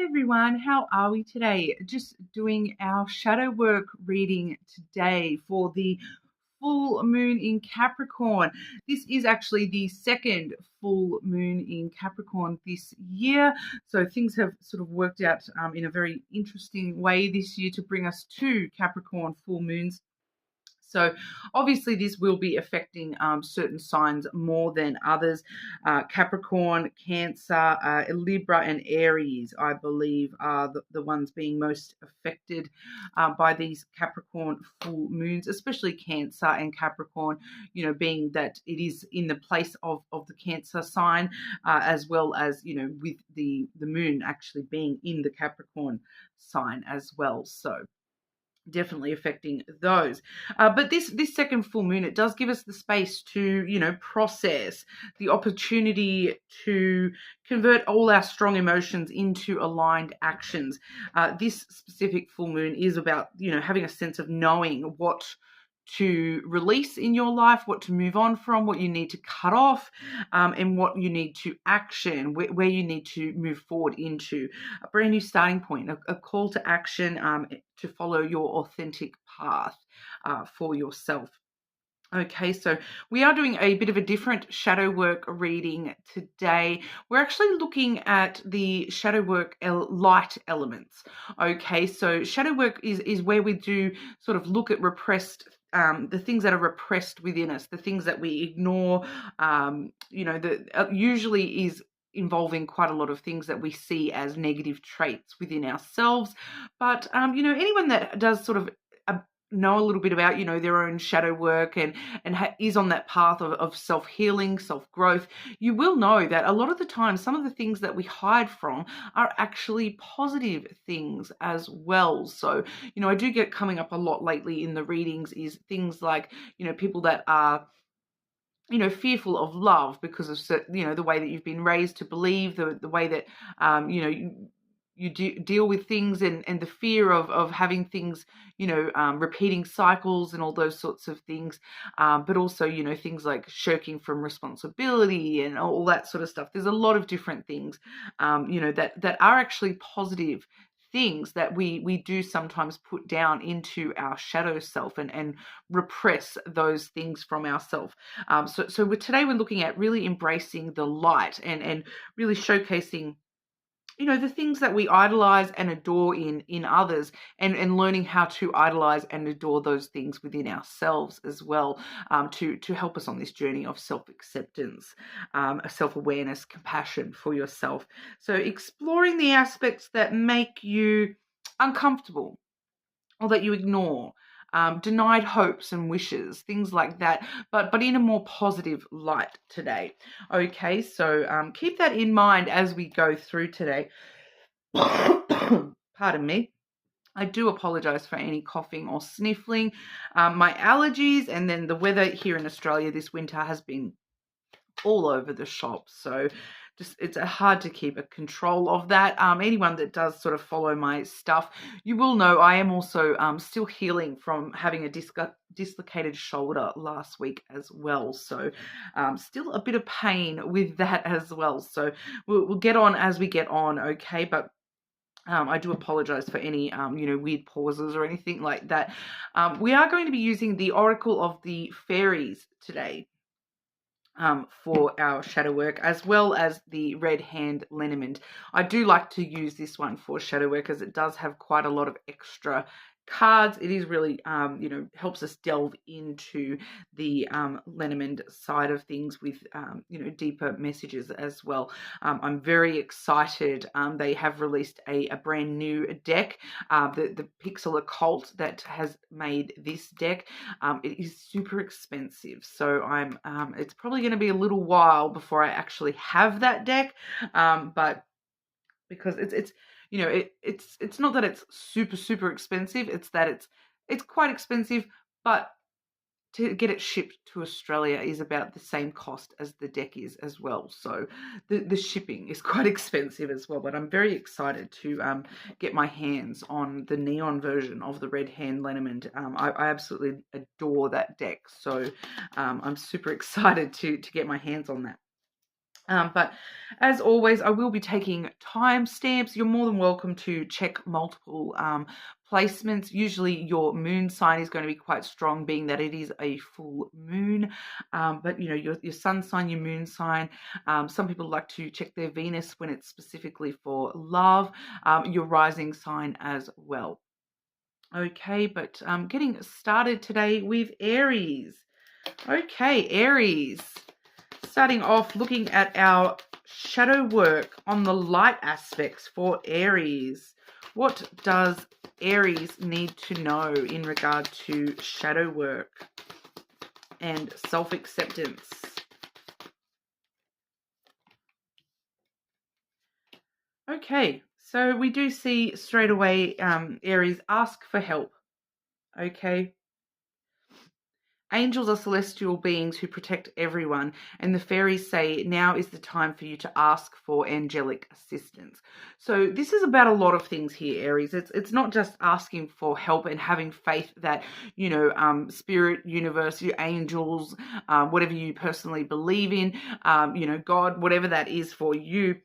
everyone, how are we today? Just doing our shadow work reading today for the full moon in Capricorn. This is actually the second full moon in Capricorn this year, so things have sort of worked out in a very interesting way this year to bring us two Capricorn full moons. So obviously this will be affecting certain signs more than others. Capricorn, Cancer, Libra and Aries, I believe, are the ones being most affected by these Capricorn full moons, especially Cancer and Capricorn, being that it is in the place of the Cancer sign, as well as, with the moon actually being in the Capricorn sign as well. So definitely affecting those. But this second full moon, it does give us the space to, process, the opportunity to convert all our strong emotions into aligned actions. This specific full moon is about, having a sense of knowing what to release in your life, what to move on from, what you need to cut off, and what you need to action, where you need to move forward into a brand new starting point, a call to action to follow your authentic path for yourself. Okay, so we are doing a bit of a different shadow work reading today. We're actually looking at the shadow work light elements. Okay, so shadow work is where we do sort of look at repressed, the things that are repressed within us, the things that we ignore, that usually is involving quite a lot of things that we see as negative traits within ourselves. But, anyone that does sort of know a little bit about, their own shadow work and is on that path of self-healing, self-growth, you will know that a lot of the time, some of the things that we hide from are actually positive things as well. So, I do get coming up a lot lately in the readings is things like, people that are fearful of love because of, the way that you've been raised to believe, the way that, you deal with things and the fear of having things, repeating cycles and all those sorts of things. But also, things like shirking from responsibility and all that sort of stuff. There's a lot of different things, that are actually positive things that we do sometimes put down into our shadow self and repress those things from ourselves. So today we're looking at really embracing the light and really showcasing the things that we idolize and adore in others and learning how to idolize and adore those things within ourselves as well, to help us on this journey of self-acceptance, self-awareness, compassion for yourself. So exploring the aspects that make you uncomfortable or that you ignore, denied hopes and wishes, things like that, but in a more positive light today. Okay, so keep that in mind as we go through today. Pardon me. I do apologize for any coughing or sniffling. My allergies and then the weather here in Australia this winter has been all over the shop. So it's hard to keep a control of that. Anyone that does sort of follow my stuff, you will know I am also still healing from having a dislocated shoulder last week as well. So still a bit of pain with that as well. So we'll get on as we get on, okay? But I do apologize for any, weird pauses or anything like that. We are going to be using the Oracle of the Fairies today for our shadow work, as well as the Red Hand Lenormand. I do like to use this one for shadow work as it does have quite a lot of extra cards. It is really, helps us delve into the Lenormand side of things with, deeper messages as well. I'm very excited. They have released a brand new deck, the Pixel Occult that has made this deck. It is super expensive, so it's probably going to be a little while before I actually have that deck, but because it's not that it's super expensive, it's that it's quite expensive, but to get it shipped to Australia is about the same cost as the deck is as well. So the shipping is quite expensive as well, but I'm very excited to get my hands on the neon version of the Red Hand Lenormand. I absolutely adore that deck, so I'm super excited to get my hands on that. But as always, I will be taking timestamps. You're more than welcome to check multiple placements. Usually your moon sign is going to be quite strong, being that it is a full moon. But, you know, your sun sign, your moon sign. Some people like to check their Venus when it's specifically for love. Your rising sign as well. Okay, but getting started today with Aries. Okay, Aries. Starting off looking at our shadow work on the light aspects for Aries. What does Aries need to know in regard to shadow work and self-acceptance? Okay, so we do see straight away Aries, ask for help. Okay. Angels are celestial beings who protect everyone, and the fairies say now is the time for you to ask for angelic assistance. So this is about a lot of things here, Aries. It's not just asking for help and having faith that, you know, spirit, universe, your angels, whatever you personally believe in, you know, God, whatever that is for you.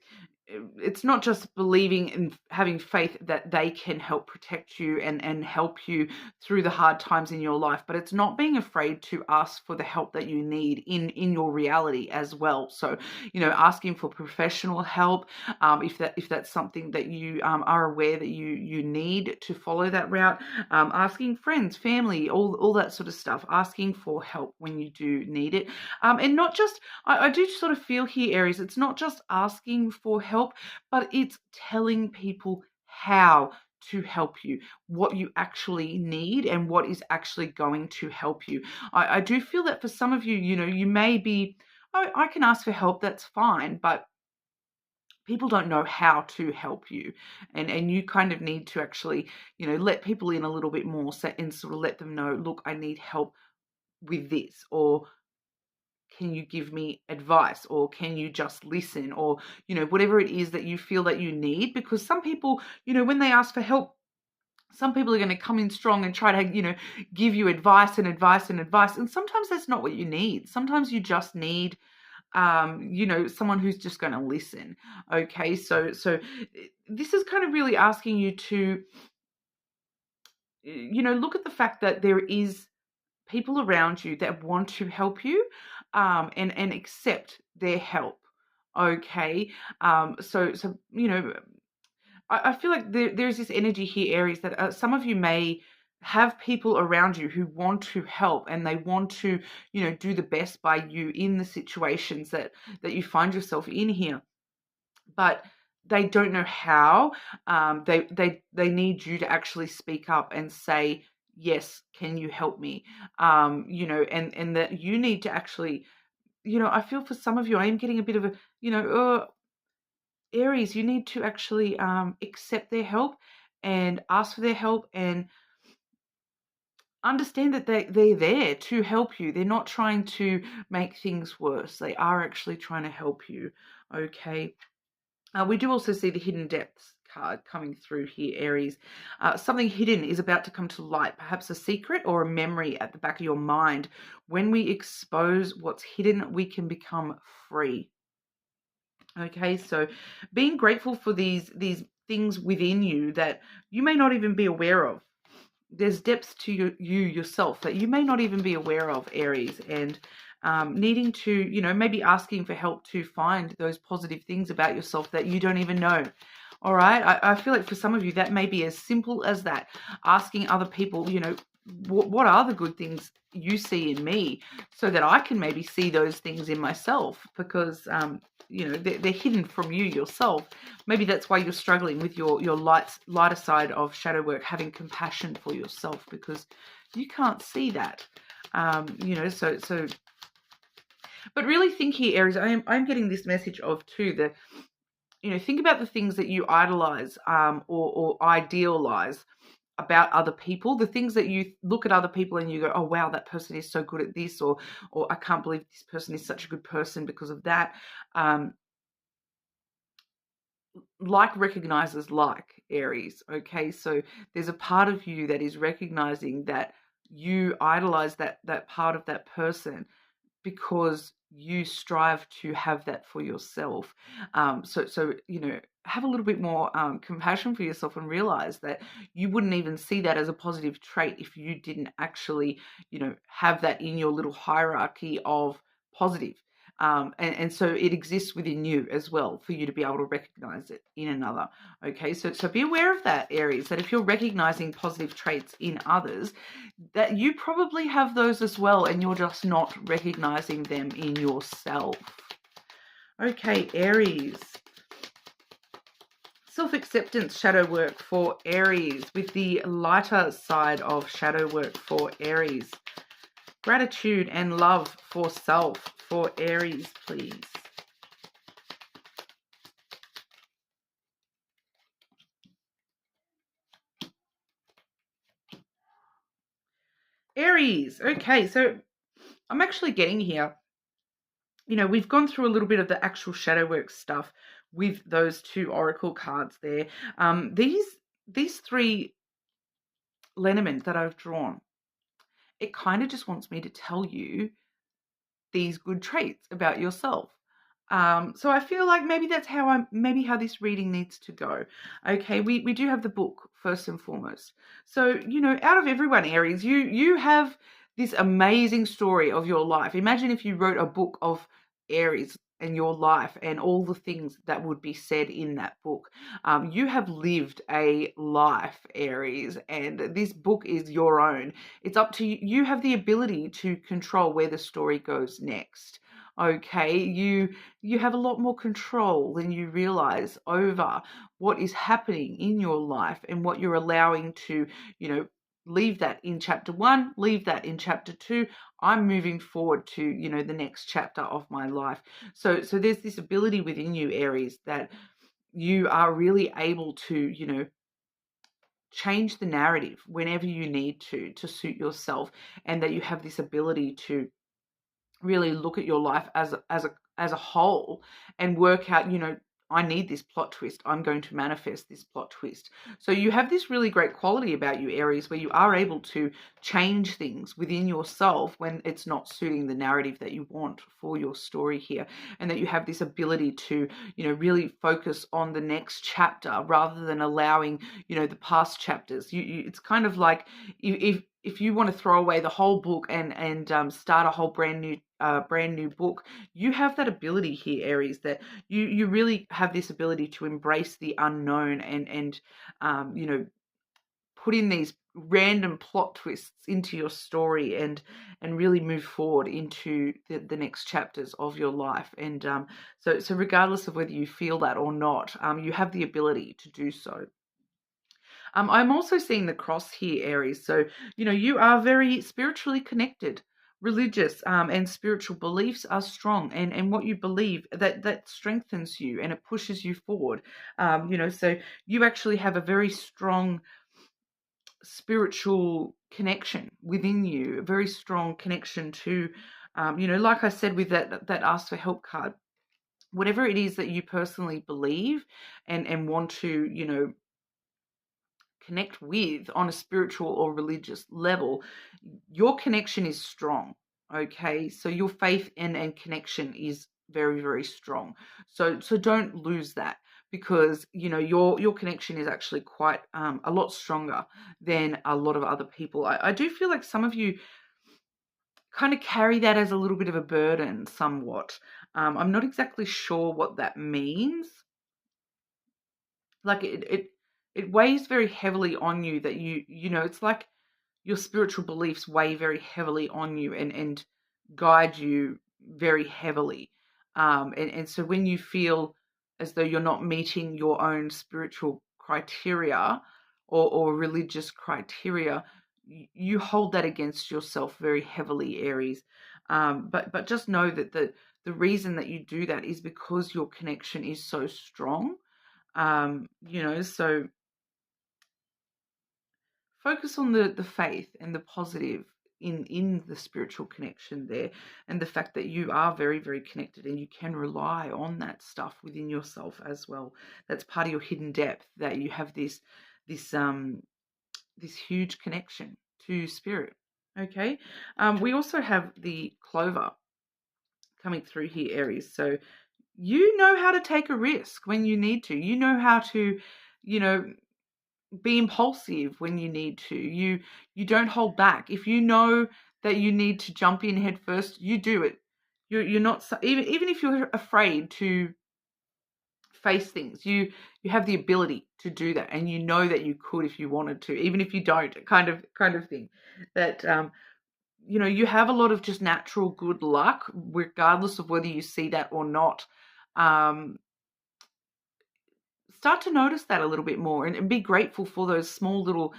It's not just believing and having faith that they can help protect you and help you through the hard times in your life, but it's not being afraid to ask for the help that you need in your reality as well. So, you know, asking for professional help, if that's something that you are aware that you need to follow that route, asking friends, family, all that sort of stuff, asking for help when you do need it, and not just. I do sort of feel here, Aries, it's not just asking for help, but it's telling people how to help you, what you actually need and what is actually going to help you. I do feel that for some of you, you know, you may be, I can ask for help, that's fine, but people don't know how to help you, and you kind of need to actually, you know, let people in a little bit more, and sort of let them know, look, I need help with this, or can you give me advice, or can you just listen, or, you know, whatever it is that you feel that you need. Because some people, you know, when they ask for help, some people are going to come in strong and try to, you know, give you advice and advice and advice, and sometimes that's not what you need. Sometimes you just need you know, someone who's just going to listen. Okay, so this is kind of really asking you to, you know, look at the fact that there is people around you that want to help you, and accept their help. Okay. So you know, I feel like there's this energy here, Aries, that some of you may have people around you who want to help, and they want to, you know, do the best by you in the situations that you find yourself in here, but they don't know how. They need you to actually speak up and say, yes, can you help me? You know, and that you need to actually, you know, I feel for some of you, I am getting a bit of a, you know, Aries, you need to actually accept their help and ask for their help, and understand that they're there to help you. They're not trying to make things worse. They are actually trying to help you. Okay. We do also see the hidden depths card coming through here, Aries. Something hidden is about to come to light, perhaps a secret or a memory at the back of your mind. When we expose what's hidden, we can become free. Okay, so being grateful for these things within you that you may not even be aware of. There's depths to you yourself that you may not even be aware of, Aries, and needing to, you know, maybe asking for help to find those positive things about yourself that you don't even know. All right. I feel like for some of you, that may be as simple as that. Asking other people, you know, what are the good things you see in me, so that I can maybe see those things in myself, because, you know, they're hidden from you yourself. Maybe that's why you're struggling with your lighter side of shadow work, having compassion for yourself, because you can't see that. You know, so but really think here, Aries, I'm getting this message of too, that, you know, think about the things that you idolize, or idealize about other people, the things that you look at other people and you go, oh wow, that person is so good at this, or I can't believe this person is such a good person because of that. Like recognizes like, Aries. Okay, so there's a part of you that is recognizing that you idolize that part of that person because you strive to have that for yourself. So have a little bit more compassion for yourself and realize that you wouldn't even see that as a positive trait if you didn't actually, have that in your little hierarchy of positive. And so it exists within you as well for you to be able to recognize it in another. Okay, so be aware of that, Aries, that if you're recognizing positive traits in others, that you probably have those as well, and you're just not recognizing them in yourself. Okay, Aries. Self-acceptance shadow work for Aries, with the lighter side of shadow work for Aries. Gratitude and love for self for Aries, please. Aries. Okay, so I'm actually getting here. We've gone through a little bit of the actual shadow work stuff with those 2 oracle cards there. These 3 lenormand that I've drawn, it kind of just wants me to tell you these good traits about yourself. So I feel like maybe that's how this reading needs to go. Okay, we do have the book first and foremost. So, out of everyone, Aries, you have this amazing story of your life. Imagine if you wrote a book of Aries and your life and all the things that would be said in that book. You have lived a life, Aries, and this book is your own. It's up to you. You have the ability to control where the story goes next. Okay, you have a lot more control than you realize over what is happening in your life and what you're allowing to, leave that in chapter 1, leave that in chapter 2. I'm moving forward to, the next chapter of my life. So there's this ability within you, Aries, that you are really able to, change the narrative whenever you need to suit yourself, and that you have this ability to really look at your life as a whole and work out, I need this plot twist. I'm going to manifest this plot twist. So you have this really great quality about you, Aries, where you are able to change things within yourself when it's not suiting the narrative that you want for your story here, and that you have this ability to, really focus on the next chapter rather than allowing, the past chapters. It's kind of like if you want to throw away the whole book and start a whole brand new book, you have that ability here, Aries, that you really have this ability to embrace the unknown and put in these random plot twists into your story and really move forward into the next chapters of your life. And so regardless of whether you feel that or not, you have the ability to do so. I'm also seeing the cross here, Aries. So, you are very spiritually connected, religious, and spiritual beliefs are strong. And what you believe, that strengthens you and it pushes you forward. So you actually have a very strong spiritual connection within you, a very strong connection to, like I said with that ask for help card, whatever it is that you personally believe and want to, connect with on a spiritual or religious level, your connection is strong. Okay, so your faith and connection is very, very strong. So don't lose that, because your connection is actually quite a lot stronger than a lot of other people. I do feel like some of you kind of carry that as a little bit of a burden somewhat. I'm not exactly sure what that means. Like it weighs very heavily on you, that it's like your spiritual beliefs weigh very heavily on you and guide you very heavily. And so when you feel as though you're not meeting your own spiritual criteria or religious criteria, you hold that against yourself very heavily, Aries. But just know that the reason that you do that is because your connection is so strong. So focus on the faith and the positive in the spiritual connection there, and the fact that you are very, very connected and you can rely on that stuff within yourself as well. That's part of your hidden depth, that you have this huge connection to spirit. Okay. We also have the clover coming through here, Aries. So you know how to take a risk when you need to. You know how to, you know, be impulsive when you need to. You don't hold back. If you know that you need to jump in head first, you do it. You're not, even if you're afraid to face things, you have the ability to do that, and you know that you could if you wanted to, even if you don't, kind of thing. That you know, you have a lot of just natural good luck, regardless of whether you see that or not. Start to notice that a little bit more, and be grateful for those small little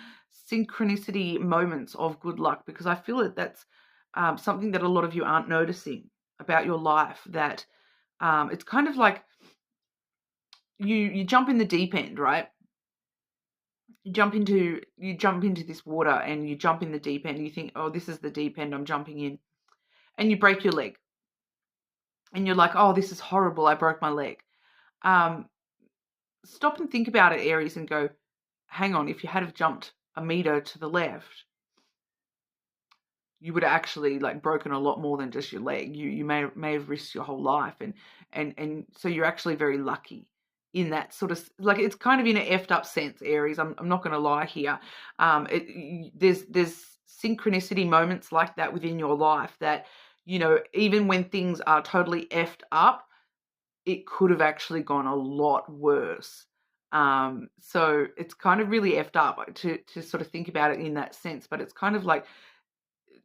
synchronicity moments of good luck, because I feel that that's something that a lot of you aren't noticing about your life. That it's kind of like you jump in the deep end, right? You jump into this water, and you jump in the deep end. And you think, oh, this is the deep end I'm jumping in, and you break your leg, and you're like, oh, this is horrible, I broke my leg. Stop and think about it, Aries, and go, hang on, if you had have jumped a meter to the left, you would have actually like broken a lot more than just your leg. You may have risked your whole life, and so you're actually very lucky in that sort of, like, it's kind of in an effed up sense, Aries. I'm not going to lie here. There's synchronicity moments like that within your life that, you know, even when things are totally effed up, it could have actually gone a lot worse. So it's kind of really effed up to sort of think about it in that sense, but it's kind of like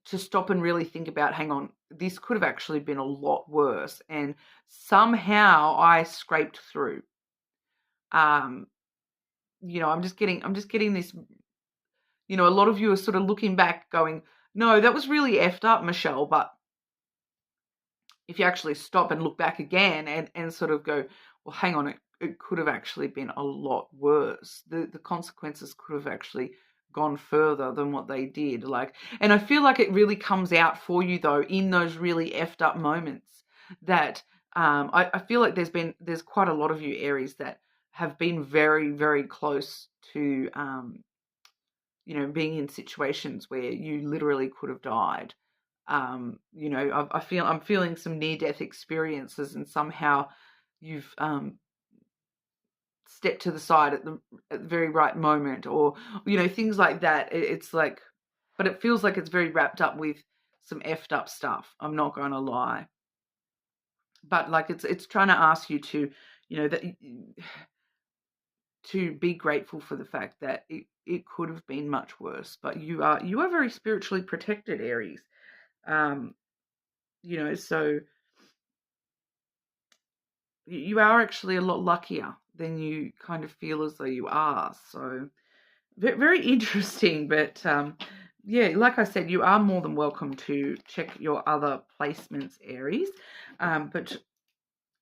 to stop and really think about, hang on, this could have actually been a lot worse, and somehow I scraped through. You know, I'm just getting this, you know, a lot of you are sort of looking back going, no, that was really effed up, Michelle. But if you actually stop and look back again and sort of go, well, hang on, it could have actually been a lot worse. The consequences could have actually gone further than what they did. Like, and I feel like it really comes out for you though in those really effed up moments that I feel like there's quite a lot of you, Aries, that have been very, very close to you know, being in situations where you literally could have died. You know, I'm feeling some near-death experiences, and somehow you've stepped to the side at the very right moment, or, you know, things like that. It's like, but it feels like it's very wrapped up with some effed up stuff. I'm not going to lie, but like it's trying to ask you to, you know, that to be grateful for the fact that it could have been much worse, but you are very spiritually protected, Aries. You know, so you are actually a lot luckier than you kind of feel as though you are. So very interesting, but yeah, like I said, you are more than welcome to check your other placements, Aries. But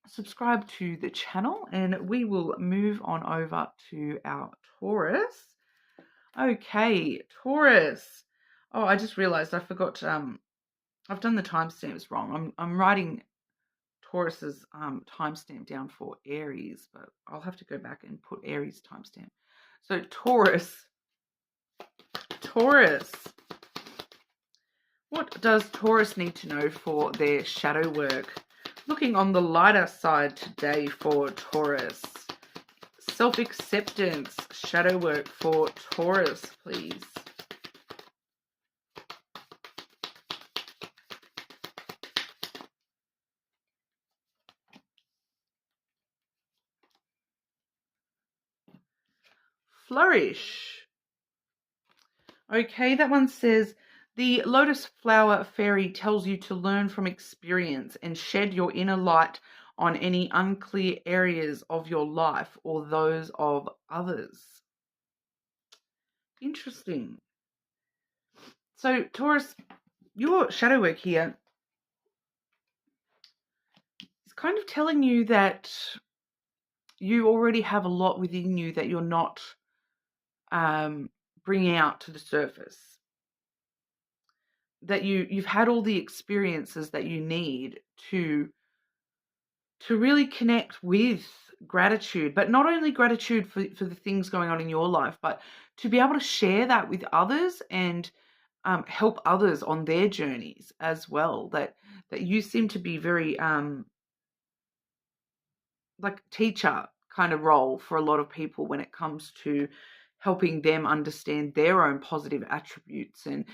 subscribe to the channel, and we will move on over to our Taurus. Okay, Taurus. Oh, I just realized I forgot. I've done the timestamps wrong. I'm writing Taurus's timestamp down for Aries, but I'll have to go back and put Aries timestamp. So Taurus. What does Taurus need to know for their shadow work? Looking on the lighter side today for Taurus. Self-acceptance, shadow work for Taurus, please. Flourish. Okay, that one says, the lotus flower fairy tells you to learn from experience and shed your inner light on any unclear areas of your life or those of others. Interesting. So, Taurus, your shadow work here is kind of telling you that you already have a lot within you that you're not bringing out to the surface. That you've had all the experiences that you need to really connect with gratitude, but not only gratitude for the things going on in your life, but to be able to share that with others and help others on their journeys as well. That you seem to be very like teacher kind of role for a lot of people when it comes to helping them understand their own positive attributes and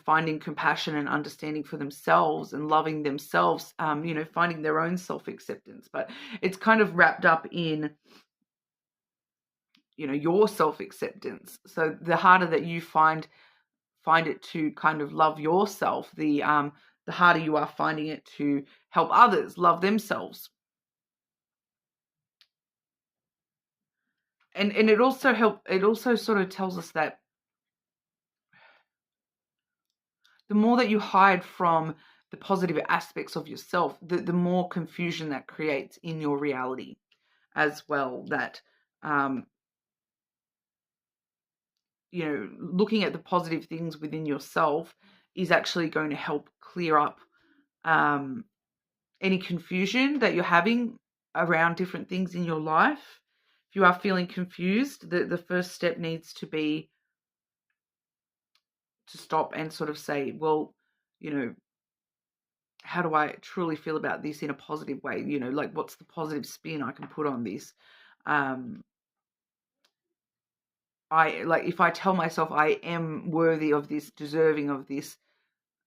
finding compassion and understanding for themselves and loving themselves, finding their own self-acceptance. But it's kind of wrapped up in, your self-acceptance. So the harder that you find it to kind of love yourself, the harder you are finding it to help others love themselves. And it also sort of tells us that the more that you hide from the positive aspects of yourself, the more confusion that creates in your reality as well. That, looking at the positive things within yourself is actually going to help clear up any confusion that you're having around different things in your life. If you are feeling confused, the first step needs to be to stop and sort of say, well, how do I truly feel about this in a positive way? Like, what's the positive spin I can put on this? If I tell myself I am worthy of this, deserving of this,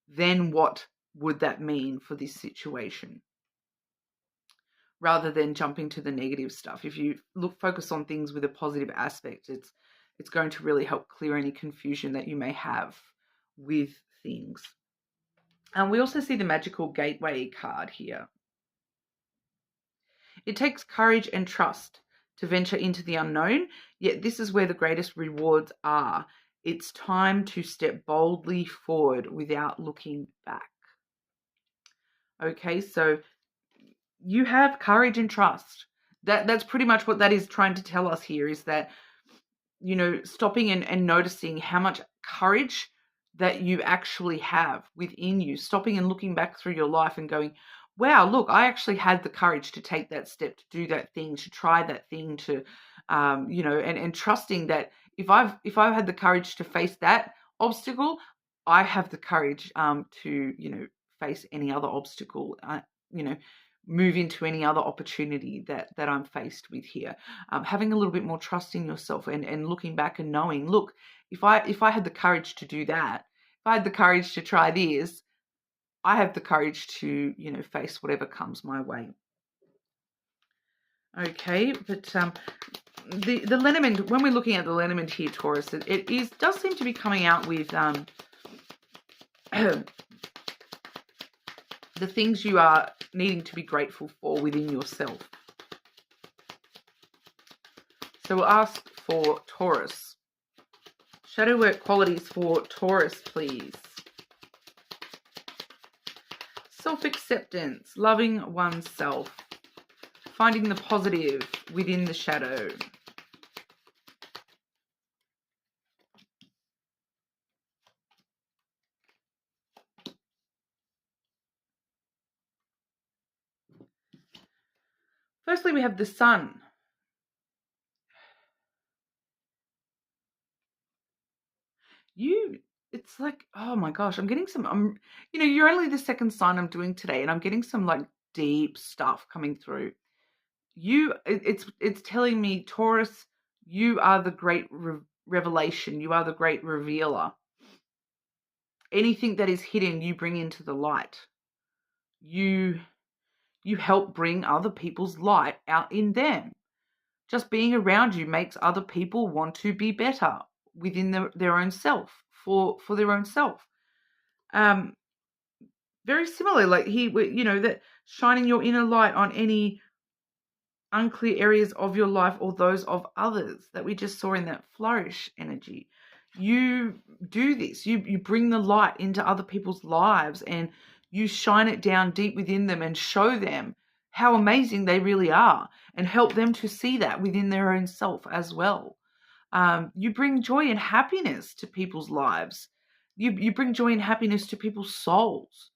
then what would that mean for this situation? Rather than jumping to the negative stuff. If you focus on things with a positive aspect, it's going to really help clear any confusion that you may have with things. And we also see the magical gateway card here. It takes courage and trust to venture into the unknown, yet this is where the greatest rewards are. It's time to step boldly forward without looking back. Okay, so you have courage and trust. That's pretty much what that is trying to tell us here, is that, stopping and noticing how much courage that you actually have within you, stopping and looking back through your life and going, wow, look, I actually had the courage to take that step, to do that thing, to try that thing, to, and trusting that if I've had the courage to face that obstacle, I have the courage to, face any other obstacle, move into any other opportunity that I'm faced with here. Having a little bit more trust in yourself and looking back and knowing, look, if I had the courage to do that, if I had the courage to try this, I have the courage to, face whatever comes my way. Okay, but the Lenormand, when we're looking at the Lenormand here, Taurus, it does seem to be coming out with the things you are needing to be grateful for within yourself. So we'll ask for Taurus. Shadow work qualities for Taurus, please. Self-acceptance, loving oneself, finding the positive within the shadow. Firstly, we have the Sun. It's like, oh my gosh, I'm getting some, you're only the second sign I'm doing today, and I'm getting some like deep stuff coming through. It's telling me, Taurus, you are the great revelation. You are the great revealer. Anything that is hidden, you bring into the light. You help bring other people's light out in them. Just being around you makes other people want to be better within their own self, for their own self. Very similar, like that shining your inner light on any unclear areas of your life or those of others that we just saw in that flourish energy. You do this. You bring the light into other people's lives, and you shine it down deep within them and show them how amazing they really are, and help them to see that within their own self as well. You bring joy and happiness to people's lives. You bring joy and happiness to people's souls,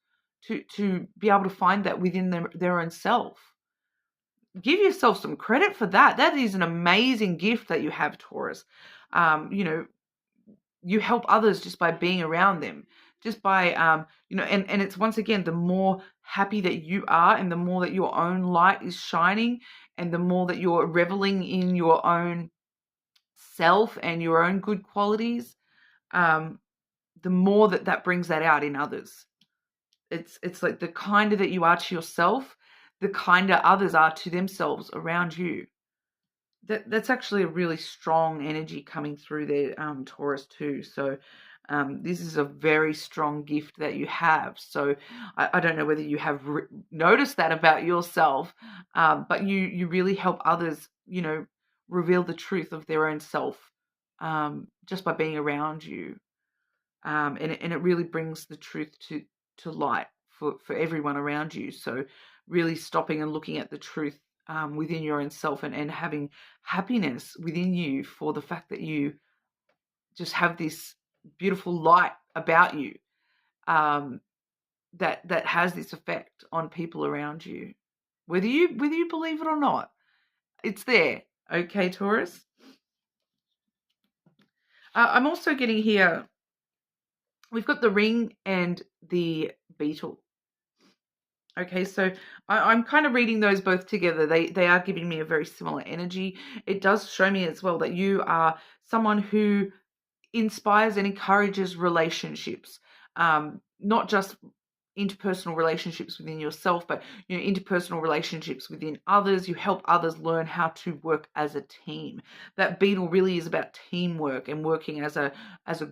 to be able to find that within their own self. Give yourself some credit for that. That is an amazing gift that you have, Taurus. you help others just by being around them, just by, you know, and it's once again, the more happy that you are and the more that your own light is shining and the more that you're reveling in your own self and your own good qualities, the more that that brings that out in others. It's like the kinder that you are to yourself, the kinder others are to themselves around you. That's actually a really strong energy coming through there, Taurus too. So this is a very strong gift that you have. So I don't know whether you have noticed that about yourself, but you really help others, you know, reveal the truth of their own self just by being around you. And it really brings the truth to light for everyone around you. So really stopping and looking at the truth within your own self and having happiness within you for the fact that you just have this beautiful light about you that has this effect on people around you, whether you believe it or not. It's there. Okay, Taurus. I'm also getting here, we've got the ring and the beetle. Okay, so I'm kind of reading those both together. They are giving me a very similar energy. It does show me as well that you are someone who inspires and encourages relationships, not just interpersonal relationships within yourself, but, you know, interpersonal relationships within others. You help others learn how to work as a team. That beetle really is about teamwork and working as a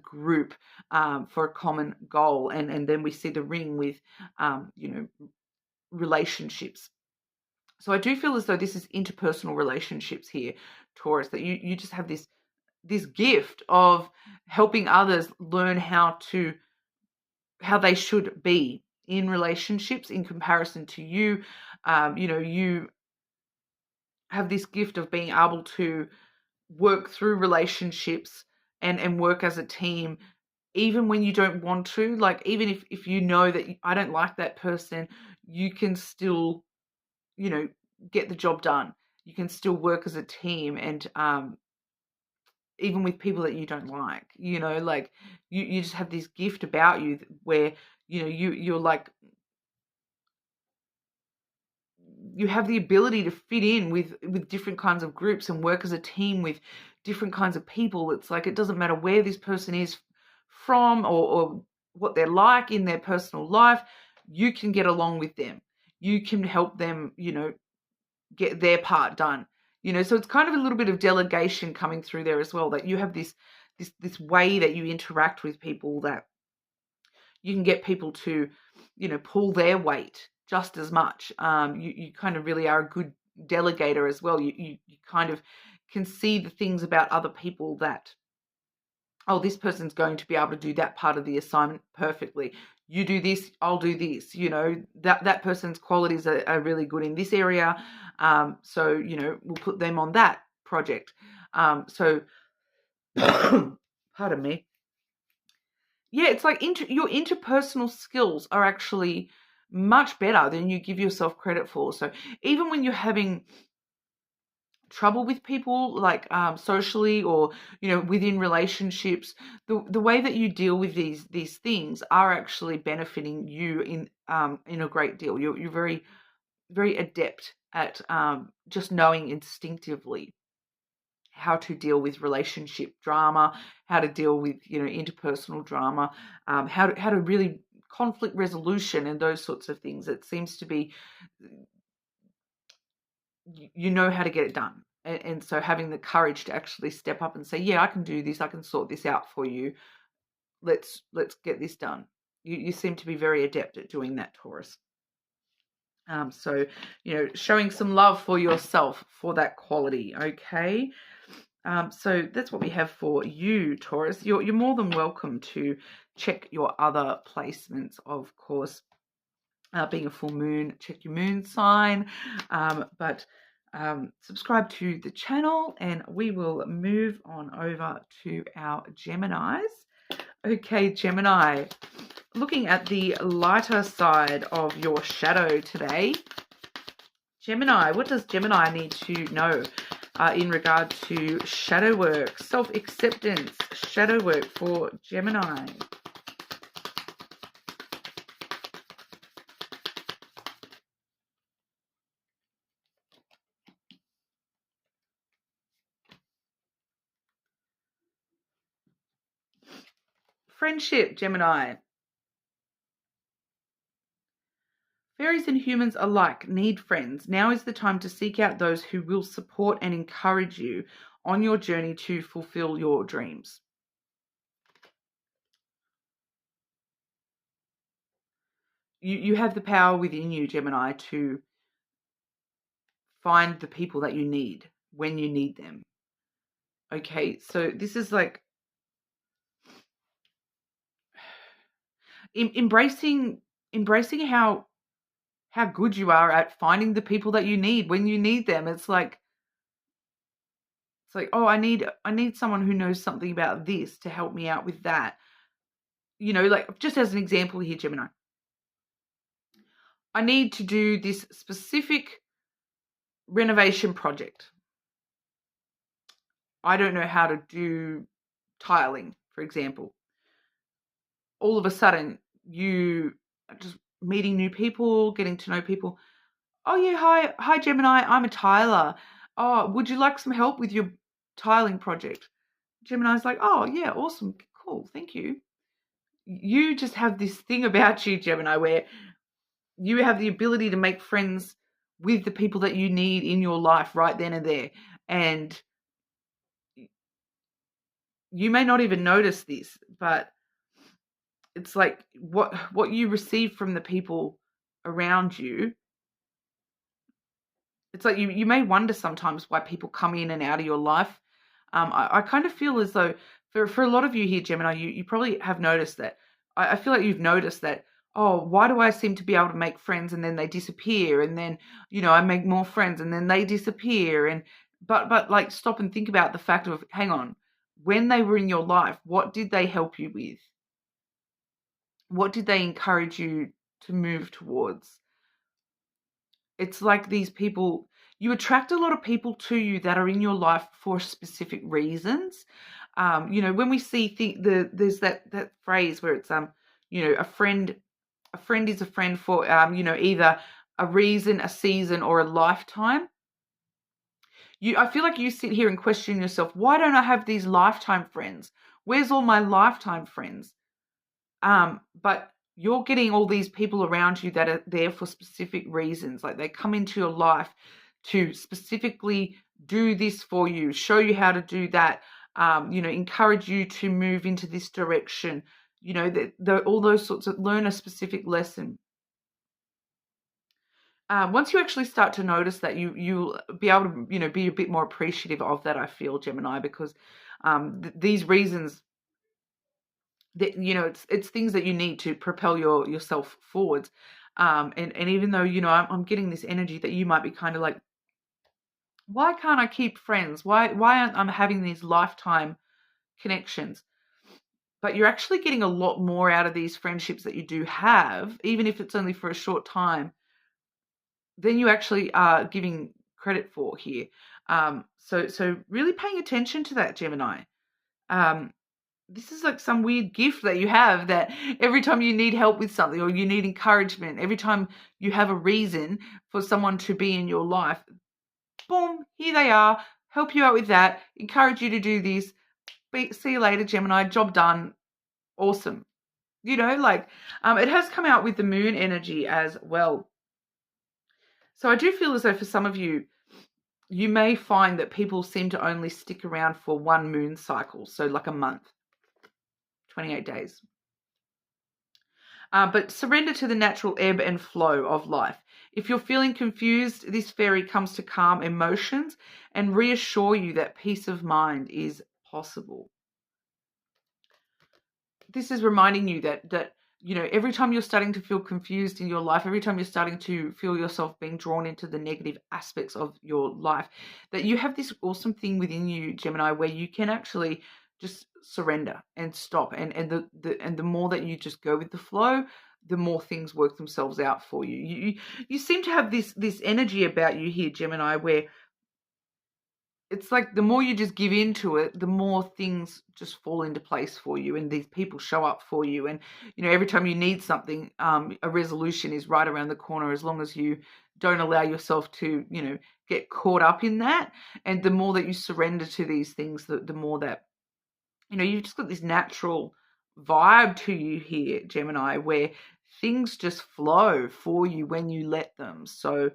group for a common goal. And then we see the ring with, you know, relationships. So I do feel as though this is interpersonal relationships here, Taurus, that you just have this gift of helping others learn how they should be in relationships in comparison to you. You know, you have this gift of being able to work through relationships and work as a team, even when you don't want to. Like, even if you know that I don't like that person, you can still, you know, get the job done. You can still work as a team, and even with people that you don't like, you know, like you just have this gift about you where, you know, you're like, you have the ability to fit in with different kinds of groups and work as a team with different kinds of people. It's like, it doesn't matter where this person is from or what they're like in their personal life. You can get along with them. You can help them, you know, get their part done. You know, so it's kind of a little bit of delegation coming through there as well, that you have this way that you interact with people, that you can get people to, you know, pull their weight just as much. You kind of really are a good delegator as well. You kind of can see the things about other people that, oh, this person's going to be able to do that part of the assignment perfectly. You do this, I'll do this. You know, that person's qualities are really good in this area. So, you know, we'll put them on that project. So, pardon me. Yeah, it's like your interpersonal skills are actually much better than you give yourself credit for. So even when you're having trouble with people, like socially or, you know, within relationships, the way that you deal with these things are actually benefiting you in a great deal. You're very, very adept at just knowing instinctively how to deal with relationship drama, how to deal with, you know, interpersonal drama, how to really conflict resolution and those sorts of things. It seems to be, you know how to get it done. And so having the courage to actually step up and say, yeah, I can do this. I can sort this out for you. Let's get this done. You seem to be very adept at doing that, Taurus. So, you know, showing some love for yourself for that quality. Okay. So that's what we have for you, Taurus. You're more than welcome to check your other placements, of course. Being a full moon, check your moon sign. But subscribe to the channel, and we will move on over to our Geminis. Okay, Gemini, looking at the lighter side of your shadow today. Gemini, what does Gemini need to know? in regard to shadow work, self-acceptance, shadow work for Gemini. Friendship, Gemini. Fairies and humans alike need friends. Now is the time to seek out those who will support and encourage you on your journey to fulfill your dreams. You have the power within you, Gemini, to find the people that you need when you need them. Okay, so this is like embracing how good you are at finding the people that you need when you need them. It's like, oh, I need someone who knows something about this to help me out with that. You know, like just as an example here, Gemini. I need to do this specific renovation project. I don't know how to do tiling, for example. All of a sudden, you are just meeting new people, getting to know people. Oh yeah, hi Gemini, I'm a tiler. Oh, would you like some help with your tiling project? Gemini's like, oh yeah, awesome, cool, thank you. You just have this thing about you, Gemini, where you have the ability to make friends with the people that you need in your life right then and there. And you may not even notice this, but it's like what you receive from the people around you. It's like you may wonder sometimes why people come in and out of your life. I kind of feel as though for a lot of you here, Gemini, you probably have noticed that. I feel like you've noticed that, oh, why do I seem to be able to make friends and then they disappear? And then, I make more friends and then they disappear. And but like stop and think about the fact of, hang on, when they were in your life, what did they help you with? What did they encourage you to move towards? It's like these people, you attract a lot of people to you that are in your life for specific reasons. When we see there's that phrase where it's a friend is a friend for either a reason, a season, or a lifetime. I feel like you sit here and question yourself, why don't I have these lifetime friends? Where's all my lifetime friends? But you're getting all these people around you that are there for specific reasons. Like they come into your life to specifically do this for you, show you how to do that, encourage you to move into this direction, all those sorts of, learn a specific lesson. Once you actually start to notice that, you'll be able to, be a bit more appreciative of that, I feel, Gemini, because these reasons, it's things that you need to propel yourself forwards. And even though, I'm getting this energy that you might be kind of like, why can't I keep friends? Why aren't I having these lifetime connections? But you're actually getting a lot more out of these friendships that you do have, even if it's only for a short time, than you actually are giving credit for here. So really paying attention to that, Gemini. This is like some weird gift that you have, that every time you need help with something or you need encouragement, every time you have a reason for someone to be in your life, boom, here they are, help you out with that, encourage you to do this. See you later, Gemini, job done. Awesome. It has come out with the moon energy as well. So I do feel as though for some of you, you may find that people seem to only stick around for one moon cycle, so like a month. 28 days. But surrender to the natural ebb and flow of life. If you're feeling confused, this fairy comes to calm emotions and reassure you that peace of mind is possible. This is reminding you that every time you're starting to feel confused in your life, every time you're starting to feel yourself being drawn into the negative aspects of your life, that you have this awesome thing within you, Gemini, where you can actually just surrender and stop, and the more that you just go with the flow, the more things work themselves out for you. You seem to have this energy about you here, Gemini, where it's like the more you just give into it, the more things just fall into place for you, and these people show up for you. And every time you need something, a resolution is right around the corner, as long as you don't allow yourself to get caught up in that. And the more that you surrender to these things, the more that you've just got this natural vibe to you here, Gemini, where things just flow for you when you let them. So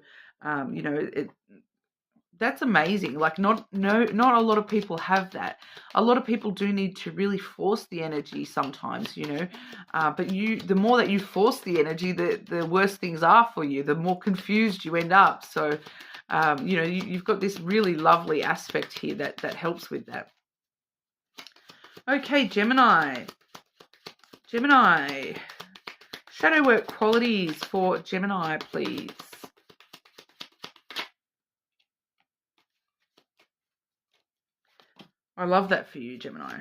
that's amazing. Like not a lot of people have that. A lot of people do need to really force the energy sometimes, but the more that you force the energy, the worse things are for you, the more confused you end up. So you've got this really lovely aspect here that helps with that. Okay, Gemini, shadow work qualities for Gemini, please. I love that for you, Gemini.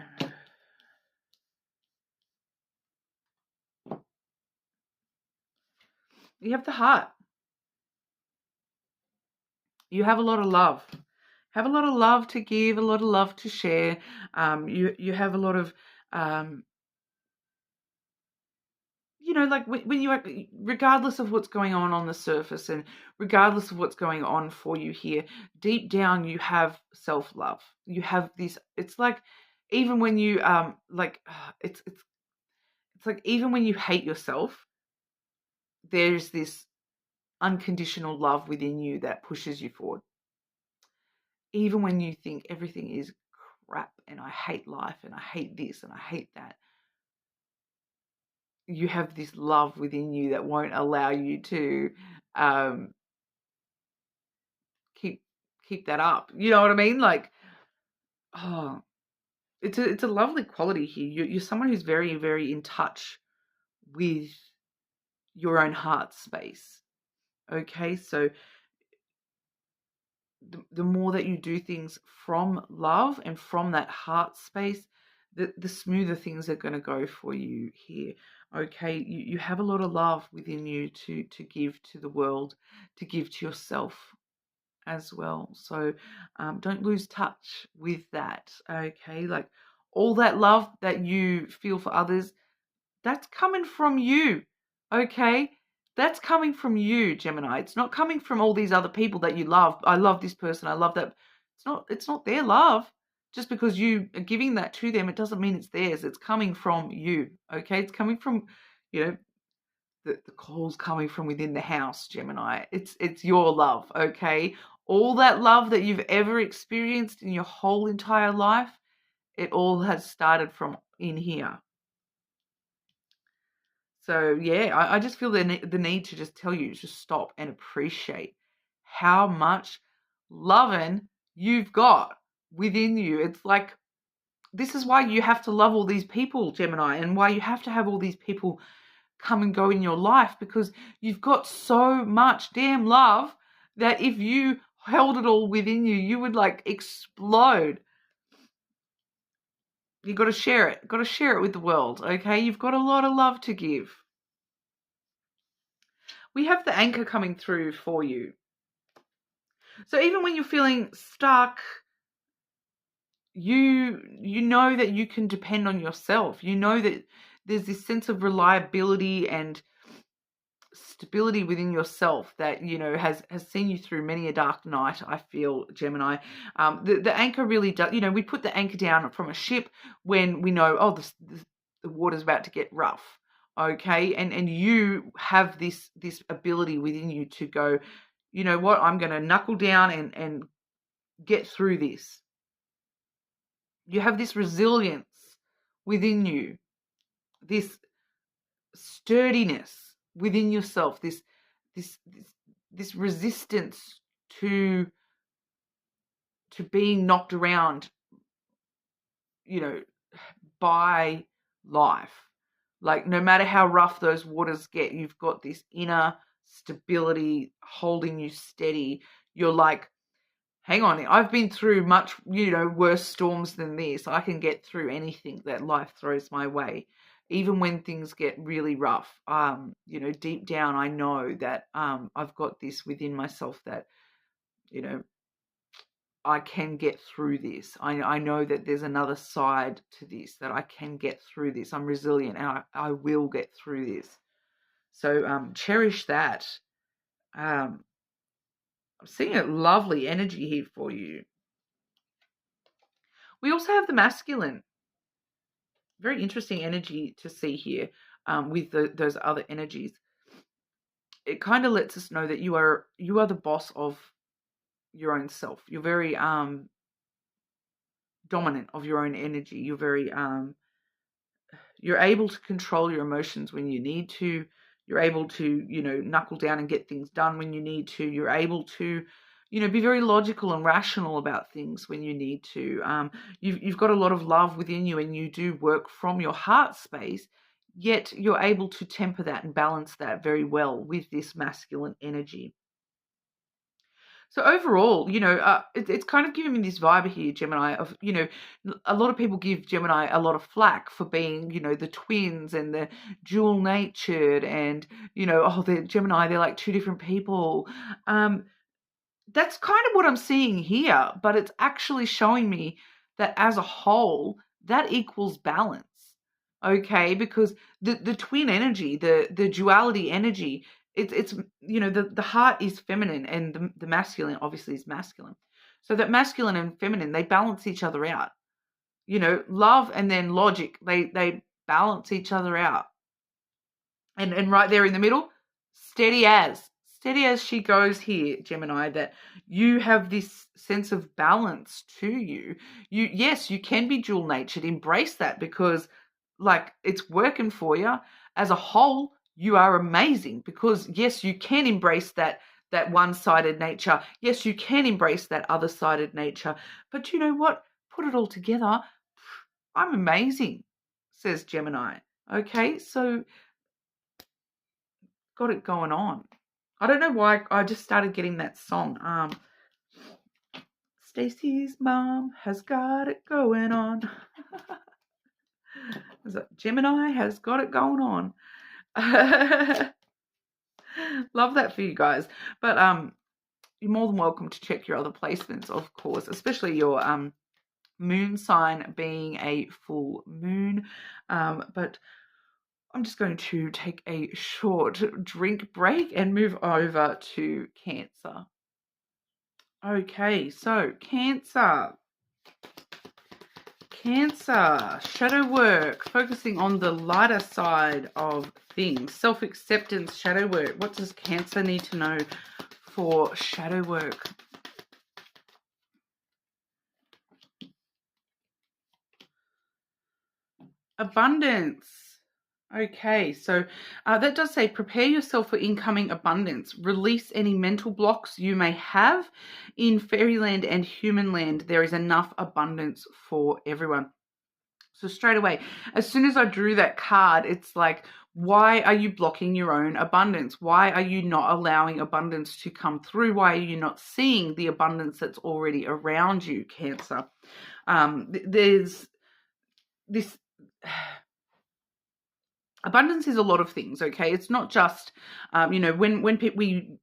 You have the heart. You have a lot of love. Have a lot of love to give, a lot of love to share. You have a lot of, like when you are, regardless of what's going on the surface, and regardless of what's going on for you here, deep down you have self-love. You have this. It's like even when you it's like even when you hate yourself, there's this unconditional love within you that pushes you forward. Even when you think everything is crap and I hate life and I hate this and I hate that, you have this love within you that won't allow you to keep that up. You know what I mean? Like, oh, it's a lovely quality here. You're someone who's very, very in touch with your own heart space. Okay, so the more that you do things from love and from that heart space, the smoother things are going to go for you here. Okay, you have a lot of love within you to give to the world, to give to yourself as well. So don't lose touch with that. Okay, like all that love that you feel for others, that's coming from you. Okay, that's coming from you, Gemini. It's not coming from all these other people that you love. I love this person, I love that. It's not their love. Just because you are giving that to them, it doesn't mean it's theirs. It's coming from you. Okay, it's coming from the call's coming from within the house, Gemini. It's your love. Okay, all that love that you've ever experienced in your whole entire life, it all has started from in here. So yeah, I just feel the need to just tell you, just stop and appreciate how much loving you've got within you. It's like, this is why you have to love all these people, Gemini, and why you have to have all these people come and go in your life, because you've got so much damn love that if you held it all within you, you would like explode. You've got to share it. Got to share it with the world, okay? You've got a lot of love to give. We have the anchor coming through for you. So even when you're feeling stuck, you know that you can depend on yourself. You know that there's this sense of reliability and stability within yourself that has seen you through many a dark night. I feel, Gemini. The anchor really does. We put the anchor down from a ship when we know, the water's about to get rough. Okay, and you have this ability within you to go, you know what, I'm going to knuckle down and get through this. You have this resilience within you, this sturdiness within yourself, this resistance to being knocked around, by life. Like, no matter how rough those waters get, you've got this inner stability holding you steady. You're like, hang on, I've been through much, worse storms than this. I can get through anything that life throws my way. Even when things get really rough, deep down, I know that I've got this within myself that, I can get through this. I know that there's another side to this, that I can get through this. I'm resilient and I will get through this. So cherish that. I'm seeing a lovely energy here for you. We also have the masculine. Very interesting energy to see here with those other energies. It kind of lets us know that you are the boss of your own self. You're very dominant of your own energy. You're very you're able to control your emotions when you need to. You're able to, knuckle down and get things done when you need to. You're able to, be very logical and rational about things when you need to. You've got a lot of love within you and you do work from your heart space, yet you're able to temper that and balance that very well with this masculine energy. So overall, it's kind of giving me this vibe here, Gemini, of, a lot of people give Gemini a lot of flack for being, the twins and the dual natured and, they're Gemini, they're like two different people. That's kind of what I'm seeing here, but it's actually showing me that as a whole, that equals balance. Okay, because the twin energy, the duality energy, it's the heart is feminine and the masculine obviously is masculine. So that masculine and feminine, they balance each other out. Love and then logic, they balance each other out. And right there in the middle, steady as she goes here, Gemini, that you have this sense of balance to you. Yes, you can be dual natured. Embrace that, because it's working for you. As a whole, you are amazing, because yes, you can embrace that one-sided nature. Yes, you can embrace that other-sided nature. But you know what? Put it all together. I'm amazing, says Gemini. Okay, so got it going on. I don't know why I just started getting that song. Stacy's mom has got it going on. Gemini has got it going on. Love that for you guys. But you're more than welcome to check your other placements, of course, especially your moon sign being a full moon. But I'm just going to take a short drink break and move over to Cancer. Okay, so Cancer, shadow work, focusing on the lighter side of things, self-acceptance, shadow work. What does Cancer need to know for shadow work? Abundance. Okay, so that does say prepare yourself for incoming abundance. Release any mental blocks you may have. In fairyland and humanland, there is enough abundance for everyone. So straight away, as soon as I drew that card, it's like, why are you blocking your own abundance? Why are you not allowing abundance to come through? Why are you not seeing the abundance that's already around you, Cancer? There's this... Abundance is a lot of things, okay? It's not just, when we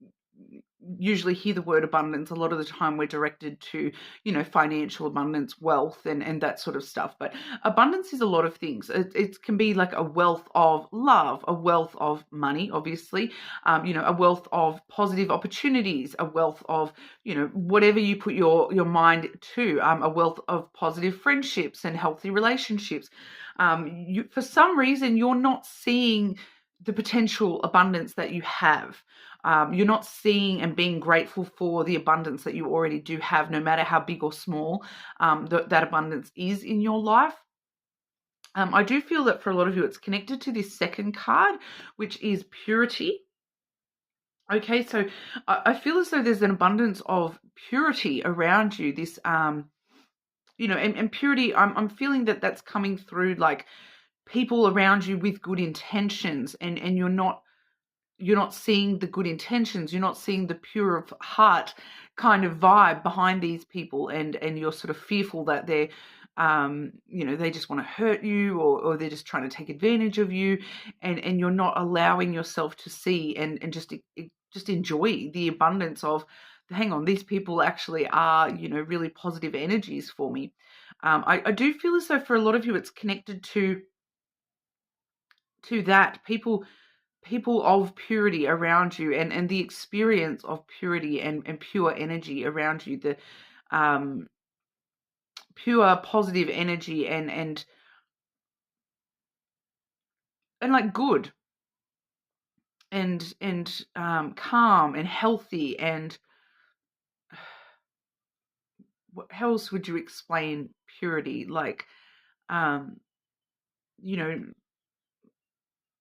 usually hear the word abundance, a lot of the time we're directed to, financial abundance, wealth, and that sort of stuff. But abundance is a lot of things. It can be like a wealth of love, a wealth of money, obviously, a wealth of positive opportunities, a wealth of, whatever you put your mind to, a wealth of positive friendships and healthy relationships. For some reason, you're not seeing the potential abundance that you have. You're not seeing and being grateful for the abundance that you already do have, no matter how big or small that abundance is in your life. I do feel that for a lot of you, it's connected to this second card, which is purity. Okay, so I feel as though there's an abundance of purity around you. This, and purity, I'm feeling that that's coming through, like people around you with good intentions, and you're not seeing the good intentions. You're not seeing the pure of heart kind of vibe behind these people, and you're sort of fearful that they're, they just want to hurt you, or they're just trying to take advantage of you, and you're not allowing yourself to see and just enjoy the abundance of hang on, these people actually are, really positive energies for me. I do feel as though for a lot of you, it's connected to that people of purity around you, and the experience of purity and pure energy around you, the pure positive energy and like good and calm and healthy. And how else would you explain purity? Like,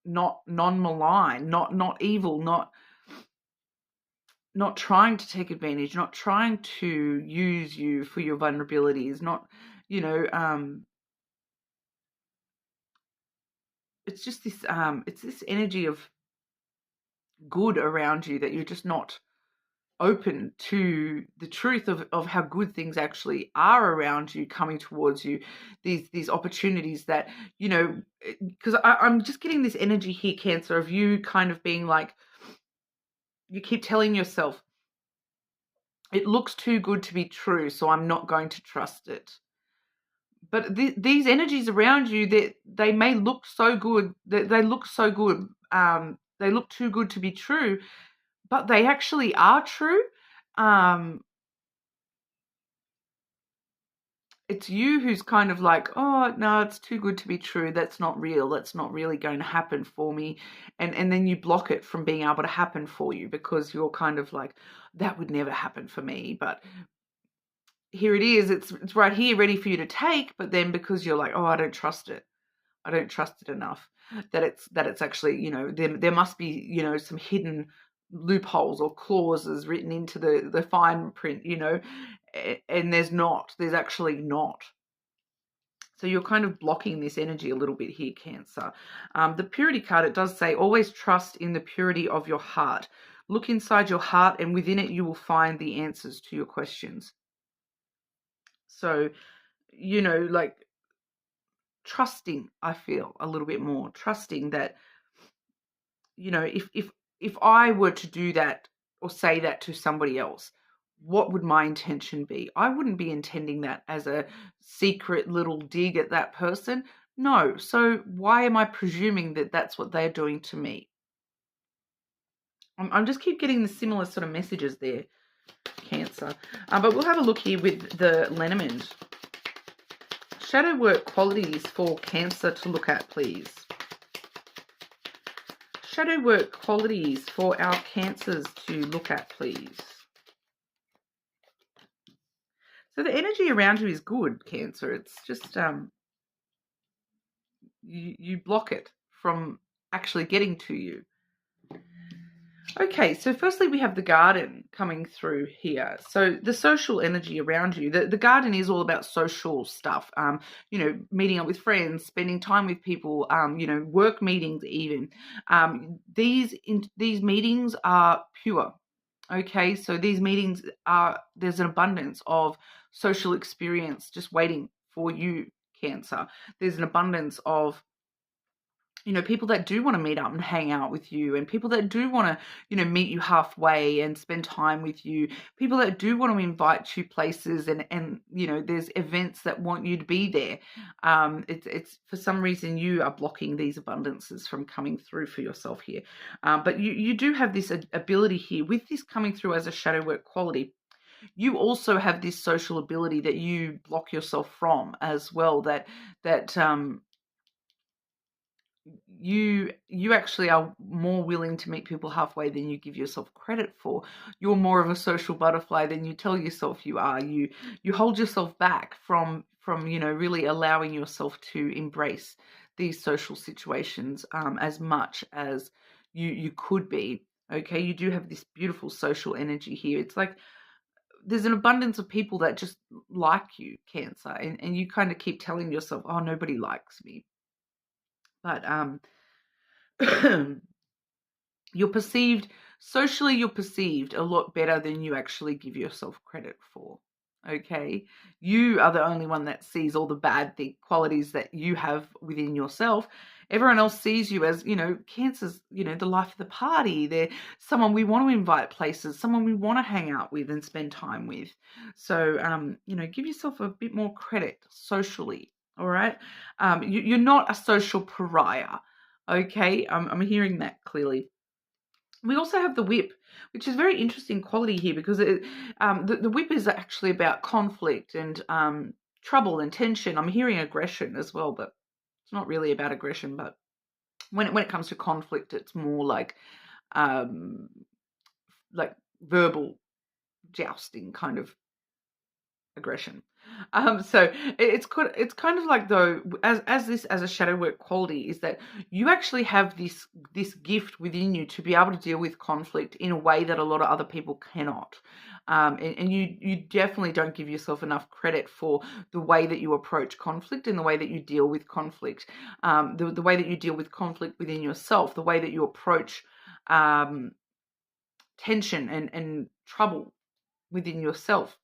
not non-malign, not evil, not trying to take advantage, not trying to use you for your vulnerabilities, not, it's just this, it's this energy of good around you, that you're just not open to the truth of how good things actually are around you, coming towards you, these opportunities that, because I'm just getting this energy here, Cancer, of you kind of being like, you keep telling yourself, it looks too good to be true, so I'm not going to trust it. But these energies around you, that they may look so good, they look so good, they look too good to be true, but they actually are true. It's you who's kind of like, oh, no, it's too good to be true. That's not real. That's not really going to happen for me. And then you block it from being able to happen for you, because you're kind of like, that would never happen for me. But here it is. It's right here ready for you to take. But then because you're like, oh, I don't trust it. I don't trust it enough, that it's actually, there must be, some hidden loopholes or clauses written into the fine print, and there's actually not. So you're kind of blocking this energy a little bit here, Cancer. The purity card, it does say, always trust in the purity of your heart. Look inside your heart, and within it you will find the answers to your questions. So, like, trusting, I feel a little bit more, trusting that, if I were to do that or say that to somebody else, what would my intention be? I wouldn't be intending that as a secret little dig at that person. No. So why am I presuming that that's what they're doing to me? I'm just keep getting the similar sort of messages there, Cancer. But we'll have a look here with the lenormand. Shadow work qualities for Cancer to look at, please. Shadow work qualities for our Cancers to look at, please. So the energy around you is good, Cancer. It's just you block it from actually getting to you. Okay, so firstly we have the garden coming through here. So the social energy around you, the garden is all about social stuff, meeting up with friends, spending time with people, work meetings even. These meetings are pure. Okay, so these meetings there's an abundance of social experience just waiting for you, Cancer. There's an abundance of, people that do want to meet up and hang out with you, and people that do want to, meet you halfway and spend time with you, people that do want to invite you places, and there's events that want you to be there. It's for some reason you are blocking these abundances from coming through for yourself here. But you do have this ability here with this coming through as a shadow work quality. You also have this social ability that you block yourself from as well, that you actually are more willing to meet people halfway than you give yourself credit for. You're more of a social butterfly than you tell yourself you are. You hold yourself back from really allowing yourself to embrace these social situations as much as you could be. Okay, you do have this beautiful social energy here. It's like there's an abundance of people that just like you, Cancer, and you kind of keep telling yourself, oh, nobody likes me. But you're perceived a lot better than you actually give yourself credit for. Okay, you are the only one that sees all the bad qualities that you have within yourself. Everyone else sees you as, Cancer's, the life of the party. They're someone we want to invite places, someone we want to hang out with and spend time with. So, give yourself a bit more credit socially. All right, you're not a social pariah. Okay, I'm hearing that clearly. We also have the whip, which is a very interesting quality here because the whip is actually about conflict and trouble and tension. I'm hearing aggression as well, but it's not really about aggression. But when it comes to conflict, it's more um, like verbal jousting kind of aggression. So it's kind of like, though, as a shadow work quality, is that you actually have this gift within you to be able to deal with conflict in a way that a lot of other people cannot. And you definitely don't give yourself enough credit for the way that you approach conflict and the way that you deal with conflict, the way that you deal with conflict within yourself, the way that you approach tension and trouble within yourself,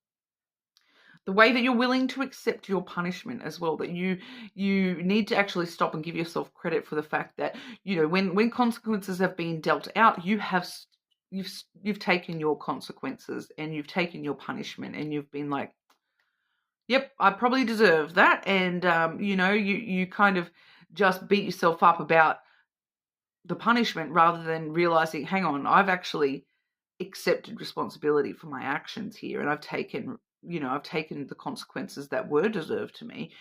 the way that you're willing to accept your punishment as well, that you need to actually stop and give yourself credit for the fact that, when consequences have been dealt out, you've taken your consequences and you've taken your punishment and you've been like, yep, I probably deserve that. And, you kind of just beat yourself up about the punishment rather than realizing, hang on, I've actually accepted responsibility for my actions here, and I've taken the consequences that were deserved to me.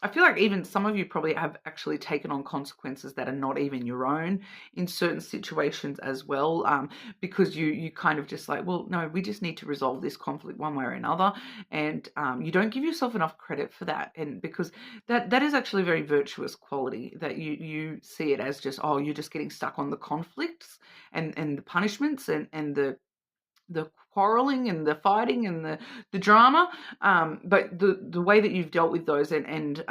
I feel like even some of you probably have actually taken on consequences that are not even your own in certain situations as well, because you kind of just like, well, no, we just need to resolve this conflict one way or another, and you don't give yourself enough credit for that, and because that is actually a very virtuous quality, that you see it as just, oh, you're just getting stuck on the conflicts and the punishments and the quarreling and the fighting and the drama, but the way that you've dealt with those and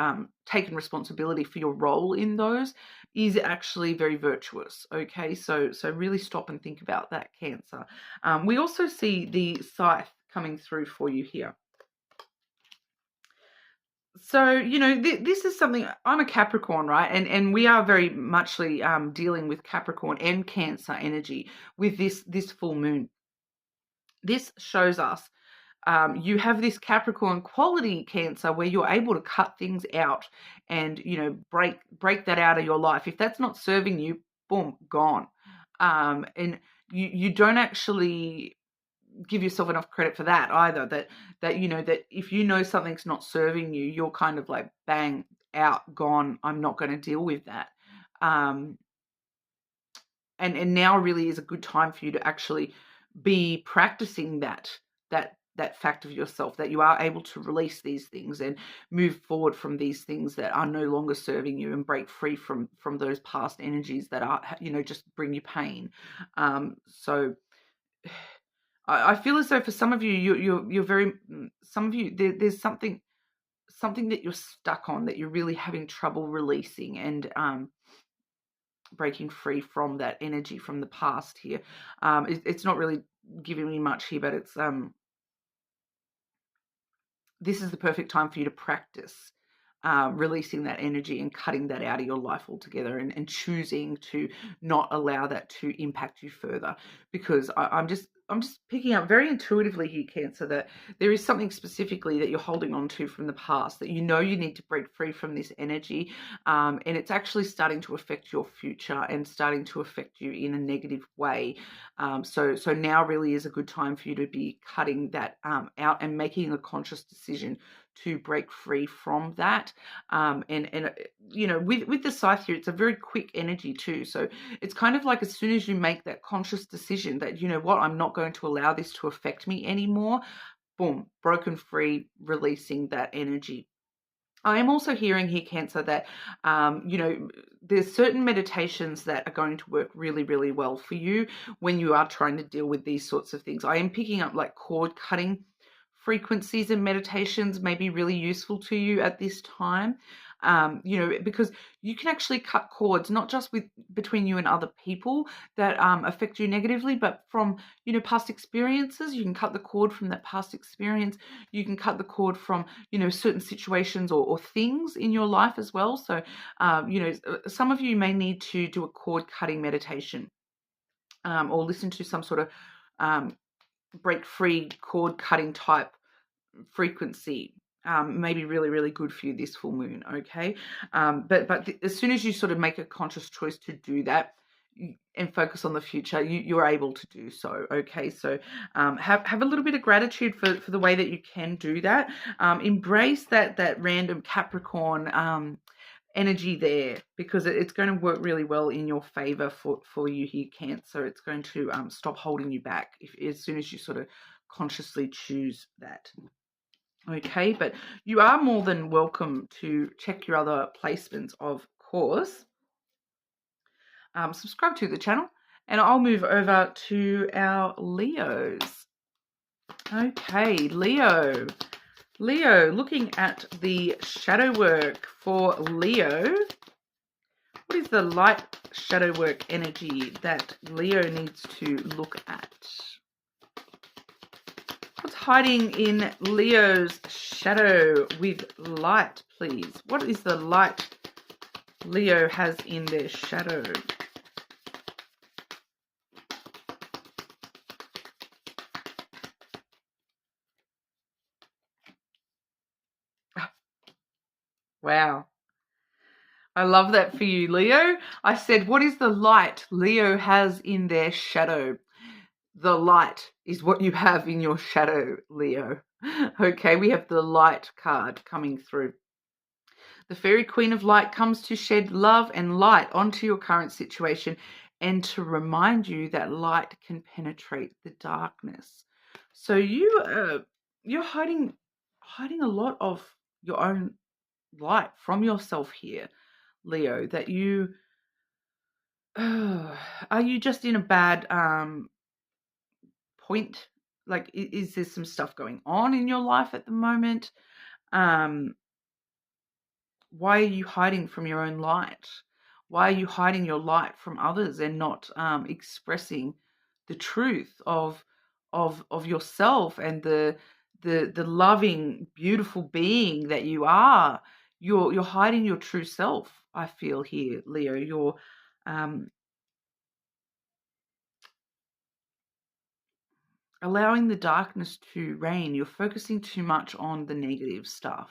taken responsibility for your role in those is actually very virtuous. Okay, so really stop and think about that, Cancer. We also see the scythe coming through for you here. So, this is something, I'm a Capricorn, right? And we are very muchly dealing with Capricorn and Cancer energy with this full moon. This shows us you have this Capricorn quality, Cancer, where you're able to cut things out and, break that out of your life. If that's not serving you, boom, gone. And you don't actually give yourself enough credit for that either, that that if something's not serving you, you're kind of like, bang, out, gone, I'm not going to deal with that. And now really is a good time for you to actually be practicing that fact of yourself, that you are able to release these things and move forward from these things that are no longer serving you and break free from those past energies that are, just bring you pain. So I feel as though for some of you, you're very, some of you, there's something that you're stuck on, that you're really having trouble releasing and breaking free from that energy from the past here. It's not really giving me much here, but it's this is the perfect time for you to practice releasing that energy and cutting that out of your life altogether, and choosing to not allow that to impact you further, because I'm just picking up very intuitively here, Cancer, that there is something specifically that you're holding on to from the past that you need to break free from this energy, and it's actually starting to affect your future and starting to affect you in a negative way. So now really is a good time for you to be cutting that out and making a conscious decision to break free from that. With the scythe here, it's a very quick energy too. So it's kind of like, as soon as you make that conscious decision that, I'm not going to allow this to affect me anymore, boom, broken free, releasing that energy. I am also hearing here, Cancer, that, there's certain meditations that are going to work really, really well for you when you are trying to deal with these sorts of things. I am picking up like cord cutting frequencies and meditations may be really useful to you at this time. Because you can actually cut cords, not just between you and other people that affect you negatively, but from, past experiences. You can cut the cord from that past experience. You can cut the cord from, certain situations or things in your life as well. So, some of you may need to do a cord cutting meditation, or listen to some sort of break free cord cutting type frequency. May be really, really good for you this full moon, okay? But as soon as you sort of make a conscious choice to do that and focus on the future, you're able to do so, okay? So have a little bit of gratitude for the way that you can do that. Embrace that random Capricorn energy there, because it's going to work really well in your favor for you here, Cancer. It's going to stop holding you back as soon as you sort of consciously choose that. Okay, but you are more than welcome to check your other placements, of course. Subscribe to the channel, and I'll move over to our Leos. Okay, Leo, looking at the shadow work for Leo. What is the light shadow work energy that Leo needs to look at? What's hiding in Leo's shadow with light, please? What is the light Leo has in their shadow? Wow. I love that for you, Leo. I said, what is the light Leo has in their shadow? The light is what you have in your shadow, Leo. Okay, we have the light card coming through. The Fairy Queen of Light comes to shed love and light onto your current situation and to remind you that light can penetrate the darkness. So you're hiding a lot of your own light from yourself here, Leo. That you are you just in a bad point? Like, is there some stuff going on in your life at the moment? Why are you hiding from your own light? Why are you hiding your light from others and not expressing the truth of yourself and the loving, beautiful being that you are? You're hiding your true self, I feel here, Leo. You're allowing the darkness to reign. You're focusing too much on the negative stuff.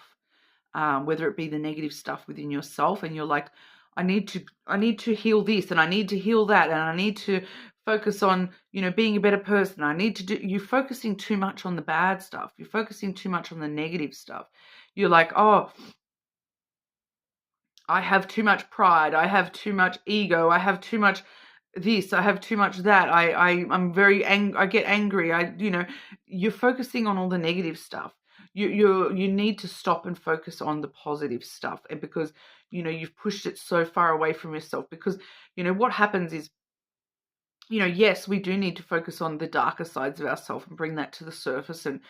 Whether it be the negative stuff within yourself, and you're like, I need to heal this, and I need to heal that, and I need to focus on, being a better person. You're focusing too much on the bad stuff. You're focusing too much on the negative stuff. You're like, oh, I have too much pride. I have too much ego. I have too much this. I have too much that. I'm very I get angry. You're focusing on all the negative stuff. You need to stop and focus on the positive stuff, and because you've pushed it so far away from yourself. Because what happens is, yes, we do need to focus on the darker sides of ourselves and bring that to the surface, and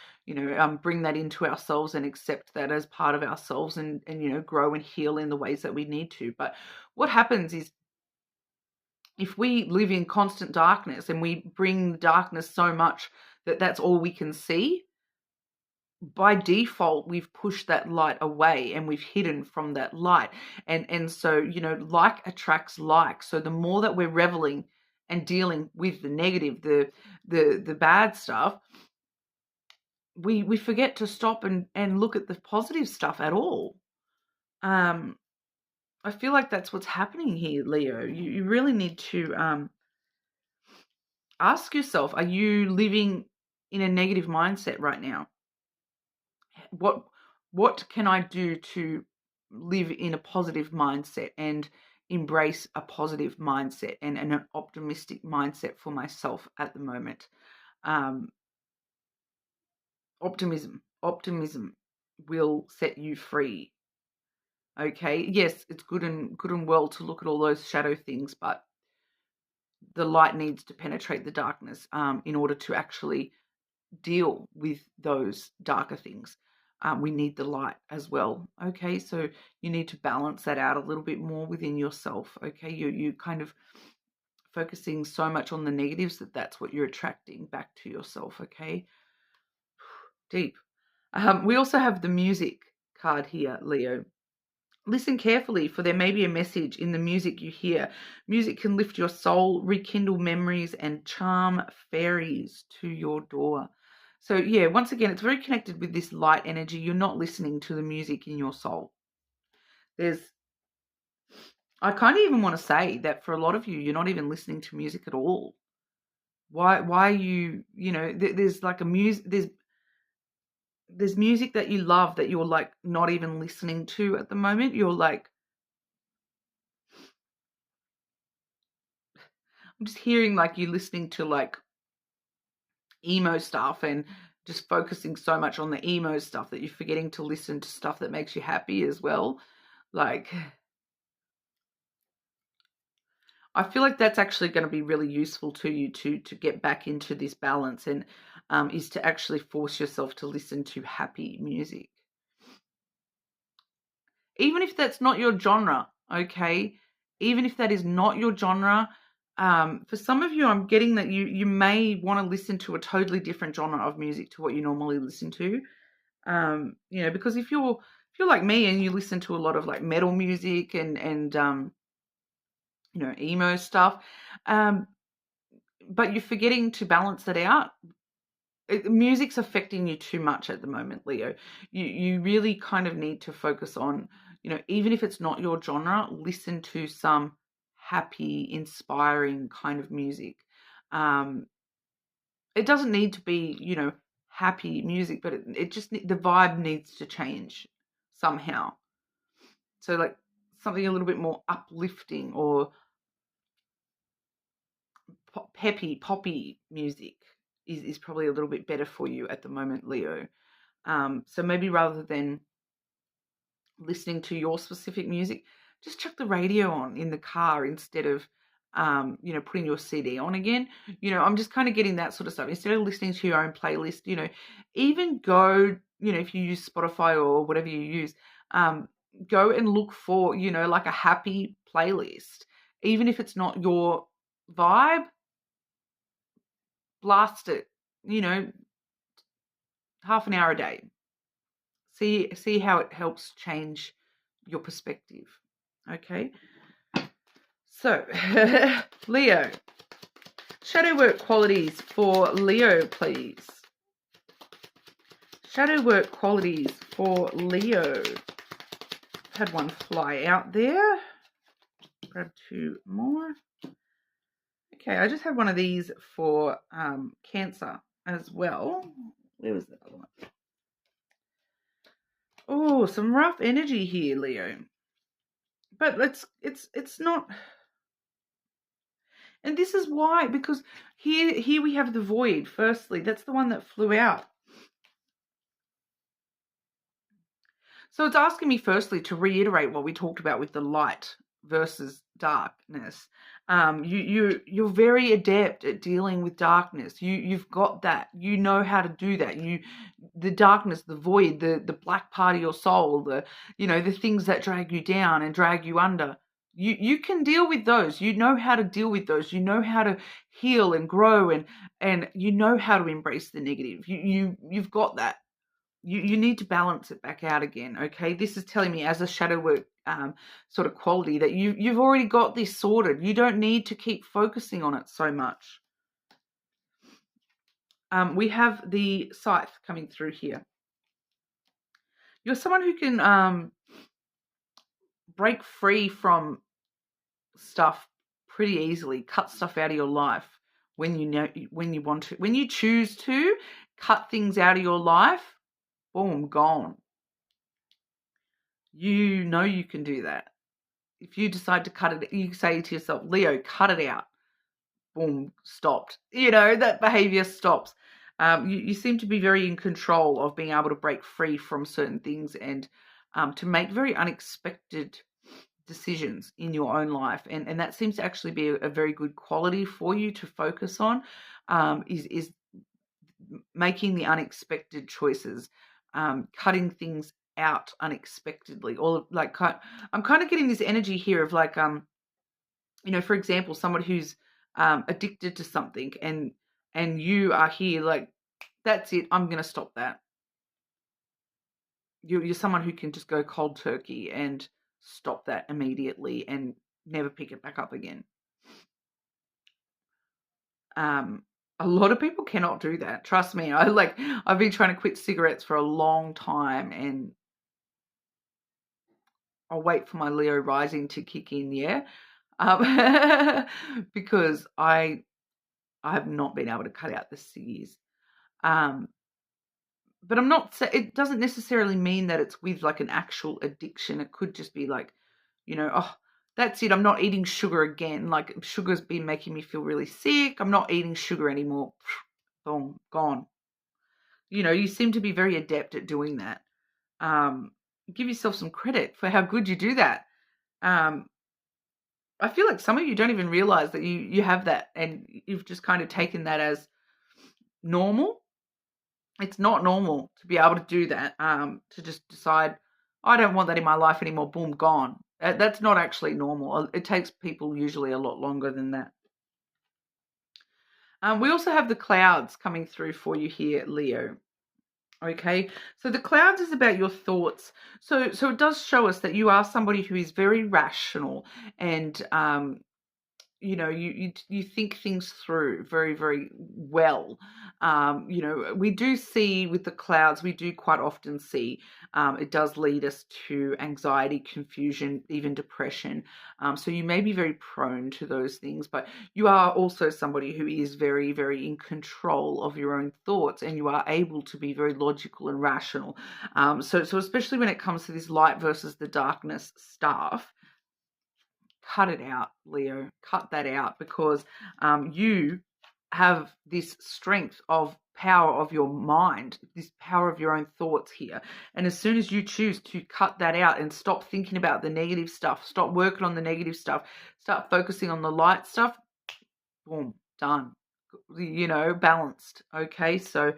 bring that into ourselves and accept that as part of ourselves, and grow and heal in the ways that we need to. But what happens is, if we live in constant darkness and we bring darkness so much that that's all we can see, by default, we've pushed that light away and we've hidden from that light. And so, like attracts like. So the more that we're reveling and dealing with the negative, the bad stuff, we forget to stop and look at the positive stuff at all. I feel like that's what's happening here, Leo. You really need to ask yourself, are you living in a negative mindset right now? What can I do to live in a positive mindset and embrace a positive mindset and an optimistic mindset for myself at the moment? Optimism will set you free. Okay, yes, it's good and well to look at all those shadow things, but the light needs to penetrate the darkness in order to actually deal with those darker things. We need the light as well. Okay, so you need to balance that out a little bit more within yourself. Okay, you kind of focusing so much on the negatives that's what you're attracting back to yourself. Okay, deep. We also have the music card here, Leo. Listen carefully, for there may be a message in the music you hear. Music can lift your soul, rekindle memories, and charm fairies to your door. So, yeah, once again, it's very connected with this light energy. You're not listening to the music in your soul. I kind of even want to say that for a lot of you, you're not even listening to music at all. Why are you, there's like there's music that you love that you're like not even listening to at the moment. You're like, I'm just hearing like you listening to like emo stuff and just focusing so much on the emo stuff that you're forgetting to listen to stuff that makes you happy as well. Like, I feel like that's actually going to be really useful to you to get back into this balance, and is to actually force yourself to listen to happy music. Even if that's not your genre, okay? Even if that is not your genre, for some of you, I'm getting that you may want to listen to a totally different genre of music to what you normally listen to. Because if you're like me and you listen to a lot of like metal music and emo stuff, but you're forgetting to balance it out. Music's affecting you too much at the moment, Leo. You really kind of need to focus on, even if it's not your genre, listen to some happy, inspiring kind of music. It doesn't need to be, happy music, but it just, the vibe needs to change somehow. So like something a little bit more uplifting or peppy, poppy music is probably a little bit better for you at the moment, Leo. So maybe rather than listening to your specific music, just chuck the radio on in the car instead of, putting your CD on again. I'm just kind of getting that sort of stuff. Instead of listening to your own playlist, even go, if you use Spotify or whatever you use, go and look for, like a happy playlist. Even if it's not your vibe, blast it, half an hour a day. See how it helps change your perspective. Okay. So, Leo, shadow work qualities for Leo, please. Shadow work qualities for Leo. Had one fly out there. Grab two more. Okay, I just had one of these for Cancer as well. Where was the other one? Oh, some rough energy here, Leo. But it's not. And this is why, because here we have the void. Firstly, that's the one that flew out. So it's asking me firstly to reiterate what we talked about with the light versus darkness. You're very adept at dealing with darkness. You've got that. You know how to do that. The darkness, the void, the black part of your soul, the things that drag you down and drag you under. You can deal with those. You know how to deal with those. You know how to heal and grow and you know how to embrace the negative. You've got that. You need to balance it back out again, okay? This is telling me as a shadow work sort of quality that you've already got this sorted. You don't need to keep focusing on it so much. We have the scythe coming through here. You're someone who can break free from stuff pretty easily, cut stuff out of your life when you want to. When you choose to cut things out of your life, boom, gone. You can do that. If you decide to cut it, you say to yourself, Leo, cut it out. Boom, stopped. That behavior stops. You seem to be very in control of being able to break free from certain things and to make very unexpected decisions in your own life. And that seems to actually be a very good quality for you to focus on, is making the unexpected choices, cutting things out unexpectedly. I'm kind of getting this energy here of like, for example, someone who's addicted to something, and you are here like, that's it, I'm going to stop that. You're someone who can just go cold turkey and stop that immediately and never pick it back up again. A lot of people cannot do that. Trust me. I've been trying to quit cigarettes for a long time, and I'll wait for my Leo rising to kick in, yeah. Because I have not been able to cut out the ciggies. But I'm not, it doesn't necessarily mean that it's with like an actual addiction. It could just be like, oh, that's it, I'm not eating sugar again. Like, sugar's been making me feel really sick. I'm not eating sugar anymore. Boom, gone. You seem to be very adept at doing that. Give yourself some credit for how good you do that. I feel like some of you don't even realize that you have that, and you've just kind of taken that as normal. It's not normal to be able to do that, to just decide, I don't want that in my life anymore, boom, gone. That's not actually normal. It takes people usually a lot longer than that. We also have the clouds coming through for you here, Leo. Okay, so the clouds is about your thoughts. So it does show us that you are somebody who is very rational, and you think things through very, very well. We do see with the clouds, we do quite often see it does lead us to anxiety, confusion, even depression. So you may be very prone to those things, but you are also somebody who is very, very in control of your own thoughts, and you are able to be very logical and rational. So especially when it comes to this light versus the darkness stuff, cut it out, Leo. Cut that out, because you have this strength of power of your mind, this power of your own thoughts here. And as soon as you choose to cut that out and stop thinking about the negative stuff, stop working on the negative stuff, start focusing on the light stuff, boom, done. Balanced. Okay, so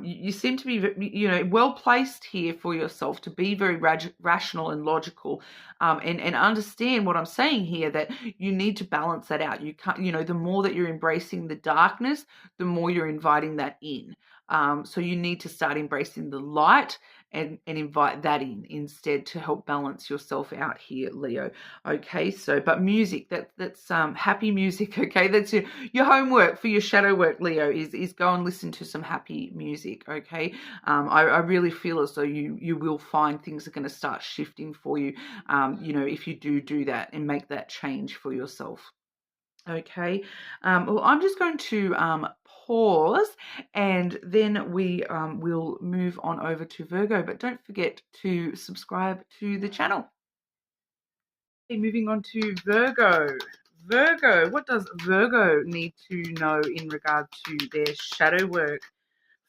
you seem to be well placed here for yourself to be very rational and logical, and understand what I'm saying here, that you need to balance that out. You can't, the more that you're embracing the darkness, the more you're inviting that in. So you need to start embracing the light and invite that in instead, to help balance yourself out here, Leo. Okay, so but music, that's happy music. Okay, that's your homework for your shadow work, Leo, is go and listen to some happy music. Okay, I really feel as though you will find things are going to start shifting for you, if you do that and make that change for yourself. Okay, well, I'm just going to pause, and then we will move on over to Virgo, but don't forget to subscribe to the channel. Okay, moving on to Virgo. Virgo, what does Virgo need to know in regard to their shadow work?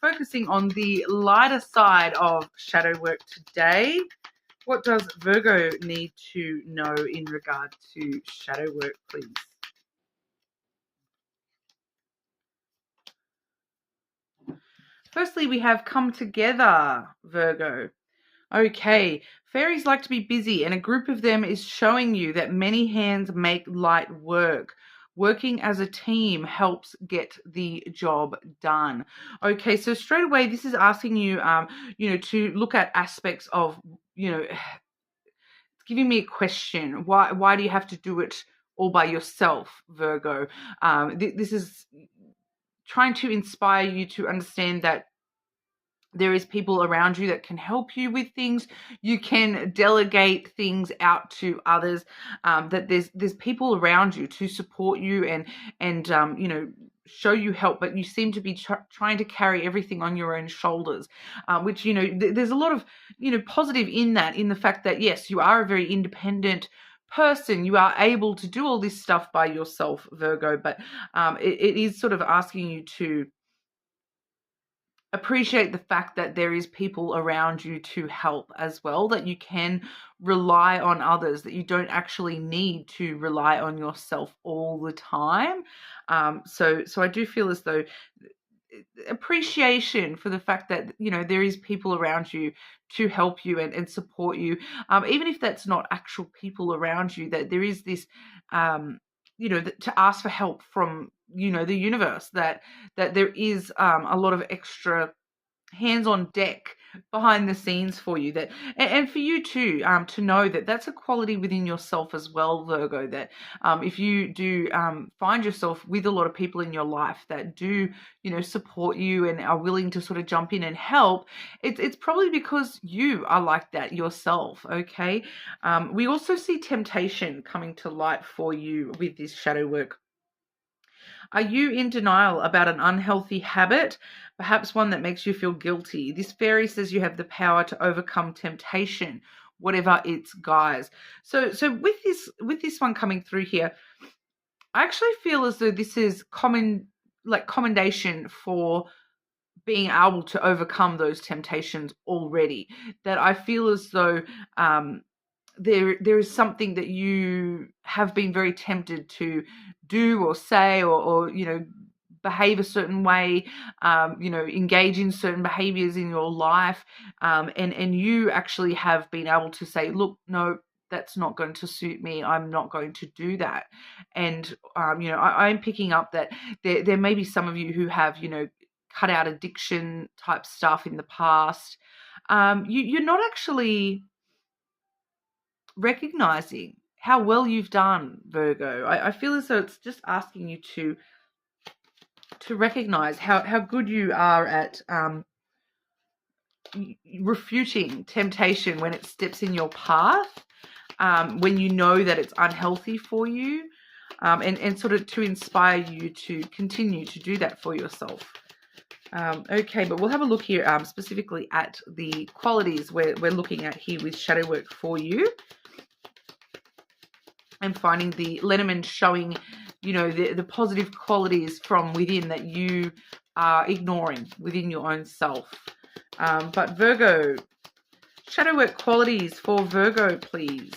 Focusing on the lighter side of shadow work today, what does Virgo need to know in regard to shadow work, please? Firstly, we have come together, Virgo. Okay, fairies like to be busy, and a group of them is showing you that many hands make light work. Working as a team helps get the job done. Okay, so straight away, this is asking you, to look at aspects of, it's giving me a question. Why do you have to do it all by yourself, Virgo? This is trying to inspire you to understand that there is people around you that can help you with things. You can delegate things out to others. That there's people around you to support you and show you help, but you seem to be trying to carry everything on your own shoulders, which there's a lot of positive in that, in the fact that yes, you are a very independent person. You are able to do all this stuff by yourself, Virgo, but it is sort of asking you to appreciate the fact that there is people around you to help as well, that you can rely on others, that you don't actually need to rely on yourself all the time. So I do feel as though appreciation for the fact that, you know, there is people around you to help you and support you, even if that's not actual people around you, that there is this, you know, to ask for help from, you know, the universe, that there is a lot of extra hands on deck behind the scenes for you, that and for you too, to know that that's a quality within yourself as well, Virgo, that if you do find yourself with a lot of people in your life that do, you know, support you and are willing to sort of jump in and help, it's probably because you are like that yourself. Okay. We also see temptation coming to light for you with this shadow work. Are you in denial about an unhealthy habit, perhaps one that makes you feel guilty? This fairy says you have the power to overcome temptation, whatever its guise. So with this one coming through here, I actually feel as though this is commendation for being able to overcome those temptations already. That I feel as though there is something that you have been very tempted to do or say, or you know, behave a certain way, you know, engage in certain behaviors in your life, and you actually have been able to say, look, no, that's not going to suit me. I'm not going to do that. And you know, I'm picking up that there may be some of you who have, you know, cut out addiction type stuff in the past. You're not actually recognizing how well you've done, Virgo. I feel as though it's just asking you to recognize how good you are at refuting temptation when it steps in your path, when you know that it's unhealthy for you, and sort of to inspire you to continue to do that for yourself. Okay, but we'll have a look here specifically at the qualities we're looking at here with shadow work for you. And finding the Lenormand showing, you know, the positive qualities from within that you are ignoring within your own self. But Virgo, shadow work qualities for Virgo, please.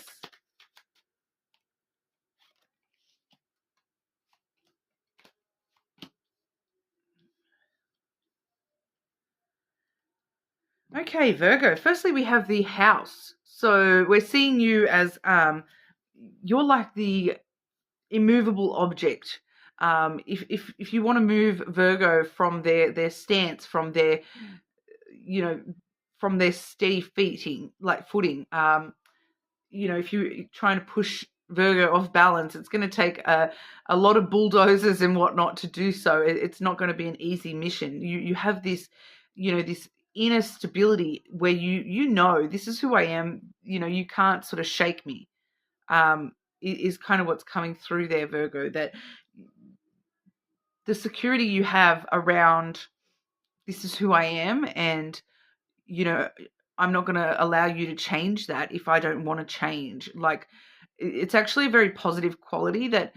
Okay, Virgo. Firstly, we have the house. So we're seeing you as you're like the immovable object. If you want to move Virgo from their stance, from their, you know, from their steady footing, you know, if you're trying to push Virgo off balance, it's going to take a lot of bulldozers and whatnot to do so. It's not going to be an easy mission. You have this, you know, this inner stability where you know, this is who I am. You know, you can't sort of shake me. Is kind of what's coming through there, Virgo, that the security you have around this is who I am, and, you know, I'm not going to allow you to change that if I don't want to change. Like, it's actually a very positive quality that,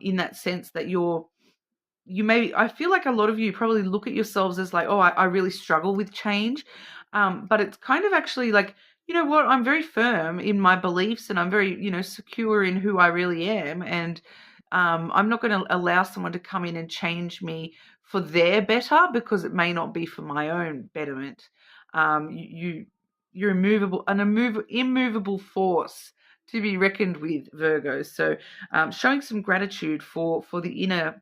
in that sense that I feel like a lot of you probably look at yourselves as like, oh, I really struggle with change. But it's kind of actually like, you know what, I'm very firm in my beliefs and I'm very, you know, secure in who I really am. And I'm not going to allow someone to come in and change me for their better, because it may not be for my own betterment. You're immovable, an immovable force to be reckoned with, Virgo. So showing some gratitude for the inner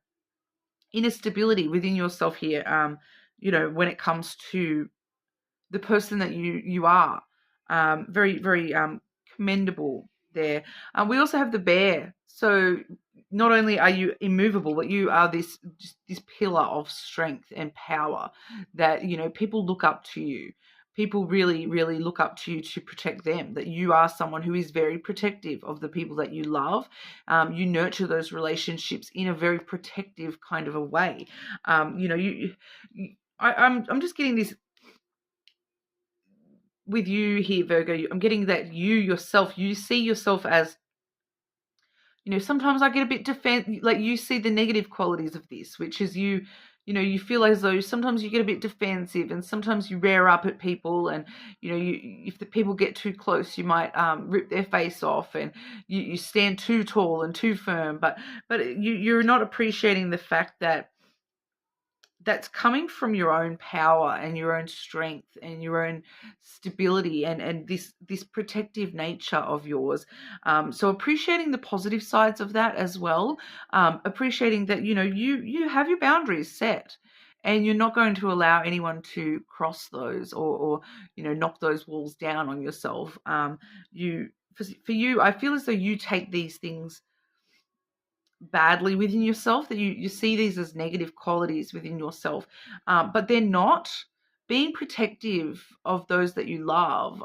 stability within yourself here, you know, when it comes to the person that you are. Very, very commendable there. We also have the bear. So not only are you immovable, but you are this pillar of strength and power that, you know, people look up to you. People really, really look up to you to protect them, that you are someone who is very protective of the people that you love. You nurture those relationships in a very protective kind of a way. You know, I'm just getting this with you here, Virgo. I'm getting that you see yourself as, you know, sometimes I get a bit like you see the negative qualities of this, which is you know, you feel as though sometimes you get a bit defensive and sometimes you rear up at people, and, you know, if the people get too close, you might rip their face off, and you stand too tall and too firm, but you're not appreciating the fact that that's coming from your own power and your own strength and your own stability and this protective nature of yours. So appreciating the positive sides of that as well. Appreciating that, you have your boundaries set and you're not going to allow anyone to cross those or knock those walls down on yourself. For you, I feel as though you take these things badly within yourself, that you see these as negative qualities within yourself, but they're not. Being protective of those that you love,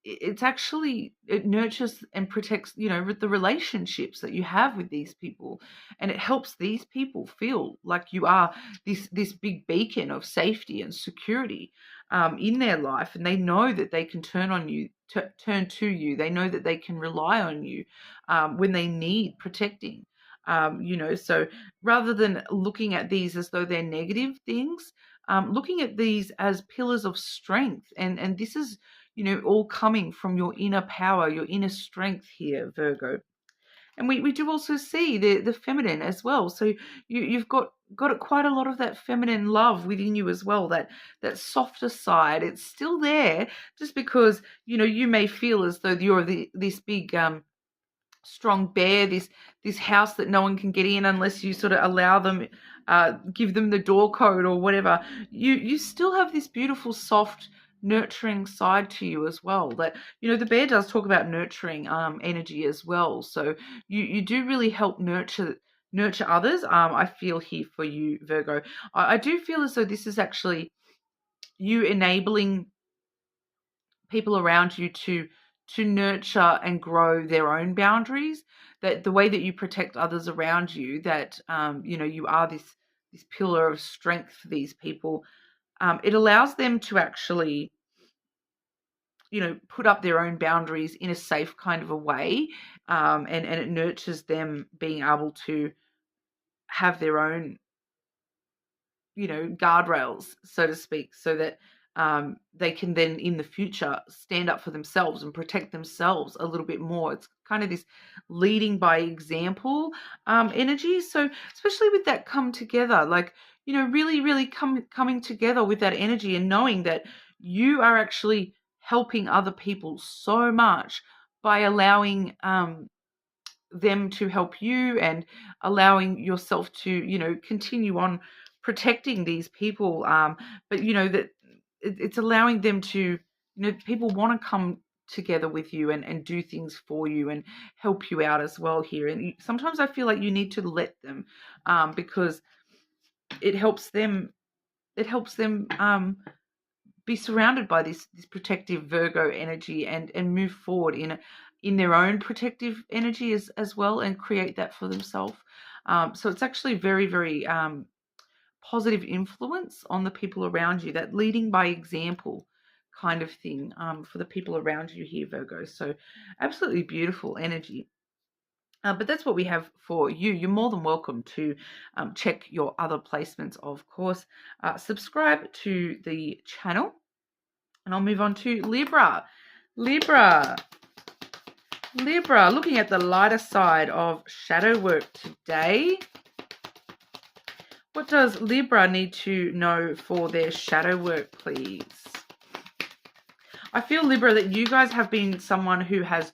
it nurtures and protects the relationships that you have with these people, and it helps these people feel like you are this big beacon of safety and security in their life, and they know that they can turn to you. They know that they can rely on you when they need protecting. So rather than looking at these as though they're negative things, looking at these as pillars of strength, and this is all coming from your inner power, your inner strength here, Virgo. And we do also see the feminine as well. So you've got quite a lot of that feminine love within you as well, that softer side. It's still there, just because you may feel as though you're this big strong bear, this house that no one can get in unless you sort of allow them, give them the door code or whatever. You still have this beautiful, soft, nurturing side to you as well. That the bear does talk about nurturing energy as well. So you do really help nurture others. I feel here for you, Virgo. I do feel as though this is actually you enabling people around you to nurture and grow their own boundaries, that the way that you protect others around you, that you are this pillar of strength for these people. It allows them to actually put up their own boundaries in a safe kind of a way, and it nurtures them being able to have their own guardrails, so to speak, so that they can then in the future stand up for themselves and protect themselves a little bit more. It's kind of this leading by example energy. So especially with that come together, like, really, really coming together with that energy and knowing that you are actually helping other people so much by allowing them to help you and allowing yourself to continue on protecting these people, but that it's allowing them to people want to come together with you and do things for you and help you out as well here. And sometimes I feel like you need to let them, because it helps them be surrounded by this protective Virgo energy and move forward in their own protective energy as well, and create that for themselves. So it's actually very, very positive influence on the people around you, that leading by example kind of thing, for the people around you here, Virgo. So absolutely beautiful energy. But that's what we have for you. You're more than welcome to check your other placements, of course. Subscribe to the channel. And I'll move on to Libra. Libra, looking at the lighter side of shadow work today. What does Libra need to know for their shadow work, please? I feel, Libra, that you guys have been someone who has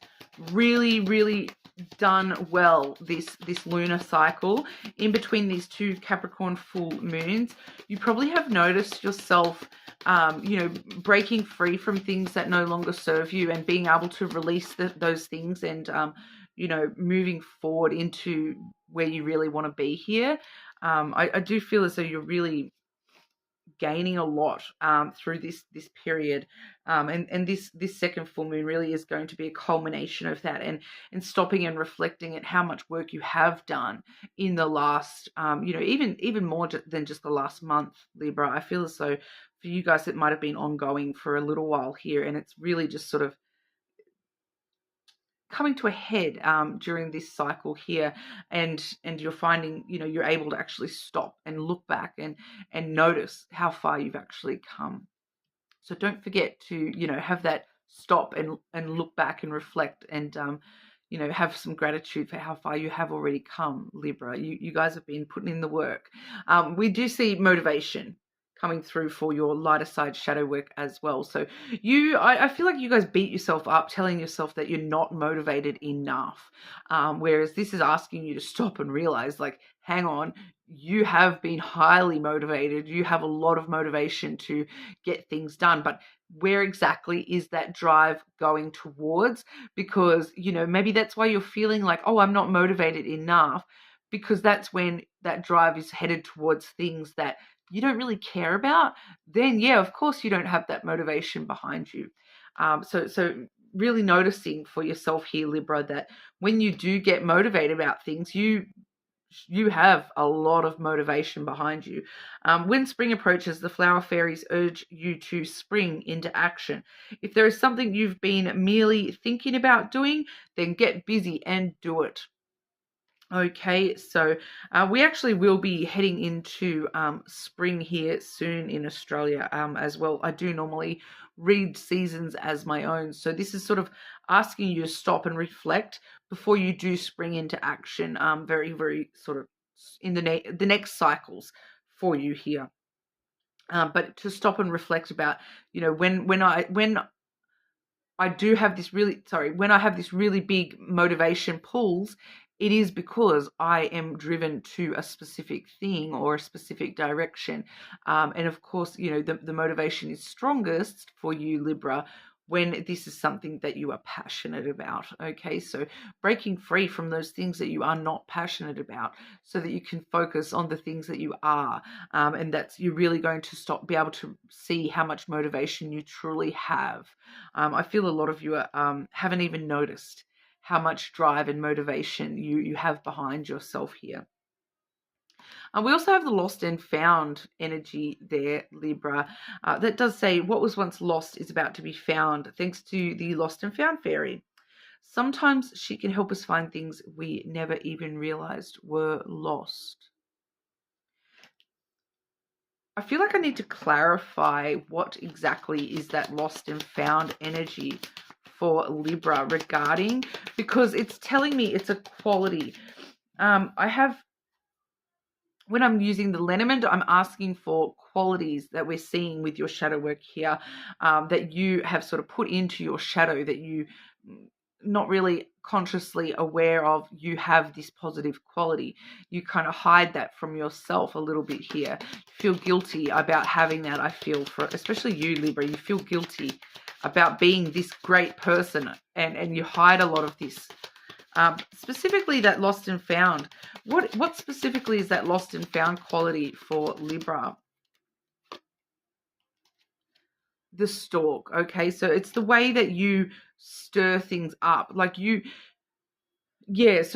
really, really done well this lunar cycle in between these two Capricorn full moons. You probably have noticed yourself breaking free from things that no longer serve you and being able to release those things and moving forward into where you really want to be here. I do feel as though you're really gaining a lot through this period, and this second full moon really is going to be a culmination of that, and stopping and reflecting at how much work you have done in the last even more than just the last month, Libra. I feel as though for you guys it might have been ongoing for a little while here, and it's really just sort of coming to a head during this cycle here, and you're finding you're able to actually stop and look back and notice how far you've actually come. So don't forget to have that stop and look back and reflect, and you know, have some gratitude for how far you have already come, Libra. You guys have been putting in the work. We do see motivation coming through for your lighter side shadow work as well. So I feel like you guys beat yourself up telling yourself that you're not motivated enough. Whereas this is asking you to stop and realize, like, hang on, you have been highly motivated. You have a lot of motivation to get things done, but where exactly is that drive going towards? Because, you know, maybe that's why you're feeling like, oh, I'm not motivated enough, because that's when that drive is headed towards things that you don't really care about. Then yeah, of course you don't have that motivation behind you. So really noticing for yourself here, Libra, that when you do get motivated about things, you have a lot of motivation behind you. When spring approaches, the flower fairies urge you to spring into action. If there is something you've been merely thinking about doing, then get busy and do it. Okay, so we actually will be heading into spring here soon in Australia as well. I do normally read seasons as my own. So this is sort of asking you to stop and reflect before you do spring into action, very, very sort of in the next cycles for you here. But to stop and reflect about, you know, when I do have this really, when I have this really big motivation pulls, it is because I am driven to a specific thing or a specific direction. And of course, you know, the motivation is strongest for you, Libra, when this is something that you are passionate about. Okay, so breaking free from those things that you are not passionate about so that you can focus on the things that you are. And that's, you're really going to be able to see how much motivation you truly have. I feel a lot of you haven't even noticed how much drive and motivation you have behind yourself here. We also have the lost and found energy there, Libra. That does say what was once lost is about to be found, thanks to the lost and found fairy. Sometimes she can help us find things we never even realized were lost. I feel like I need to clarify what exactly is that lost and found energy for Libra regarding, because it's telling me it's a quality. When I'm using the lenormand, I'm asking for qualities that we're seeing with your shadow work here, that you have sort of put into your shadow, that you not really consciously aware of. You have this positive quality. You kind of hide that from yourself a little bit here. You feel guilty about having that, I feel, for especially you, Libra. You feel guilty about being this great person, and you hide a lot of this. Specifically that lost and found. What specifically is that lost and found quality for Libra? The stalk. Okay, so it's the way that you stir things up. Like so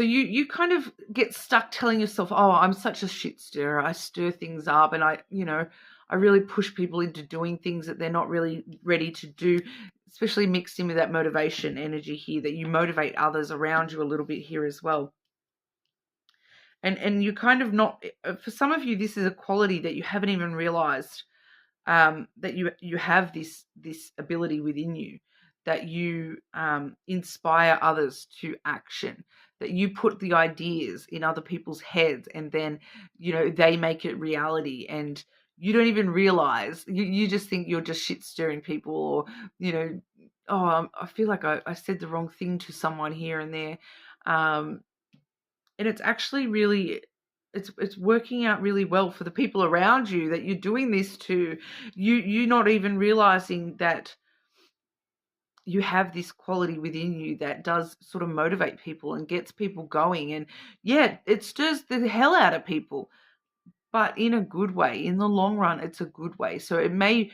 you kind of get stuck telling yourself, oh, I'm such a shit stirrer. I stir things up, and I really push people into doing things that they're not really ready to do, especially mixed in with that motivation energy here, that you motivate others around you a little bit here as well. And you kind of not, for some of you, this is a quality that you haven't even realized, that you have this ability within you, that you inspire others to action, that you put the ideas in other people's heads, and then, you know, they make it reality, and you don't even realize. You just think you're just shit stirring people, or, you know, oh, I feel like I said the wrong thing to someone here and there. And it's actually really, it's working out really well for the people around you that you're doing this to. You not even realizing that you have this quality within you that does sort of motivate people and gets people going. And yeah, it stirs the hell out of people, but in a good way. In the long run, it's a good way. So it may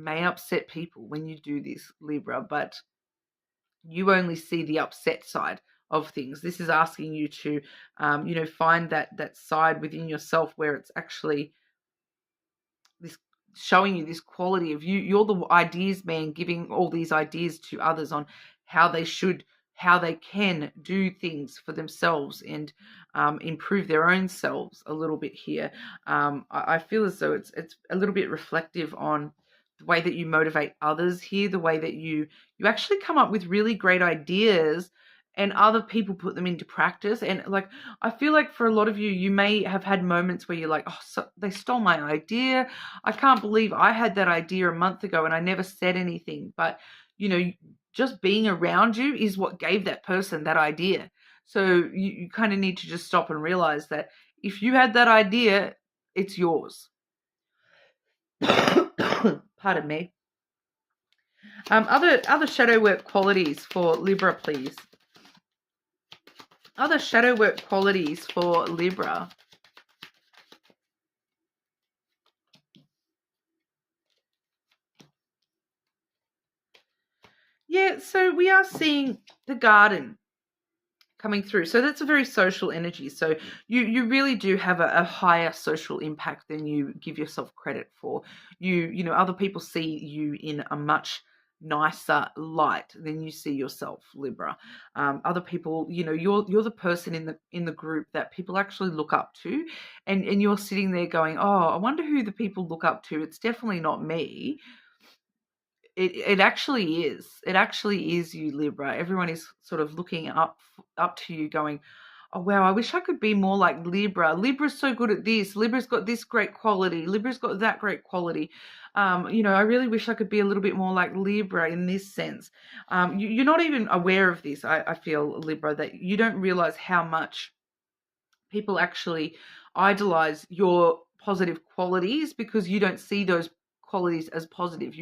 upset people when you do this, Libra, but you only see the upset side of things. This is asking you to, find that side within yourself where it's actually this, showing you this quality of you. You're the ideas man, giving all these ideas to others on how they can do things for themselves and improve their own selves a little bit here. I feel as though it's a little bit reflective on the way that you motivate others here, the way that you actually come up with really great ideas, and other people put them into practice. And like, I feel like for a lot of you, you may have had moments where you're like, oh, so they stole my idea. I can't believe I had that idea a month ago and I never said anything. But, just being around you is what gave that person that idea. So you kind of need to just stop and realize that if you had that idea, it's yours. Pardon me. Other shadow work qualities for Libra, please. Other shadow work qualities for Libra. Yeah, so we are seeing the garden coming through. So that's a very social energy. So you really do have a higher social impact than you give yourself credit for. Other people see you in a much nicer light than you see yourself, Libra. Other people, you're the person in the group that people actually look up to, and you're sitting there going, oh, I wonder who the people look up to. It's definitely not me. It actually is. It actually is you, Libra. Everyone is sort of looking up to you going, oh, wow, I wish I could be more like Libra. Libra's so good at this. Libra's got this great quality. Libra's got that great quality. I really wish I could be a little bit more like Libra in this sense. You're not even aware of this, I feel, Libra, that you don't realize how much people actually idolize your positive qualities because you don't see those qualities as positive.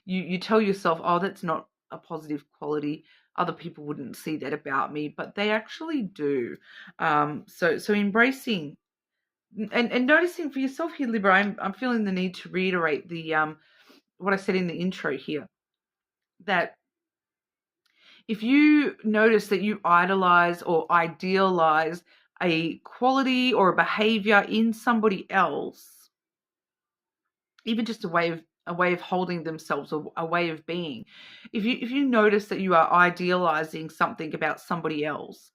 You tell yourself, oh, that's not a positive quality. Other people wouldn't see that about me, but they actually do. So embracing and noticing for yourself here, Libra, I'm feeling the need to reiterate the what I said in the intro here, that if you notice that you idolize or idealize a quality or a behavior in somebody else, even just a way of holding themselves, or a way of being, if you notice that you are idealizing something about somebody else,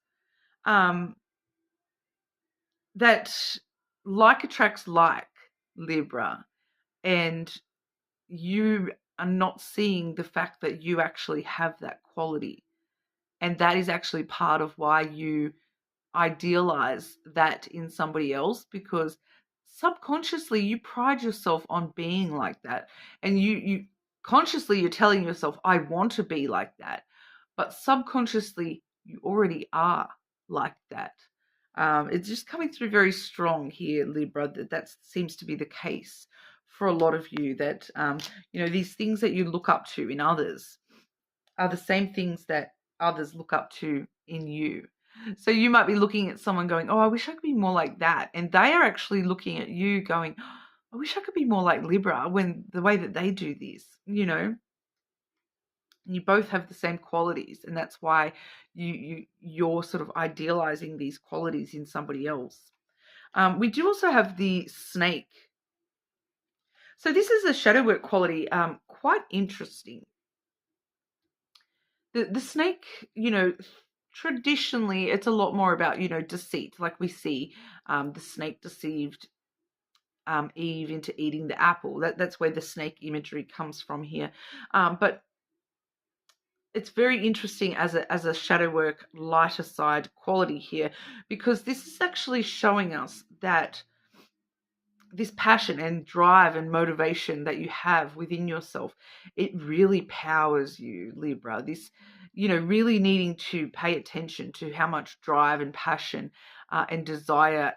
that like attracts like, Libra, and you are not seeing the fact that you actually have that quality, and that is actually part of why you idealize that in somebody else, because subconsciously you pride yourself on being like that, and you consciously you're telling yourself, I want to be like that, but subconsciously you already are like that. It's just coming through very strong here, Libra, that seems to be the case for a lot of you, that these things that you look up to in others are the same things that others look up to in you. So you might be looking at someone going, oh, I wish I could be more like that. And they are actually looking at you going, I wish I could be more like Libra, when the way that they do this, you both have the same qualities. And that's why you're sort of idealizing these qualities in somebody else. We do also have the snake. So this is a shadow work quality, quite interesting. The snake, traditionally it's a lot more about, deceit. Like we see the snake deceived Eve into eating the apple. That's where the snake imagery comes from here. But it's very interesting as a shadow work lighter side quality here, because this is actually showing us that this passion and drive and motivation that you have within yourself, it really powers you, Libra. This, really needing to pay attention to how much drive and passion and desire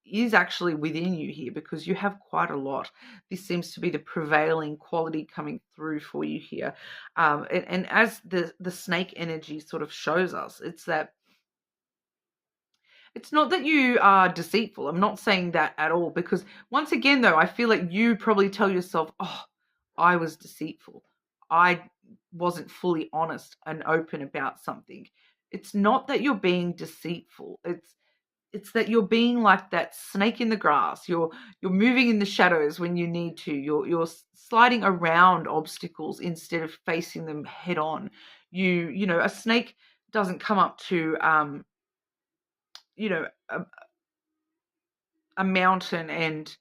is actually within you here, because you have quite a lot. This seems to be the prevailing quality coming through for you here. And as the snake energy sort of shows us, it's that it's not that you are deceitful. I'm not saying that at all, because once again, though, I feel like you probably tell yourself, oh, I was deceitful. I wasn't fully honest and open about something. It's not that you're being deceitful. It's that you're being like that snake in the grass. You're moving in the shadows when you need to. You're sliding around obstacles instead of facing them head on. A snake doesn't come up to a mountain and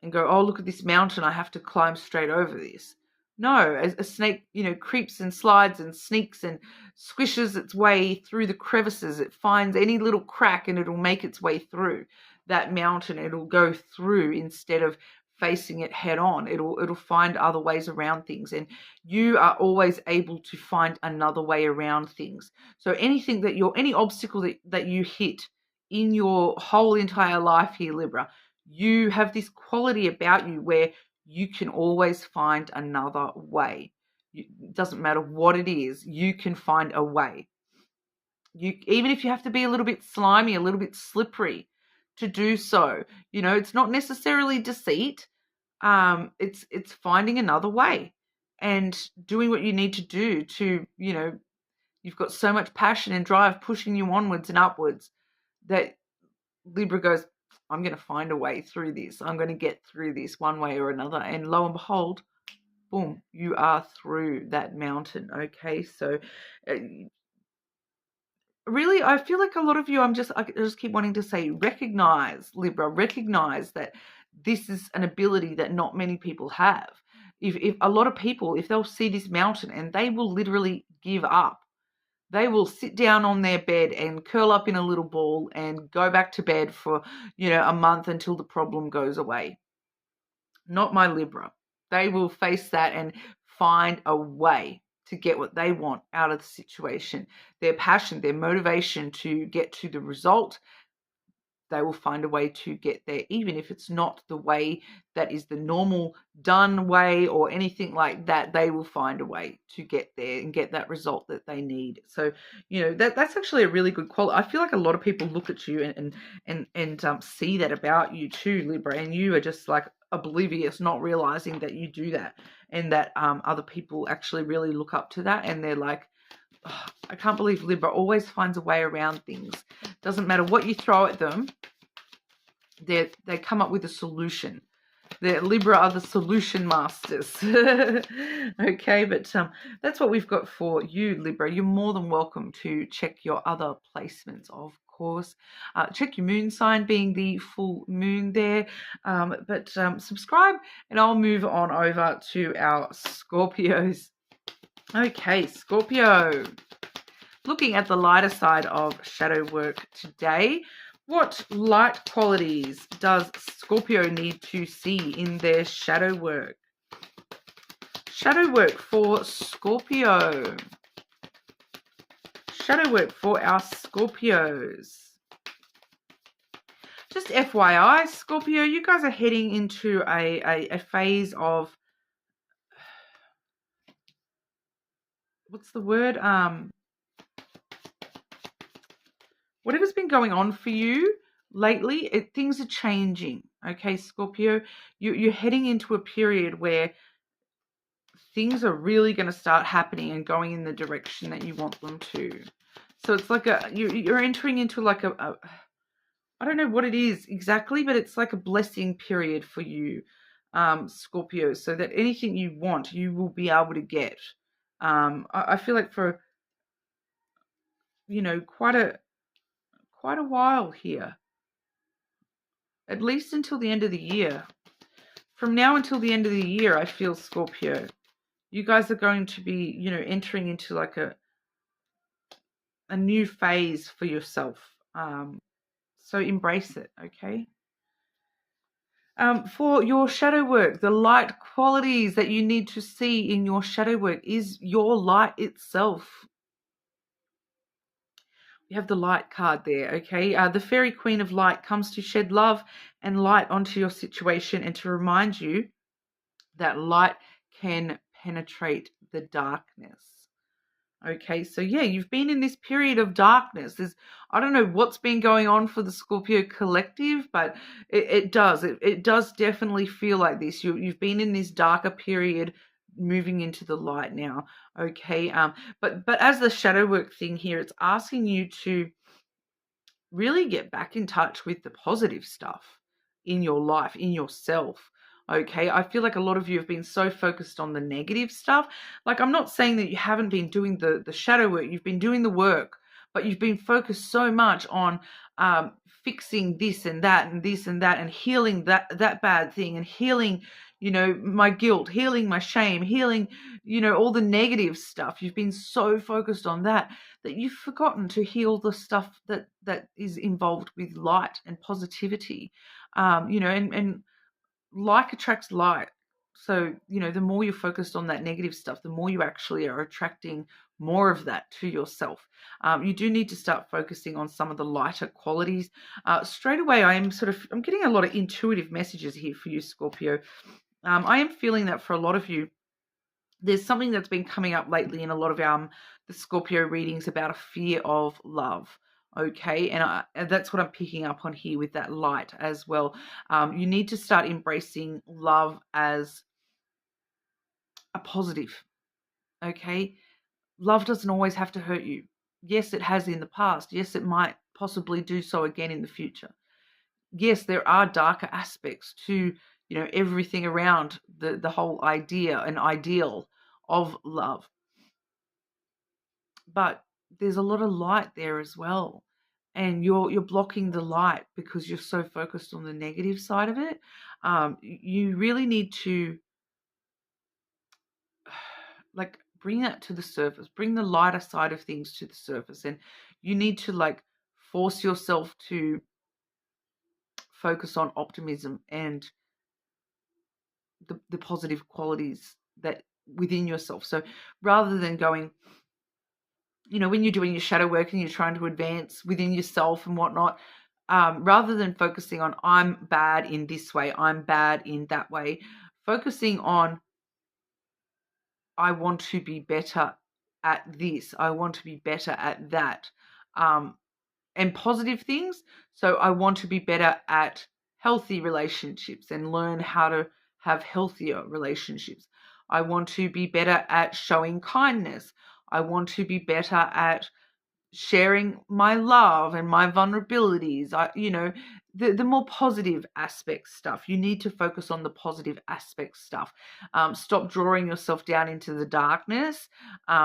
go, oh, look at this mountain, I have to climb straight over this. No, a snake, creeps and slides and sneaks and squishes its way through the crevices. It finds any little crack and it'll make its way through that mountain. It'll go through instead of facing it head on. It'll find other ways around things, and you are always able to find another way around things. So any obstacle that you hit in your whole entire life here, Libra, you have this quality about you where you can always find another way. It doesn't matter what it is, you can find a way. Even if you have to be a little bit slimy, a little bit slippery to do so, it's not necessarily deceit. It's finding another way and doing what you need to do to, you've got so much passion and drive pushing you onwards and upwards that Libra goes, I'm going to find a way through this. I'm going to get through this one way or another. And lo and behold, boom, you are through that mountain. Okay, so really, I feel like a lot of you, I just keep wanting to say, recognize, Libra, recognize that this is an ability that not many people have. If a lot of people, if they'll see this mountain and they will literally give up, they will sit down on their bed and curl up in a little ball and go back to bed for, a month until the problem goes away. Not my Libra. They will face that and find a way to get what they want out of the situation. Their passion, their motivation to get to the result, they will find a way to get there, even if it's not the way that is the normal done way or anything like that. They will find a way to get there and get that result that they need. So, that's actually a really good quality. I feel like a lot of people look at you and see that about you too, Libra, and you are just like oblivious, not realizing that you do that, and that other people actually really look up to that, and they're like, oh, I can't believe Libra always finds a way around things. Doesn't matter what you throw at them, they come up with a solution. The Libra are the solution masters. Okay, but that's what we've got for you, Libra. You're more than welcome to check your other placements, of course. Check your moon sign being the full moon there. But subscribe, and I'll move on over to our Scorpios. Okay, Scorpio. Looking at the lighter side of shadow work today, what light qualities does Scorpio need to see in their shadow work? Shadow work for Scorpio. Shadow work for our Scorpios. Just FYI, Scorpio, you guys are heading into a phase of, what's the word? Whatever's been going on for you lately, things are changing. Okay, Scorpio, you're heading into a period where things are really going to start happening and going in the direction that you want them to. So it's like you're entering into like a I don't know what it is exactly, but it's like a blessing period for you, Scorpio, so that anything you want, you will be able to get. I feel like for, quite a while here, at least until the end of the year. From now until the end of the year, I feel, Scorpio, you guys are going to be, entering into like a new phase for yourself. So embrace it, okay? For your shadow work, the light qualities that you need to see in your shadow work is your light itself. We have the light card there, okay? The Fairy Queen of Light comes to shed love and light onto your situation and to remind you that light can penetrate the darkness. Okay, so yeah, you've been in this period of darkness. I don't know what's been going on for the Scorpio collective, but it does definitely feel like this. You've been in this darker period, moving into the light now. Okay, but as the shadow work thing here, it's asking you to really get back in touch with the positive stuff in your life, in yourself. Okay, I feel like a lot of you have been so focused on the negative stuff. Like, I'm not saying that you haven't been doing the shadow work. You've been doing the work, but you've been focused so much on fixing this and that and this and that and healing that bad thing and healing my guilt, healing my shame, healing, all the negative stuff. You've been so focused on that you've forgotten to heal the stuff that is involved with light and positivity. And like attracts like. So, the more you're focused on that negative stuff, the more you actually are attracting more of that to yourself. You do need to start focusing on some of the lighter qualities. Straight away, I'm getting a lot of intuitive messages here for you, Scorpio. I am feeling that for a lot of you, there's something that's been coming up lately in a lot of the Scorpio readings about a fear of love. Okay, and that's what I'm picking up on here with that light as well. You need to start embracing love as a positive. Okay, love doesn't always have to hurt you. Yes, it has in the past. Yes, it might possibly do so again in the future. Yes, there are darker aspects to everything around the whole idea and ideal of love, but there's a lot of light there as well, and you're blocking the light because you're so focused on the negative side of it. You really need to bring that to the surface, bring the lighter side of things to the surface, and you need to force yourself to focus on optimism and the positive qualities that within yourself. So rather than going, when you're doing your shadow work and you're trying to advance within yourself and whatnot, rather than focusing on I'm bad in this way, I'm bad in that way, focusing on I want to be better at this, I want to be better at that, and positive things. So I want to be better at healthy relationships and learn how to have healthier relationships. I want to be better at showing kindness. I want to be better at sharing my love and my vulnerabilities. The more positive aspect stuff. You need to focus on the positive aspect stuff. Stop drawing yourself down into the darkness,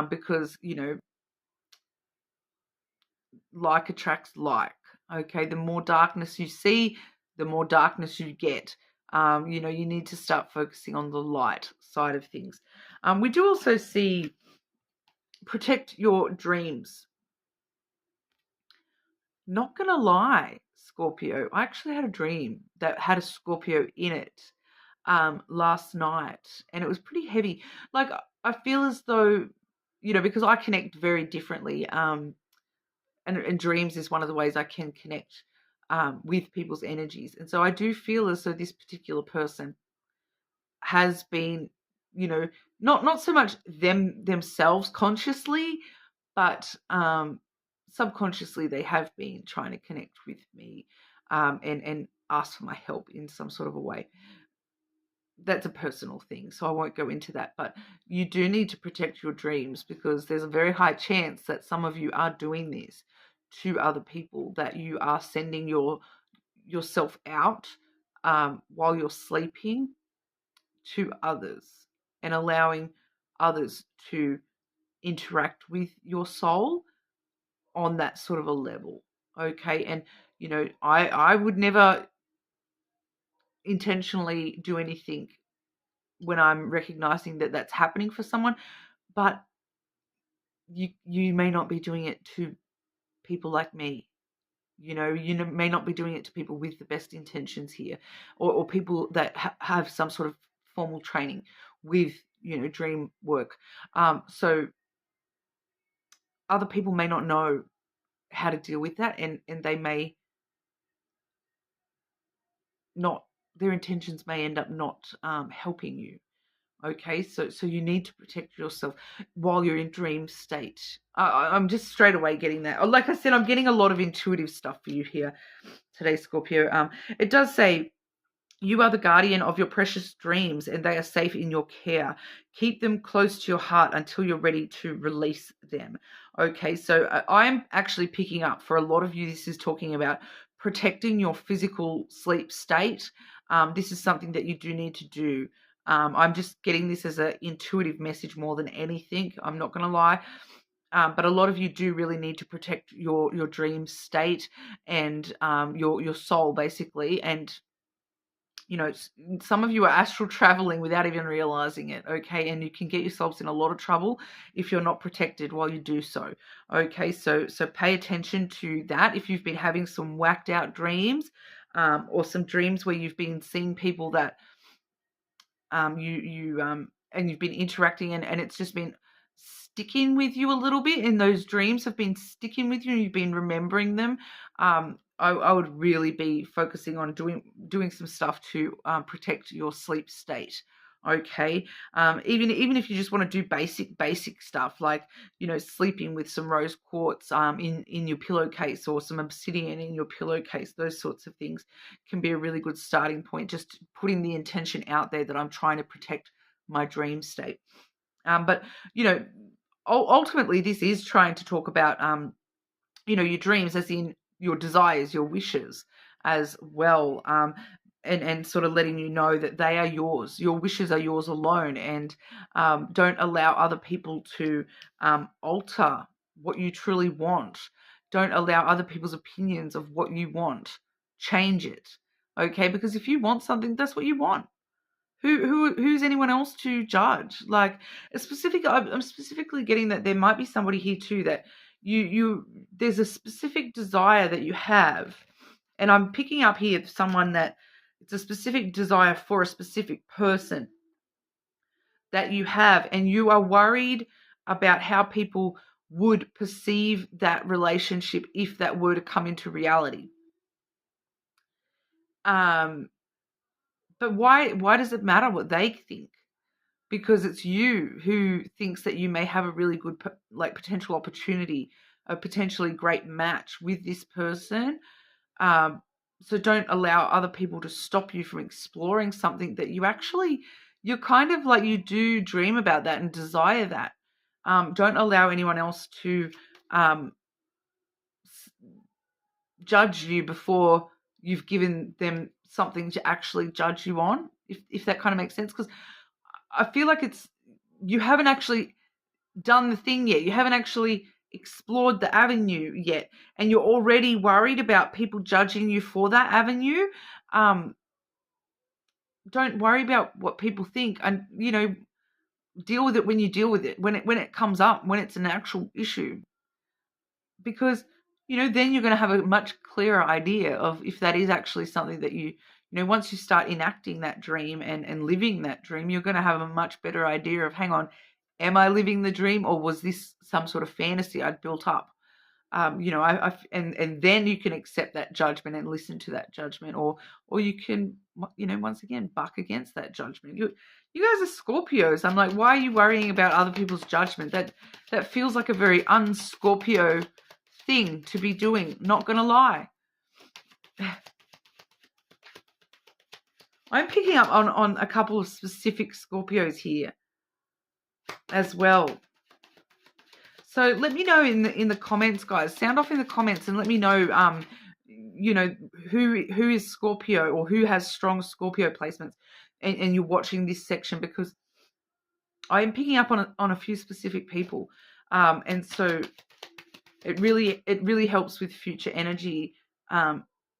because like attracts like. Okay, the more darkness you see, the more darkness you get. You need to start focusing on the light side of things. We do also see protect your dreams. Not gonna lie, Scorpio, I actually had a dream that had a Scorpio in it last night, and it was pretty heavy. I feel as though, because I connect very differently, and dreams is one of the ways I can connect with people's energies. And so I do feel as though this particular person has been, not so much themselves consciously, but subconsciously they have been trying to connect with me, and ask for my help in some sort of a way. That's a personal thing, so I won't go into that. But you do need to protect your dreams, because there's a very high chance that some of you are doing this to other people, that you are sending yourself out while you're sleeping to others and allowing others to interact with your soul on that sort of a level. Okay, and I would never intentionally do anything when I'm recognizing that that's happening for someone, but you may not be doing it to people like me. You may not be doing it to people with the best intentions here, or people that have some sort of formal training with dream work. So other people may not know how to deal with that, and they may not, their intentions may end up not helping you. Okay, so you need to protect yourself while you're in dream state. I'm just straight away getting that. Like I said, I'm getting a lot of intuitive stuff for you here today, Scorpio. It does say, you are the guardian of your precious dreams, and they are safe in your care. Keep them close to your heart until you're ready to release them. Okay, so I'm actually picking up, for a lot of you, this is talking about protecting your physical sleep state. This is something that you do need to do. I'm just getting this as an intuitive message more than anything. I'm not going to lie. But a lot of you do really need to protect your dream state and your soul, basically. And you know, some of you are astral traveling without even realizing it, okay? And you can get yourselves in a lot of trouble if you're not protected while you do so, okay? So pay attention to that. If you've been having some whacked out dreams, or some dreams where you've been seeing people that and you've been interacting, and it's just been sticking with you a little bit, and those dreams have been sticking with you and you've been remembering them, I would really be focusing on doing some stuff to protect your sleep state. Okay, even if you just want to do basic stuff like, you know, sleeping with some rose quartz in your pillowcase, or some obsidian in your pillowcase, those sorts of things can be a really good starting point. Just putting the intention out there that I'm trying to protect my dream state. But you know, ultimately, this is trying to talk about you know, your dreams, as in your desires, your wishes as well. And sort of letting you know that they are yours. Your wishes are yours alone, and don't allow other people to alter what you truly want. Don't allow other people's opinions of what you want. Change it, okay? Because if you want something, that's what you want. Who's anyone else to judge? Like, I'm specifically getting that there might be somebody here too that there's a specific desire that you have, and I'm picking up here someone that it's a specific desire for a specific person that you have, and you are worried about how people would perceive that relationship if that were to come into reality. But why does it matter what they think? Because it's you who thinks that you may have a really good potential opportunity, a potentially great match with this person. So don't allow other people to stop you from exploring something that you're kind of like, you do dream about that and desire that. Don't allow anyone else to judge you before you've given them something to actually judge you on, if that kind of makes sense. Because I feel like you haven't actually done the thing yet. You haven't actually explored the avenue yet, and you're already worried about people judging you for that avenue. Don't worry about what people think, and, you know, deal with it when you deal with it, when it comes up, when it's an actual issue. Because, you know, then you're going to have a much clearer idea of if that is actually something that you know, once you start enacting that dream and living that dream, you're going to have a much better idea of, hang on, am I living the dream, or was this some sort of fantasy I'd built up? You know, and then you can accept that judgment and listen to that judgment, or you can, you know, once again, buck against that judgment. You guys are Scorpios. I'm like, why are you worrying about other people's judgment? That feels like a very un-Scorpio thing to be doing. Not gonna lie. I'm picking up on a couple of specific Scorpios here as well. So let me know in the comments, guys. Sound off in the comments and let me know, you know, who is Scorpio, or who has strong Scorpio placements, and you're watching this section, because I am picking up on a few specific people, and so it really helps with future energy.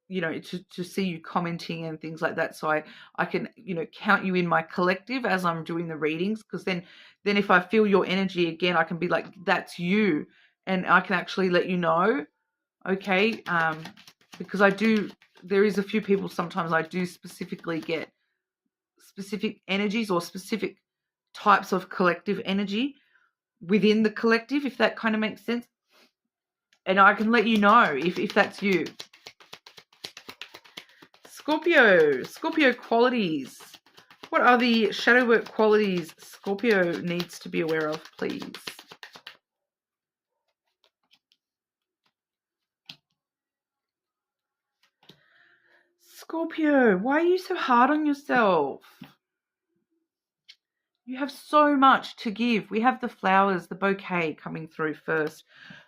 You know, to see you commenting and things like that, so I can, you know, count you in my collective as I'm doing the readings, because then if I feel your energy again, I can be like, that's you, and I can actually let you know, okay? Because there is a few people sometimes I do specifically get specific energies or specific types of collective energy within the collective, if that kind of makes sense, and I can let you know if that's you. Scorpio qualities. What are the shadow work qualities Scorpio needs to be aware of, please? Scorpio, why are you so hard on yourself? You have so much to give. We have the flowers, the bouquet coming through first.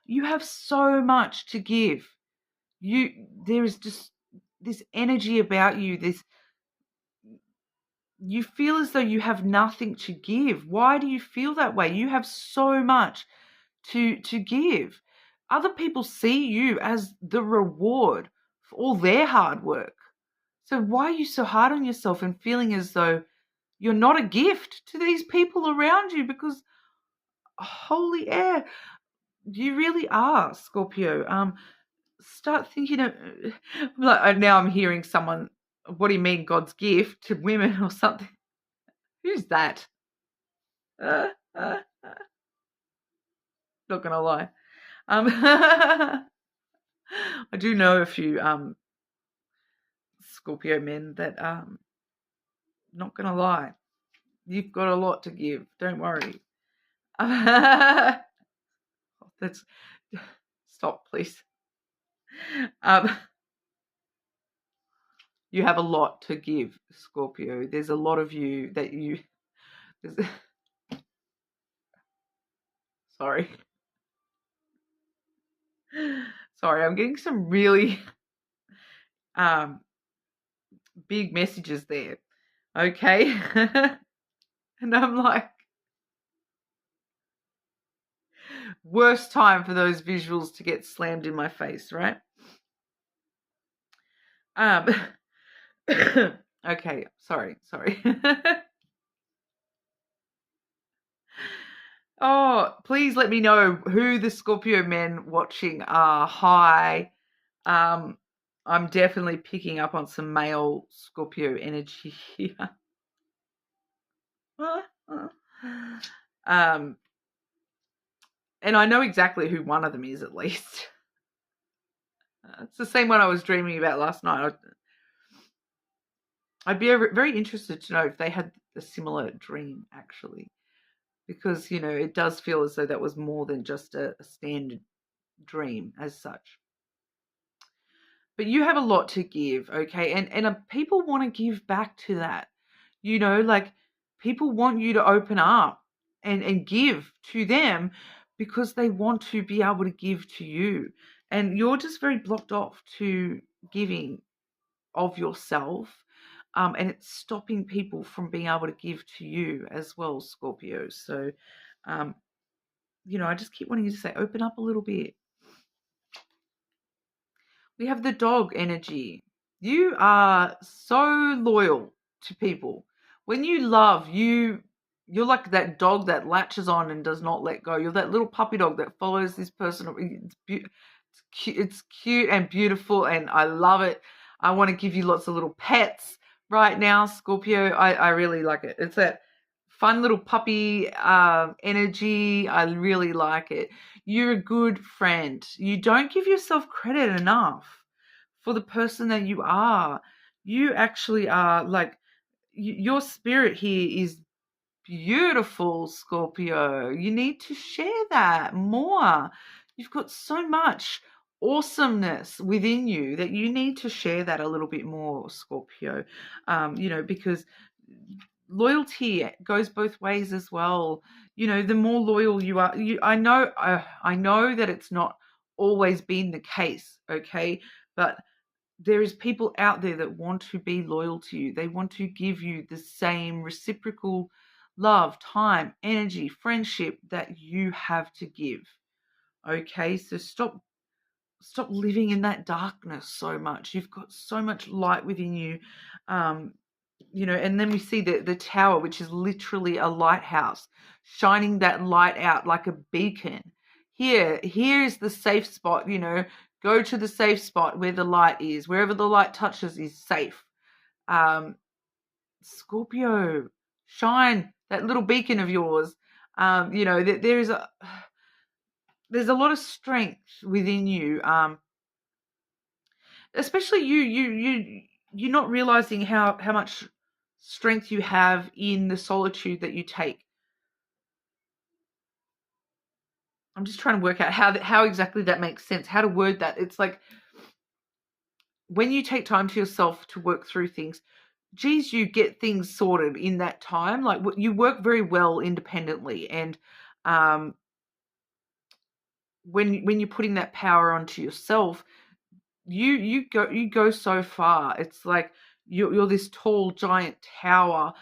You have so much to give. There is just this energy about you, you feel as though you have nothing to give. Why do you feel that way? You have so much to give. Other people see you as the reward for all their hard work. So why are you so hard on yourself and feeling as though you're not a gift to these people around you? Because holy air, you really are, Scorpio. Start thinking of, like, now I'm hearing someone, what do you mean God's gift to women or something? Who's that? Not gonna lie. I do know a few Scorpio men that not gonna lie, you've got a lot to give. Don't worry. That's stop, please. You have a lot to give, Scorpio. There's a lot of you that you. Sorry. Sorry, I'm getting some really big messages there. Okay. And I'm like, worst time for those visuals to get slammed in my face, right? Okay, sorry. Oh, please let me know who the Scorpio men watching are. Hi. I'm definitely picking up on some male Scorpio energy here. And I know exactly who one of them is, at least. It's the same one I was dreaming about last night. I'd be very interested to know if they had a similar dream, actually, because, you know, it does feel as though that was more than just a standard dream as such. But you have a lot to give, okay? And people want to give back to that. You know, like, people want you to open up and give to them because they want to be able to give to you. And you're just very blocked off to giving of yourself. And it's stopping people from being able to give to you as well, Scorpio. So, you know, I just keep wanting you to say, open up a little bit. We have the dog energy. You are so loyal to people. When you love, you're like that dog that latches on and does not let go. You're that little puppy dog that follows this person. It's cute and beautiful, and I love it. I want to give you lots of little pets right now, Scorpio. I really like it. It's that fun little puppy energy. I really like it. You're a good friend. You don't give yourself credit enough for the person that you are. You actually are, like, your spirit here is beautiful, Scorpio. You need to share that more. You've got so much awesomeness within you that you need to share that a little bit more, Scorpio. You know, because loyalty goes both ways as well. You know, the more loyal you are, I know that it's not always been the case, okay? But there is people out there that want to be loyal to you. They want to give you the same reciprocal love, time, energy, friendship that you have to give. Okay, so stop living in that darkness so much. You've got so much light within you. You know, and then we see the tower, which is literally a lighthouse, shining that light out like a beacon. Here is the safe spot, you know. Go to the safe spot where the light is. Wherever the light touches is safe. Scorpio, shine that little beacon of yours. You know, there's a lot of strength within you. Especially you're not realizing how much strength you have in the solitude that you take. I'm just trying to work out how exactly that makes sense, how to word that. It's like when you take time to yourself to work through things, geez, you get things sorted in that time. Like, you work very well independently, and when you're putting that power onto yourself, you go so far. It's like you're this tall giant tower.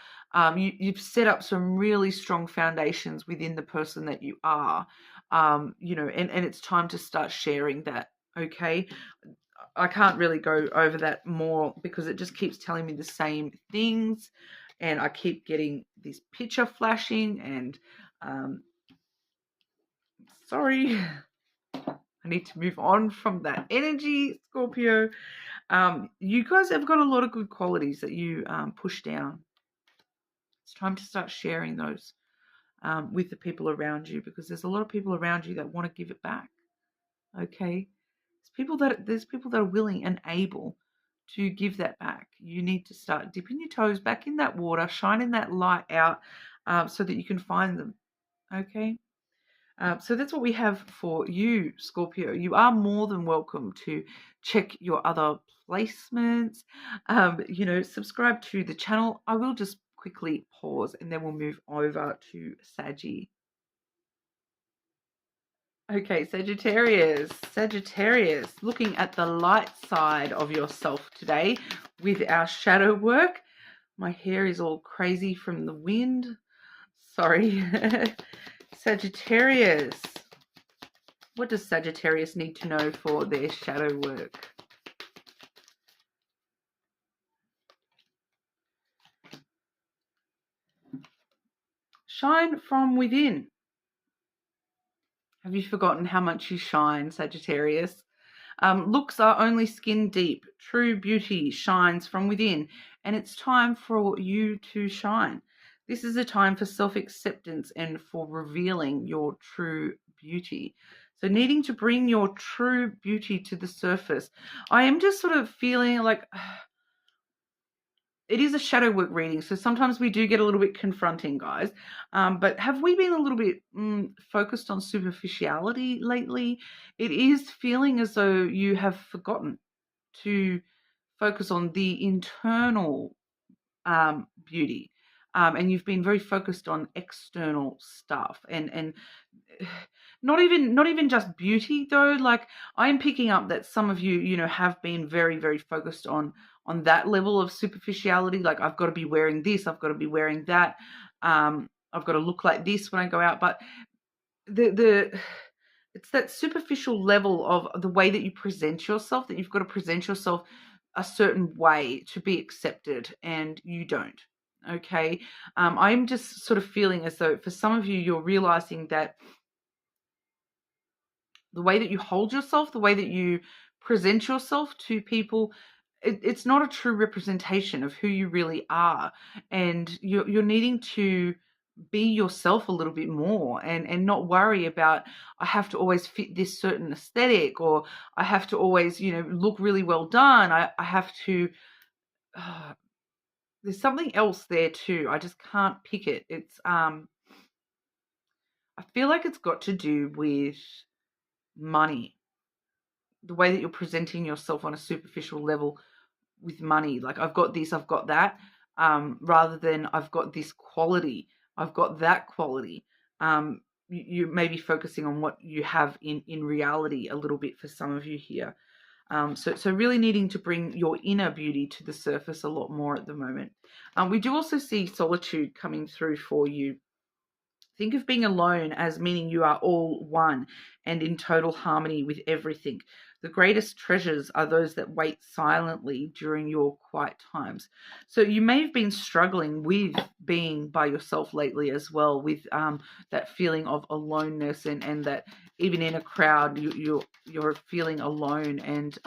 You've set up some really strong foundations within the person that you are. You know, and it's time to start sharing that. Okay, I can't really go over that more because it just keeps telling me the same things, and I keep getting this picture flashing, and sorry, I need to move on from that energy, Scorpio. You guys have got a lot of good qualities that you push down. It's time to start sharing those with the people around you, because there's a lot of people around you that want to give it back. Okay, there's people that are willing and able to give that back. You need to start dipping your toes back in that water, shining that light out, so that you can find them. Okay. So that's what we have for you, Scorpio. You are more than welcome to check your other placements. Subscribe to the channel. I will just quickly pause and then we'll move over to Saggy. Okay, Sagittarius, looking at the light side of yourself today with our shadow work. My hair is all crazy from the wind. Sorry. Sagittarius. What does Sagittarius need to know for their shadow work? Shine from within. Have you forgotten how much you shine, Sagittarius? Looks are only skin deep. True beauty shines from within, and it's time for you to shine. This is a time for self-acceptance and for revealing your true beauty. So needing to bring your true beauty to the surface. I am just sort of feeling like it is a shadow work reading, so sometimes we do get a little bit confronting, guys. But have we been a little bit focused on superficiality lately? It is feeling as though you have forgotten to focus on the internal beauty. And you've been very focused on external stuff, and not even just beauty though. Like, I'm picking up that some of you have been very, very focused on that level of superficiality. Like, I've got to be wearing this, I've got to be wearing that, I've got to look like this when I go out. But it's that superficial level of the way that you present yourself, that you've got to present yourself a certain way to be accepted, and you don't. Okay. I'm just sort of feeling as though for some of you, you're realizing that the way that you hold yourself, the way that you present yourself to people, it's not a true representation of who you really are. And you're needing to be yourself a little bit more, and not worry about, I have to always fit this certain aesthetic, or I have to always, look really well done. I have to, there's something else there too. I just can't pick it. It's, I feel like it's got to do with money, the way that you're presenting yourself on a superficial level with money. Like, I've got this, I've got that, rather than I've got this quality, I've got that quality. You may be focusing on what you have in reality a little bit for some of you here. So really needing to bring your inner beauty to the surface a lot more at the moment. We do also see solitude coming through for you. Think of being alone as meaning you are all one and in total harmony with everything. The greatest treasures are those that wait silently during your quiet times. So you may have been struggling with being by yourself lately as well, with that feeling of aloneness, and that even in a crowd you're feeling alone, and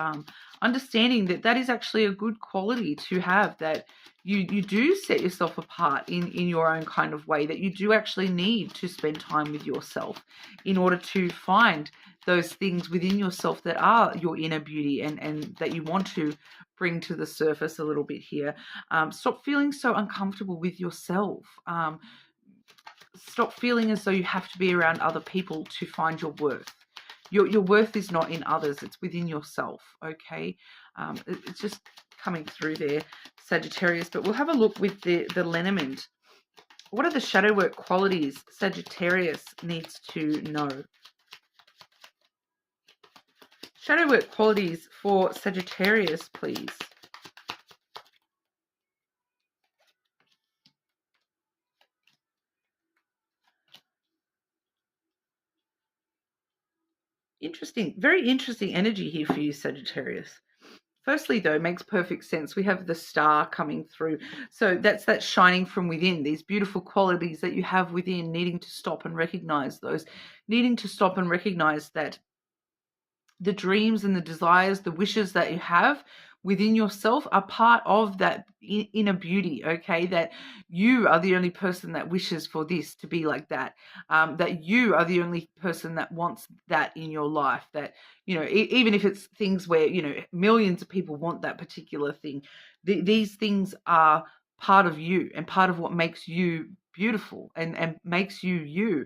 understanding that is actually a good quality to have, that you do set yourself apart in your own kind of way, that you do actually need to spend time with yourself in order to find those things within yourself that are your inner beauty, and that you want to bring to the surface a little bit here. Stop feeling so uncomfortable with yourself. Stop feeling as though you have to be around other people to find your worth. Your worth is not in others, it's within yourself, okay? It's just coming through there, Sagittarius. But we'll have a look with the lenormand. What are the shadow work qualities Sagittarius needs to know? Shadow work qualities for Sagittarius, please. Interesting. Very interesting energy here for you, Sagittarius. Firstly, though, it makes perfect sense. We have the star coming through. So that's that shining from within, these beautiful qualities that you have within, needing to stop and recognize those, needing to stop and recognize that the dreams and the desires, the wishes that you have within yourself are part of that inner beauty, okay? That you are the only person that wishes for this to be like that, that you are the only person that wants that in your life, that, you know, even if it's things where, you know, millions of people want that particular thing, these things are part of you and part of what makes you beautiful and makes you you,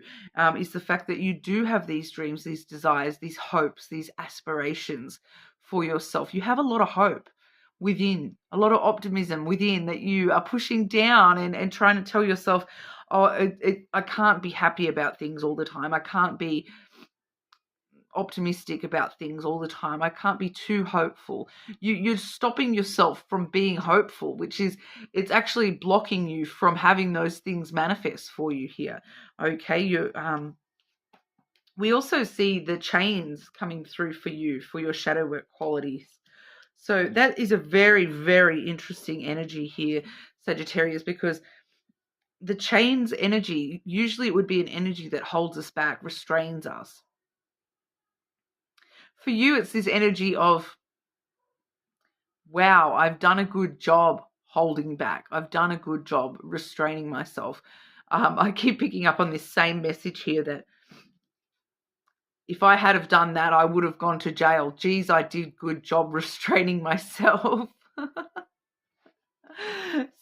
is the fact that you do have these dreams, these desires, these hopes, these aspirations for yourself. You have a lot of hope within, a lot of optimism within, that you are pushing down and trying to tell yourself, oh, I can't be happy about things all the time. I can't be optimistic about things all the time. I can't be too hopeful. You're stopping yourself from being hopeful, which is, it's actually blocking you from having those things manifest for you here. Okay, we also see the chains coming through for you for your shadow work qualities. So that is a very, very interesting energy here, Sagittarius, because the chains energy, usually it would be an energy that holds us back, restrains us. For you, it's this energy of, wow, I've done a good job holding back. I've done a good job restraining myself. I keep picking up on this same message here that if I had have done that, I would have gone to jail. Geez, I did good job restraining myself.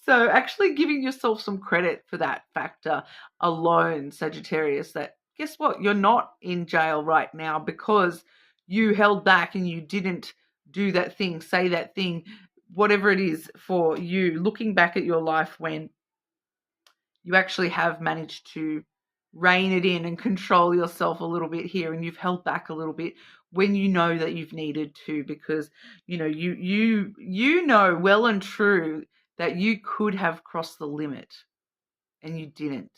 So actually giving yourself some credit for that factor alone, Sagittarius, that guess what? You're not in jail right now because you held back and you didn't do that thing, say that thing, whatever it is for you, looking back at your life when you actually have managed to rein it in and control yourself a little bit here, and you've held back a little bit when you know that you've needed to, because you know well and true that you could have crossed the limit and you didn't.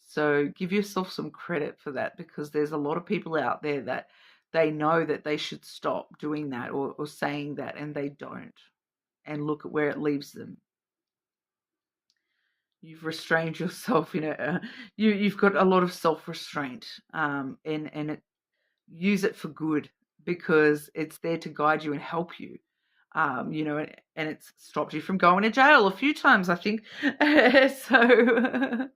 So give yourself some credit for that, because there's a lot of people out there that they know that they should stop doing that or saying that, and they don't. And look at where it leaves them. You've restrained yourself, you've got a lot of self-restraint, and use it for good, because it's there to guide you and help you. And it's stopped you from going to jail a few times, I think. So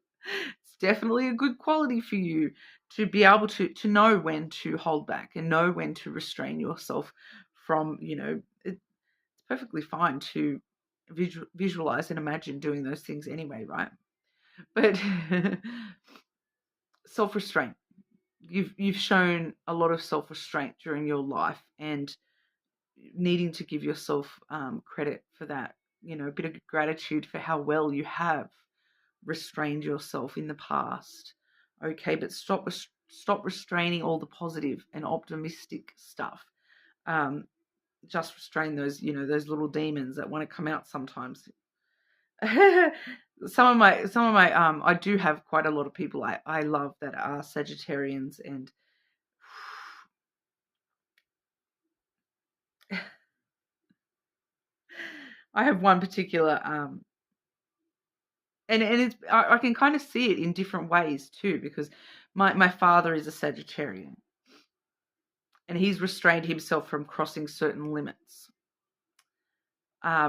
it's definitely a good quality for you to be able to know when to hold back and know when to restrain yourself from, it's perfectly fine to visualize and imagine doing those things anyway, right? But self-restraint. You've shown a lot of self-restraint during your life, and needing to give yourself credit for that, a bit of gratitude for how well you have restrained yourself in the past. Okay, but stop restraining all the positive and optimistic stuff. Just restrain those, those little demons that want to come out sometimes. Some of my I do have quite a lot of people I love that are Sagittarians, and I have one particular and it's I can kind of see it in different ways too, because my father is a Sagittarian, and he's restrained himself from crossing certain limits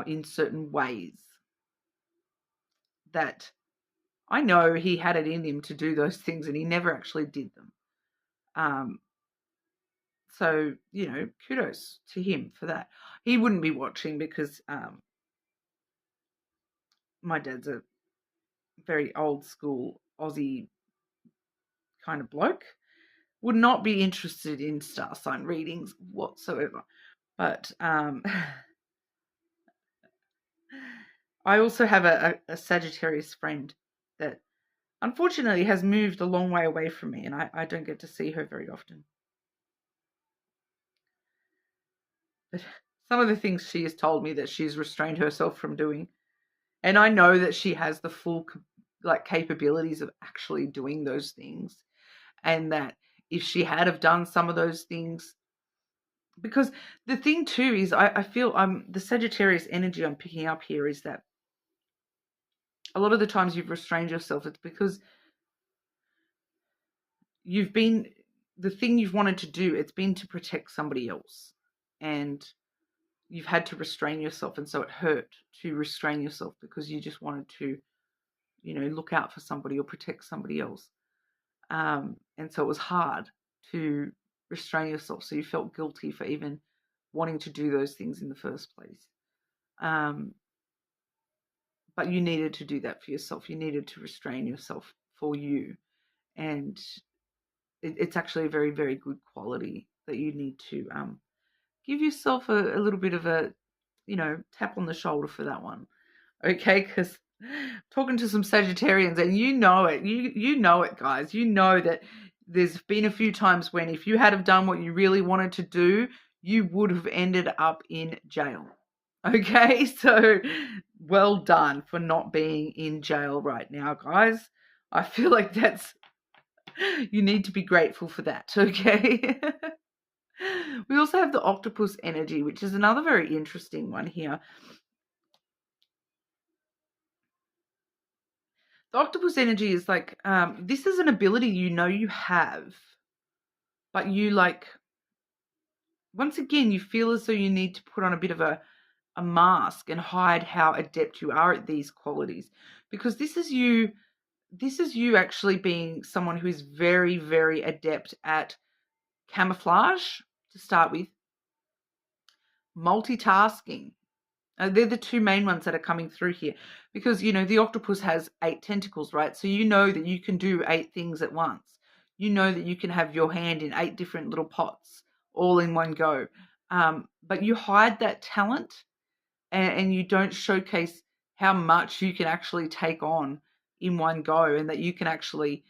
in certain ways that I know he had it in him to do those things, and he never actually did them. So, kudos to him for that. He wouldn't be watching, because my dad's a very old school Aussie kind of bloke, would not be interested in star sign readings whatsoever. But I also have a Sagittarius friend that unfortunately has moved a long way away from me, and I don't get to see her very often. But some of the things she has told me that she's restrained herself from doing, and I know that she has the full capabilities of actually doing those things, and that if she had have done some of those things, Because the thing too is I feel the Sagittarius energy I'm picking up here is that a lot of the times you've restrained yourself. It's because you've been, the thing you've wanted to do, it's been to protect somebody else. And you've had to restrain yourself. And so it hurt to restrain yourself because you just wanted to, look out for somebody or protect somebody else. And so it was hard to restrain yourself. So you felt guilty for even wanting to do those things in the first place. But you needed to do that for yourself. You needed to restrain yourself for you. And it's actually a very, very good quality that you need to give yourself a little bit of a, tap on the shoulder for that one. Okay, because talking to some Sagittarians, and you know it, you know it, guys. You know that there's been a few times when if you had have done what you really wanted to do, you would have ended up in jail. Okay, so well done for not being in jail right now, guys. I feel like you need to be grateful for that, okay? We also have the octopus energy, which is another very interesting one here. The octopus energy is like, this is an ability you have, but you once again, you feel as though you need to put on a bit of a mask and hide how adept you are at these qualities, because this is you actually being someone who is very, very adept at camouflage to start with, multitasking. They're the two main ones that are coming through here, because, the octopus has 8 tentacles, right? So you know that you can do 8 things at once. You know that you can have your hand in 8 different little pots all in one go. But you hide that talent and you don't showcase how much you can actually take on in one go, and that you can actually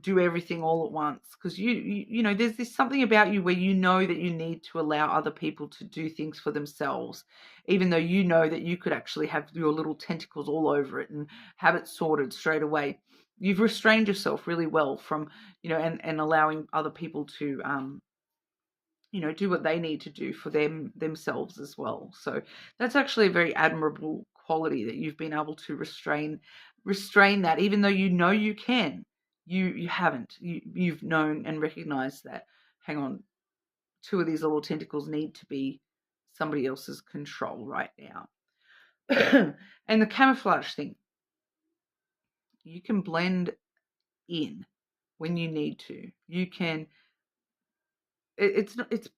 do everything all at once, because there's this something about you where you know that you need to allow other people to do things for themselves, even though you know that you could actually have your little tentacles all over it and have it sorted straight away. You've restrained yourself really well from, and allowing other people to do what they need to do for themselves as well. So that's actually a very admirable quality, that you've been able to restrain that, even though you can. You haven't. You've known and recognized that, hang on, 2 of these little tentacles need to be somebody else's control right now. And the camouflage thing, you can blend in when you need to. You can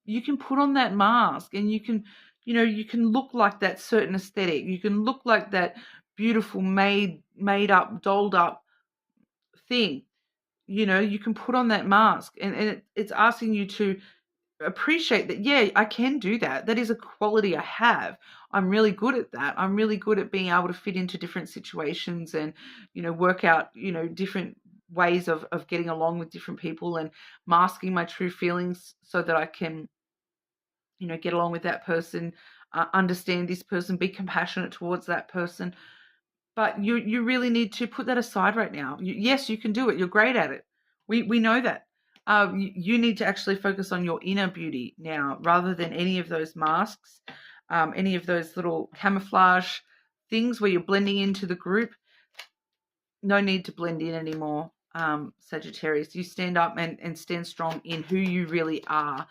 you can put on that mask, and you can look like that certain aesthetic. You can look like that beautiful made up, dolled up thing. You can put on that mask, and it's asking you to appreciate that, yeah, I can do that. That is a quality I have. I'm really good at that. I'm really good at being able to fit into different situations and, work out, different ways of getting along with different people and masking my true feelings so that I can, get along with that person, understand this person, be compassionate towards that person. But you really need to put that aside right now. Yes, you can do it. You're great at it. We know that. You need to actually focus on your inner beauty now, rather than any of those masks, any of those little camouflage things where you're blending into the group. No need to blend in anymore, Sagittarius. You stand up and stand strong in who you really are.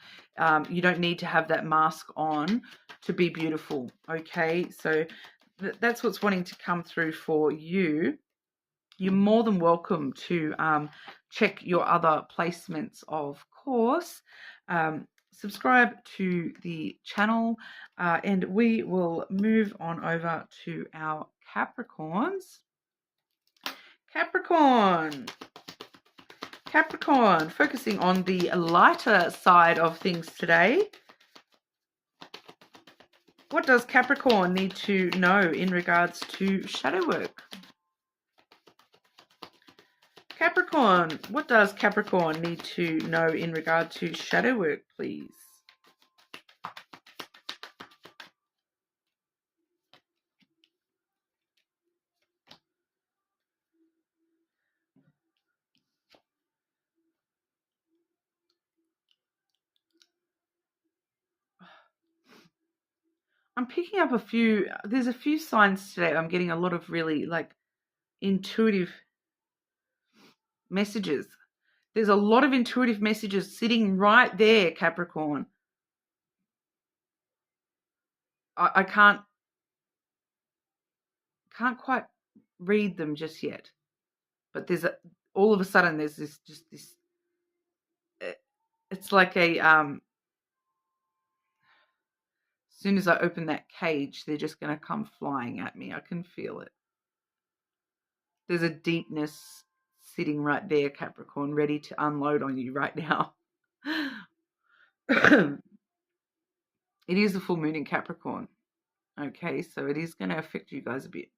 You don't need to have that mask on to be beautiful, okay? So that's what's wanting to come through for you. You're more than welcome to check your other placements, of course. Subscribe to the channel, and we will move on over to our Capricorns. Capricorn, focusing on the lighter side of things today. What does Capricorn need to know in regards to shadow work? Capricorn, what does Capricorn need to know in regard to shadow work, please? picking up there's a few signs today. I'm getting a lot of really like intuitive messages. There's a lot of intuitive messages sitting right there, Capricorn. I can't quite read them just yet, but all of a sudden there's this it's like as soon as I open that cage, they're just going to come flying at me. I can feel it. There's a deepness sitting right there, Capricorn, ready to unload on you right now. It is the full moon in Capricorn. Okay, so it is going to affect you guys a bit.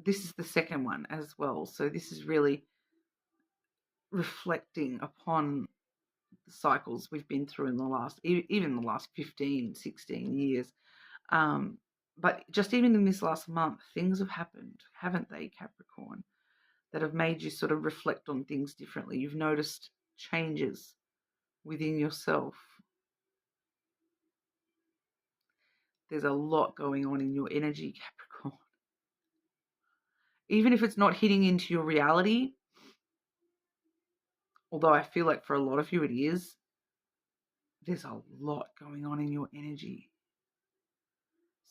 This is the second one as well. So this is really reflecting upon the cycles we've been through in even the last 15, 16 years. But just even in this last month, things have happened, haven't they, Capricorn, that have made you sort of reflect on things differently. You've noticed changes within yourself. There's a lot going on in your energy, Capricorn. Even if it's not hitting into your reality, although I feel like for a lot of you it is, there's a lot going on in your energy.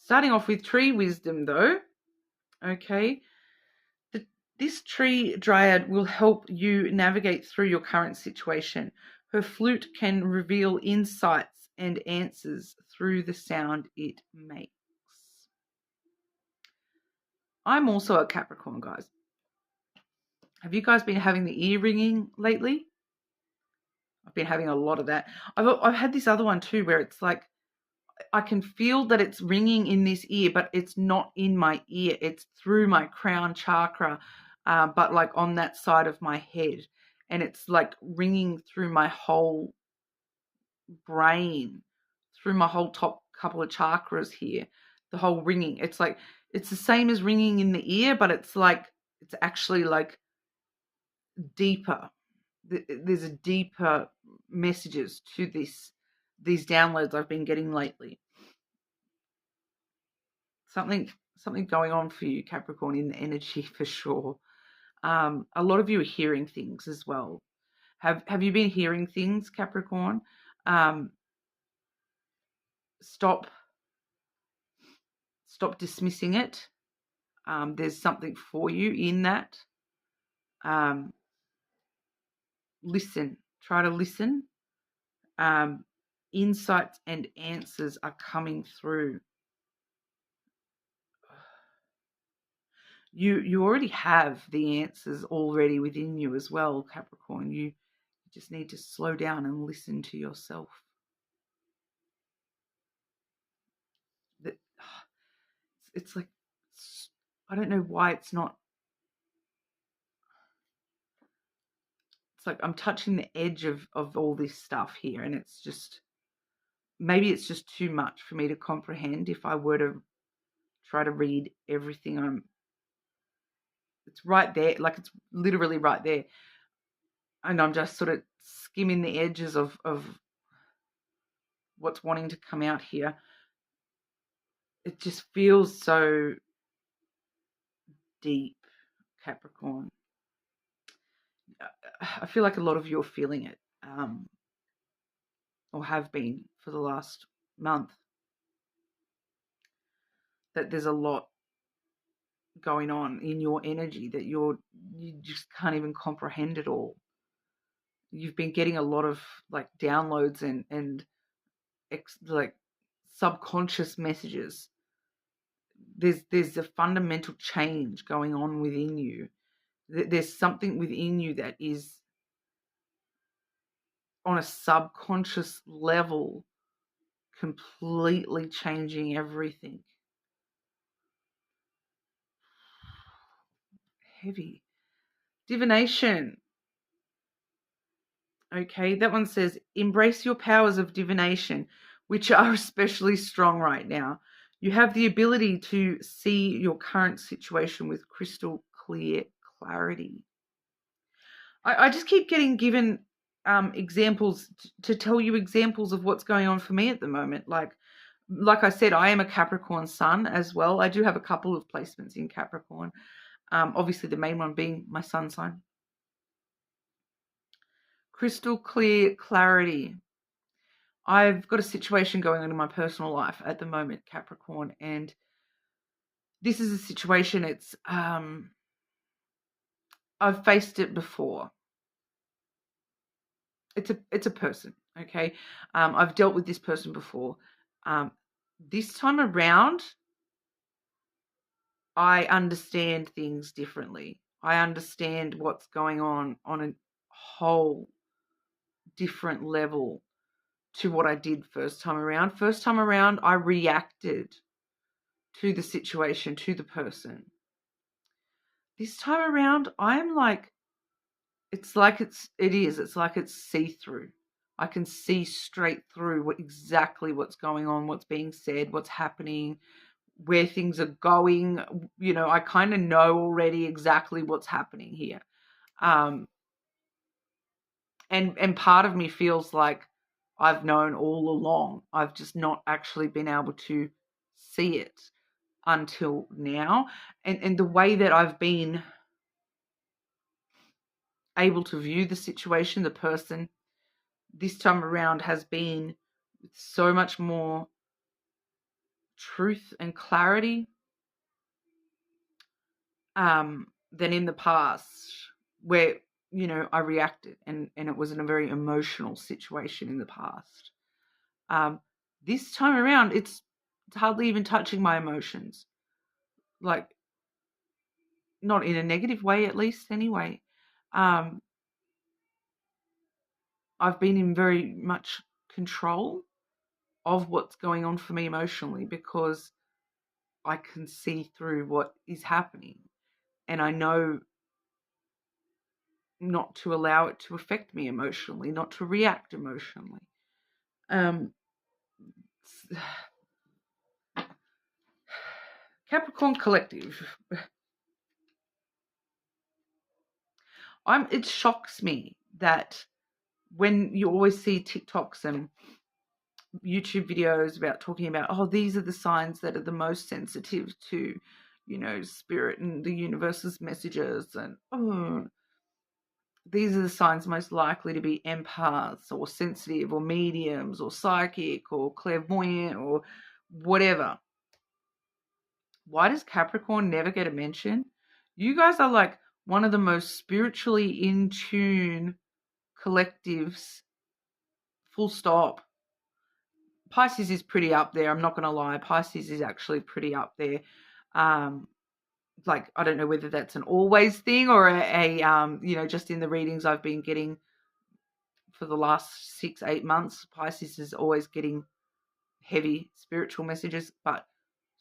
Starting off with tree wisdom, though, okay, this tree dryad will help you navigate through your current situation. Her flute can reveal insights and answers through the sound it makes. I'm also a Capricorn, guys. Have you guys been having the ear ringing lately? I've been having a lot of that. I've had this other one too where it's like I can feel that it's ringing in this ear, but it's not in my ear. It's through my crown chakra, but like on that side of my head. And it's like ringing through my whole brain, through my whole top couple of chakras here. The whole ringing. It's like, it's the same as ringing in the ear, but it's like, it's actually like deeper. There's a deeper messages to these downloads I've been getting lately. Something going on for you, Capricorn, in the energy for sure. A lot of you are hearing things as well. Have you been hearing things, Capricorn? Stop dismissing it. There's something for you in that. Listen. Try to listen. Insights and answers are coming through. You already have the answers already within you as well, Capricorn. You just need to slow down and listen to yourself. It's like, I don't know why it's not. It's like I'm touching the edge of all this stuff here, and it's just, maybe it's just too much for me to comprehend if I were to try to read everything. It's right there, like it's literally right there. And I'm just sort of skimming the edges of what's wanting to come out here. It just feels so deep, Capricorn. I feel like a lot of you are feeling it, or have been for the last month. That there's a lot going on in your energy that you just can't even comprehend it all. You've been getting a lot of like downloads and like subconscious messages. There's a fundamental change going on within you. There's something within you that is on a subconscious level completely changing everything. Heavy. Divination. Okay, that one says, embrace your powers of divination, which are especially strong right now. You have the ability to see your current situation with crystal clear clarity. I just keep getting given examples to tell you examples of what's going on for me at the moment. Like I said, I am a Capricorn sun as well. I do have a couple of placements in Capricorn. Obviously, the main one being my sun sign. Crystal clear clarity. I've got a situation going on in my personal life at the moment, Capricorn, and this is a situation. It's I've faced it before. It's a person, okay? I've dealt with this person before. This time around, I understand things differently. I understand what's going on a whole different level to what I did first time around. First time around, I reacted to the situation, to the person. This time around, I'm like, it's like it's see-through. I can see straight through exactly what's going on, what's being said, what's happening, where things are going. You know, I kind of know already exactly what's happening here. And part of me feels like I've known all along. I've just not actually been able to see it until now. And the way that I've been able to view the situation, the person, this time around has been with so much more truth and clarity than in the past, where, you know, I reacted and it was in a very emotional situation in the past. This time around, it's hardly even touching my emotions. Like, not in a negative way, at least, anyway. I've been in very much control of what's going on for me emotionally because I can see through what is happening and I know not to allow it to affect me emotionally, not to react emotionally. Capricorn Collective. It shocks me that when you always see TikToks and YouTube videos about talking about, oh, these are the signs that are the most sensitive to, you know, spirit and the universe's messages, and these are the signs most likely to be empaths or sensitive or mediums or psychic or clairvoyant or whatever. Why does Capricorn never get a mention? You guys are like one of the most spiritually in tune collectives, full stop. Pisces is pretty up there. I'm not going to lie. Pisces is actually pretty up there. Like, I don't know whether that's an always thing or you know, just in the readings I've been getting for the last 6-8 months, Pisces is always getting heavy spiritual messages, but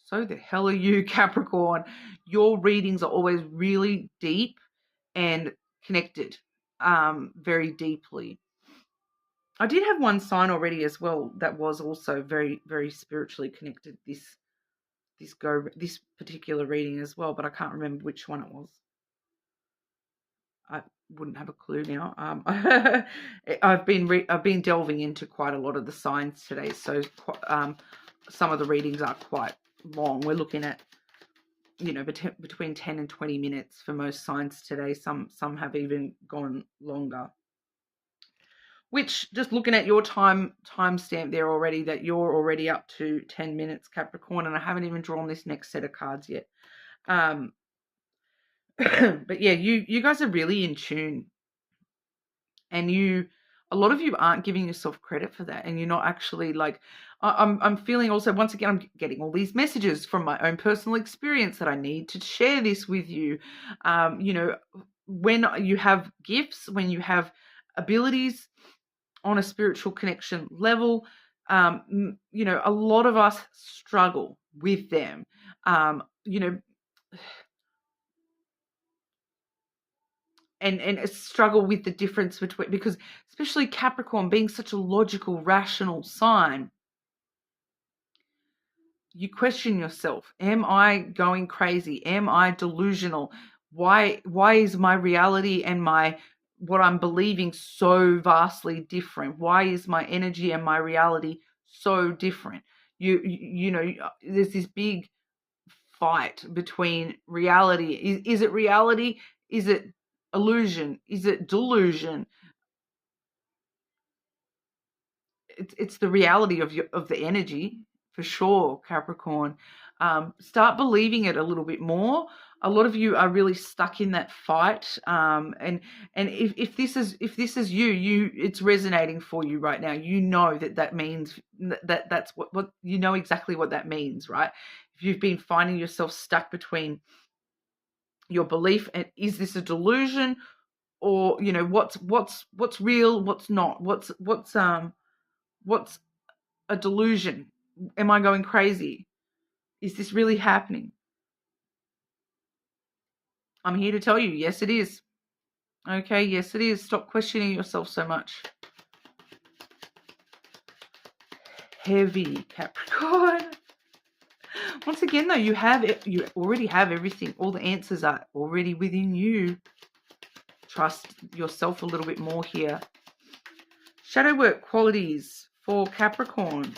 so the hell are you, Capricorn. Your readings are always really deep and connected, very deeply. I did have one sign already as well that was also very, very spiritually connected this particular reading as well, but I can't remember which one it was. I wouldn't have a clue now. I've been delving into quite a lot of the signs today, so some of the readings are quite long. We're looking at, you know, between 10 and 20 minutes for most signs today. Some have even gone longer. Which, just looking at your timestamp there already, that you're already up to 10 minutes, Capricorn, and I haven't even drawn this next set of cards yet. But yeah, you guys are really in tune, and a lot of you aren't giving yourself credit for that, and you're not actually like. I'm feeling also, once again, I'm getting all these messages from my own personal experience that I need to share this with you. You know, when you have gifts, when you have abilities on a spiritual connection level, you know, a lot of us struggle with them, you know, and struggle with the difference between, because especially Capricorn being such a logical, rational sign, you question yourself. Am I going crazy? Am I delusional? Why is my reality and my what I'm believing so vastly different? Why is my energy and my reality so different? You know, there's this big fight between reality. Is it reality? Is it illusion? Is it delusion? It's the reality of the energy, for sure, Capricorn. Start believing it a little bit more. A lot of you are really stuck in that fight, and if this is you, it's resonating for you right now. You know that means that's what you know exactly what that means, right? If you've been finding yourself stuck between your belief and is this a delusion, or you know what's real, what's not, what's a delusion? Am I going crazy? Is this really happening? I'm here to tell you, yes, it is. Okay, yes, it is. Stop questioning yourself so much. Heavy, Capricorn. Once again, though, you already have everything. All the answers are already within you. Trust yourself a little bit more here. Shadow work qualities for Capricorn.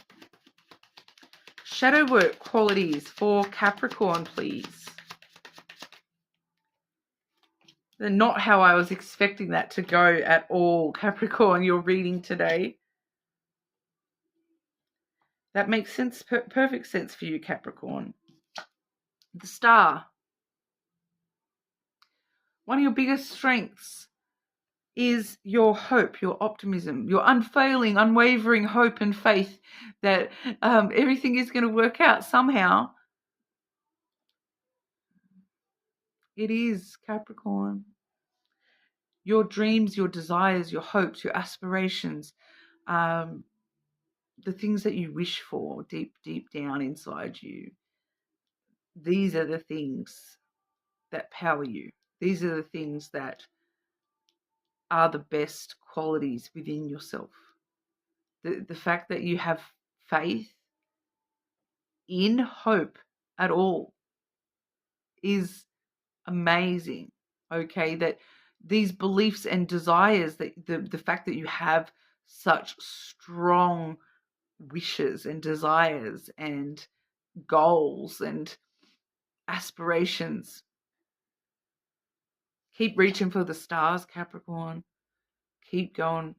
Shadow work qualities for Capricorn, please. They're not how I was expecting that to go at all, Capricorn, your reading today. That makes sense, perfect sense for you, Capricorn. The Star. One of your biggest strengths is your hope, your optimism, your unfailing, unwavering hope and faith that everything is going to work out somehow. It is, Capricorn. Your dreams, your desires, your hopes, your aspirations, the things that you wish for deep, deep down inside you, these are the things that power you. These are the things that are the best qualities within yourself. The fact that you have faith in hope at all is amazing. Okay, that these beliefs and desires, that the fact that you have such strong wishes and desires and goals and aspirations. Keep reaching for the stars, Capricorn. Keep going.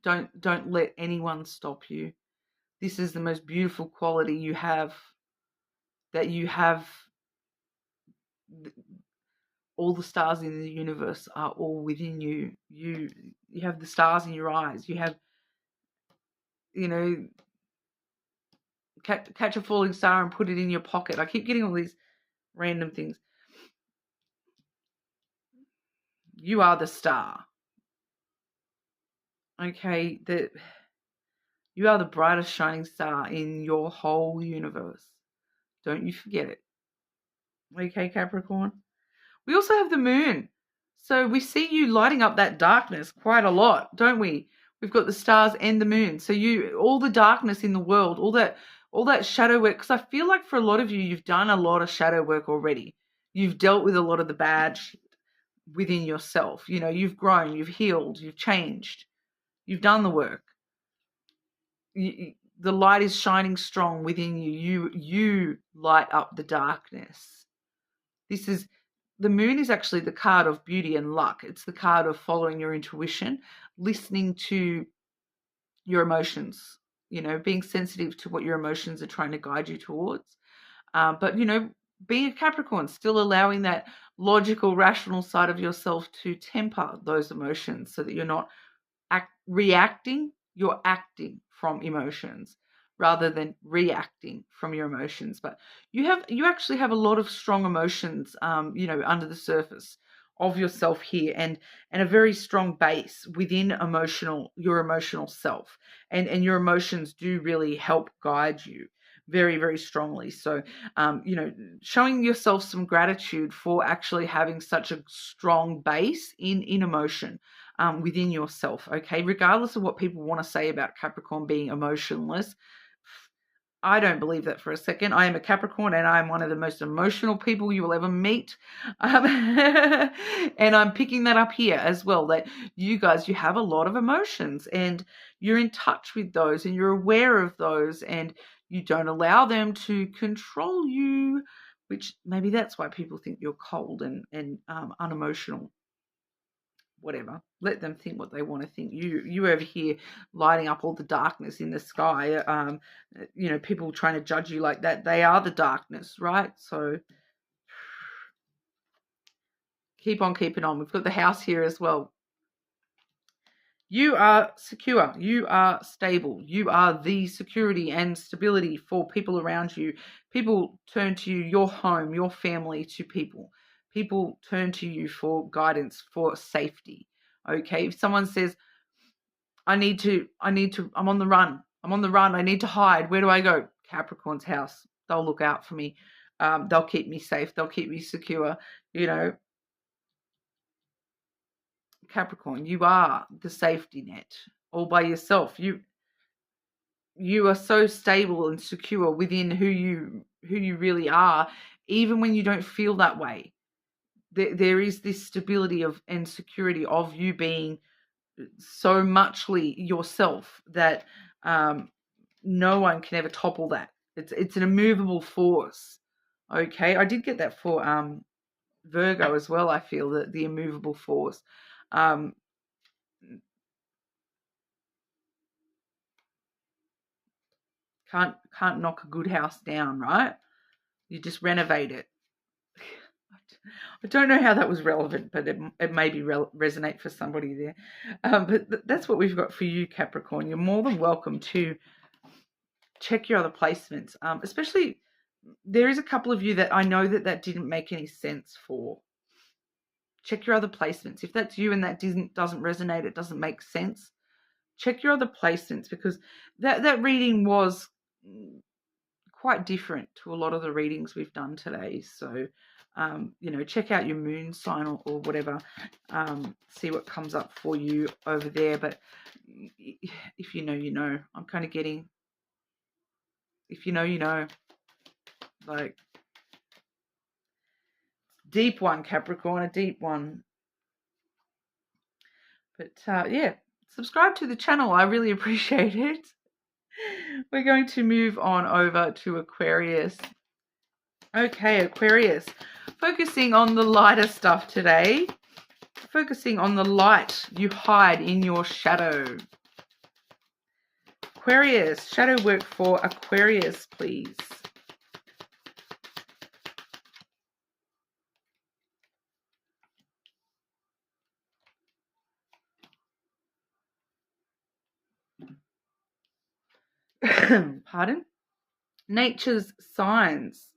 Don't let anyone stop you. This is the most beautiful quality you have, that you have. All the stars in the universe are all within you. You have the stars in your eyes. You have, catch a falling star and put it in your pocket. I keep getting all these random things. You are the star. Okay, you are the brightest shining star in your whole universe. Don't you forget it. Okay, Capricorn. We also have the moon. So we see you lighting up that darkness quite a lot, don't we? We've got the stars and the moon. So all the darkness in the world, all that shadow work, because I feel like for a lot of you, you've done a lot of shadow work already. You've dealt with a lot of the bad shit within yourself. You've grown, you've healed, you've changed. You've done the work. The light is shining strong within you. You light up the darkness. The moon is actually the card of beauty and luck. It's the card of following your intuition, listening to your emotions, being sensitive to what your emotions are trying to guide you towards. But being a Capricorn, still allowing that logical, rational side of yourself to temper those emotions so that you're not reacting, you're acting from emotions rather than reacting from your emotions. But you actually have a lot of strong emotions, under the surface of yourself here, and a very strong base within your emotional self. And your emotions do really help guide you very, very strongly. So, showing yourself some gratitude for actually having such a strong base in emotion within yourself, okay? Regardless of what people want to say about Capricorn being emotionless, I don't believe that for a second. I am a Capricorn and I'm one of the most emotional people you will ever meet. And I'm picking that up here as well, that you guys, you have a lot of emotions and you're in touch with those and you're aware of those and you don't allow them to control you, which maybe that's why people think you're cold and unemotional. Whatever, let them think what they want to think. You over here lighting up all the darkness in the sky, people trying to judge you like that, they are the darkness, right? So keep on keeping on. We've got the house here as well. You are secure, you are stable, you are the security and stability for people around you. People turn to you, your home, your family, to people turn to you for guidance, for safety. Okay, if someone says, I'm on the run, I need to hide, where do I go? Capricorn's house. They'll look out for me. They'll keep me safe, they'll keep me secure. Capricorn, you are the safety net all by yourself. You are so stable and secure within who you really are, even when you don't feel that way. There is this stability and security of you being so muchly yourself that no one can ever topple that. It's an immovable force. Okay, I did get that for Virgo as well. I feel that the immovable force. Can't knock a good house down, right? You just renovate it. I don't know how that was relevant, but it may be resonate for somebody there. But that's what we've got for you, Capricorn. You're more than welcome to check your other placements. Especially, there is a couple of you that I know that didn't make any sense for. Check your other placements. If that's you and that doesn't resonate, it doesn't make sense, check your other placements, because that reading was quite different to a lot of the readings we've done today. So, check out your moon sign or whatever, see what comes up for you over there. But if you know, you know. I'm kind of getting, if you know, you know, like, deep one, Capricorn, a deep one. But yeah, subscribe to the channel. I really appreciate it. We're going to move on over to Aquarius. Okay, Aquarius, focusing on the lighter stuff today. Focusing on the light you hide in your shadow. Aquarius, shadow work for Aquarius, please. Pardon? Nature's signs.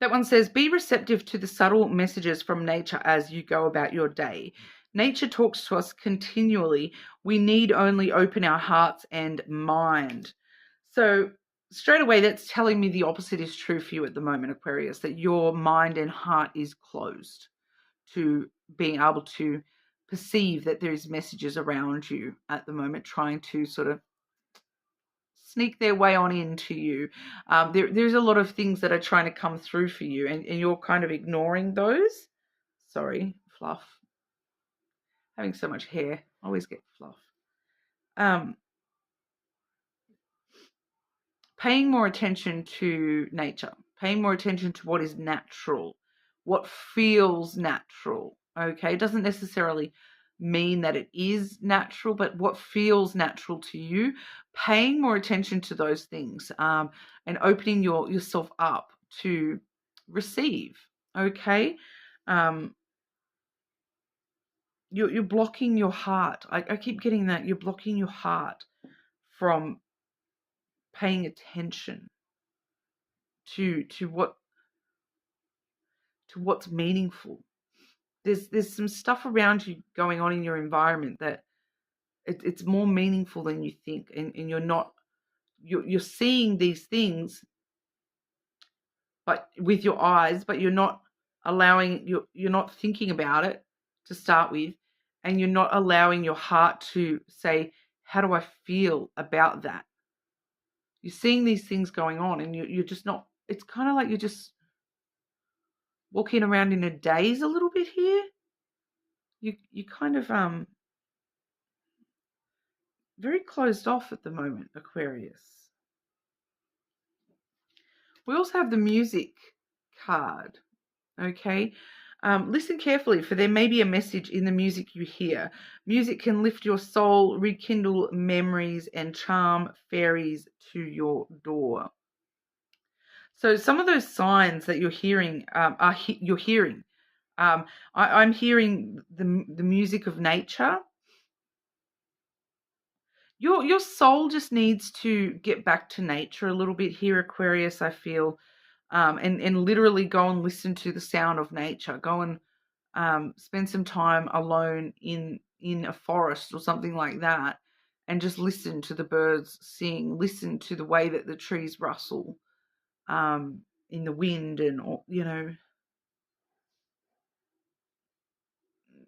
That one says, be receptive to the subtle messages from nature as you go about your day. Nature talks to us continually. We need only open our hearts and mind. So straight away, that's telling me the opposite is true for you at the moment, Aquarius, that your mind and heart is closed to being able to perceive that there's messages around you at the moment trying to sort of sneak their way on into you. There's a lot of things that are trying to come through for you, and you're kind of ignoring those. Sorry, fluff. Having so much hair, I always get fluff. Paying more attention to nature, paying more attention to what is natural, what feels natural. Okay, it doesn't necessarily mean that it is natural, but what feels natural to you, paying more attention to those things, and opening yourself up to receive. Okay, you're blocking your heart. I keep getting that you're blocking your heart from paying attention to what's meaningful. There's some stuff around you going on in your environment that it's more meaningful than you think, and you're seeing these things but with your eyes, but you're not you're not thinking about it to start with, and you're not allowing your heart to say, how do I feel about that? You're seeing these things going on, and you're just not, it's kind of like you're just walking around in a daze a little bit here. You kind of very closed off at the moment, Aquarius. We also have the music card, okay? Listen carefully, for there may be a message in the music you hear. Music can lift your soul, rekindle memories, and charm fairies to your door. So some of those signs that you're hearing you're hearing. I'm hearing the music of nature. Your soul just needs to get back to nature a little bit here, Aquarius, I feel. And literally go and listen to the sound of nature. Go and spend some time alone in a forest or something like that, and just listen to the birds sing. Listen to the way that the trees rustle in the wind, and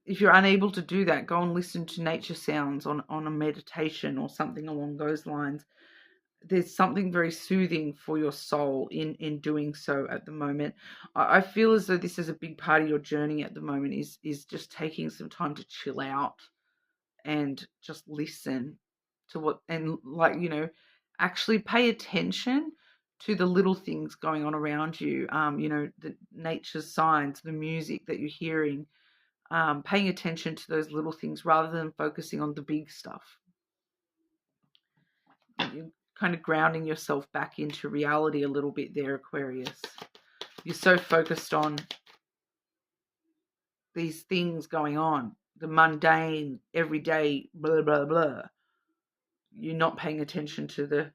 if you're unable to do that, go and listen to nature sounds on a meditation or something along those lines. There's something very soothing for your soul in doing so at the moment. I feel as though this is a big part of your journey at the moment, is just taking some time to chill out and just listen to what, and actually pay attention to the little things going on around you. The nature's signs, the music that you're hearing, paying attention to those little things rather than focusing on the big stuff. You're kind of grounding yourself back into reality a little bit there, Aquarius. You're so focused on these things going on, the mundane, everyday, blah, blah, blah. You're not paying attention to the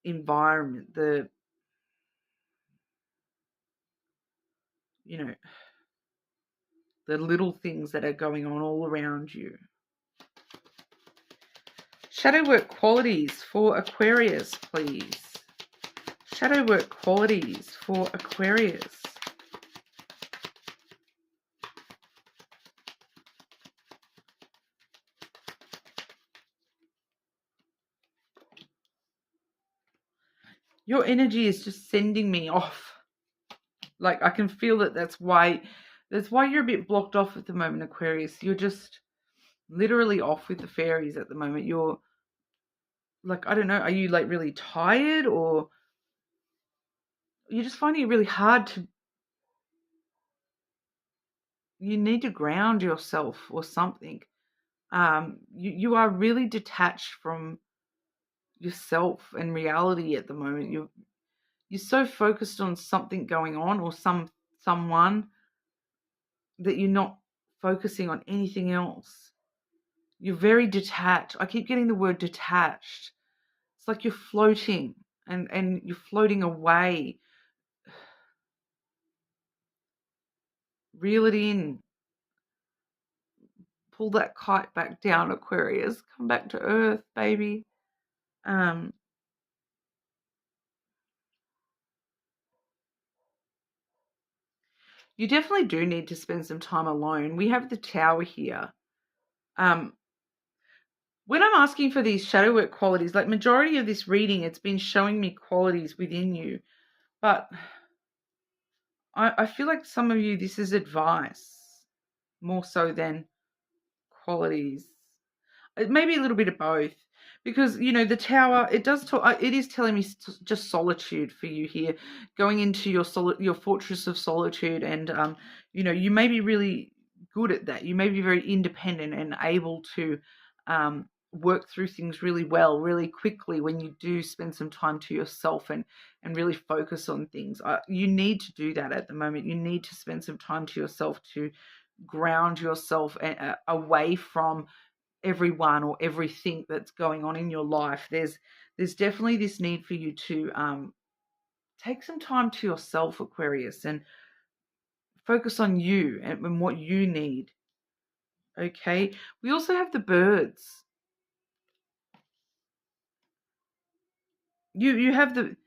environment, the little things that are going on all around you. Shadow work qualities for Aquarius, please. Shadow work qualities for Aquarius. Your energy is just sending me off. Like, I can feel that that's why you're a bit blocked off at the moment, Aquarius. You're just literally off with the fairies at the moment. You're like, I don't know, are you like really tired, or you're just finding it really hard to, you need to ground yourself or something. You are really detached from yourself and reality at the moment. You're so focused on something going on, or someone, that you're not focusing on anything else. You're very detached. I keep getting the word detached. It's like you're floating and you're floating away. Reel it in. Pull that kite back down, Aquarius. Come back to earth, baby. You definitely do need to spend some time alone. We have the Tower here. When I'm asking for these shadow work qualities, like majority of this reading, it's been showing me qualities within you. But I feel like some of you, this is advice more so than qualities. It may be a little bit of both, because the Tower, it is telling me just solitude for you here, going into your fortress of solitude, and you may be really good at that. You may be very independent and able to work through things really well, really quickly, when you do spend some time to yourself and really focus on things. You need to do that at the moment. You need to spend some time to yourself to ground yourself away from everyone or everything that's going on in your life. There's definitely this need for you to take some time to yourself, Aquarius, and focus on you and what you need. Okay, we also have the birds. You have the,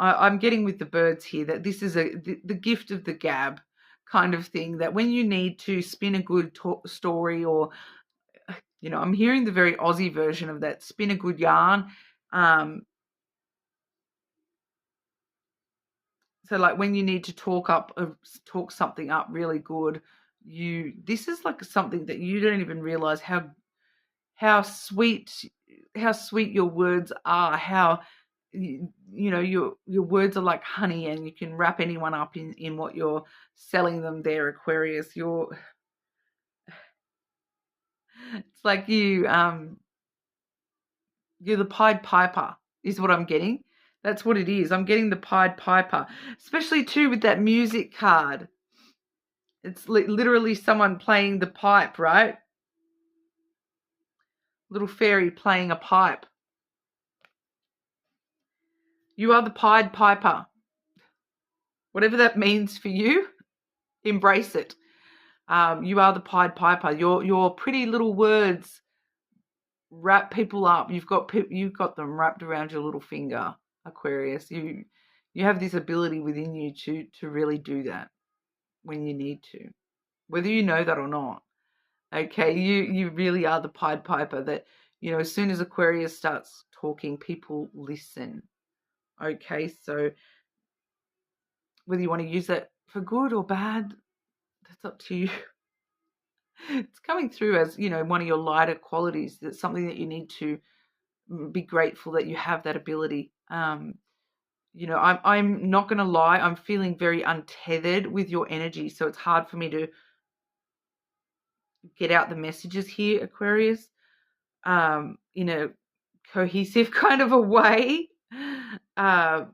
I'm getting with the birds here that this is the gift of the gab kind of thing, that when you need to spin a good story or You know, I'm hearing the very Aussie version of that. Spin a good yarn. So like when you need to talk something up really good, this is like something that you don't even realize how sweet your words are. How you know your words are like honey, and you can wrap anyone up in what you're selling them there, Aquarius. It's like you're the Pied Piper is what I'm getting. That's what it is. I'm getting the Pied Piper, especially too with that music card. It's literally someone playing the pipe, right? Little fairy playing a pipe. You are the Pied Piper. Whatever that means for you, embrace it. You are the Pied Piper. Your pretty little words wrap people up. You've got them wrapped around your little finger, Aquarius. You have this ability within you to really do that when you need to, whether you know that or not. Okay, you really are the Pied Piper that, you know, as soon as Aquarius starts talking, people listen. Okay, so whether you want to use that for good or bad, that's up to you. It's coming through as, you know, one of your lighter qualities. That's something that you need to be grateful that you have that ability. You know, I'm not going to lie. I'm feeling very untethered with your energy, so it's hard for me to get out the messages here, Aquarius, in a cohesive kind of a way. But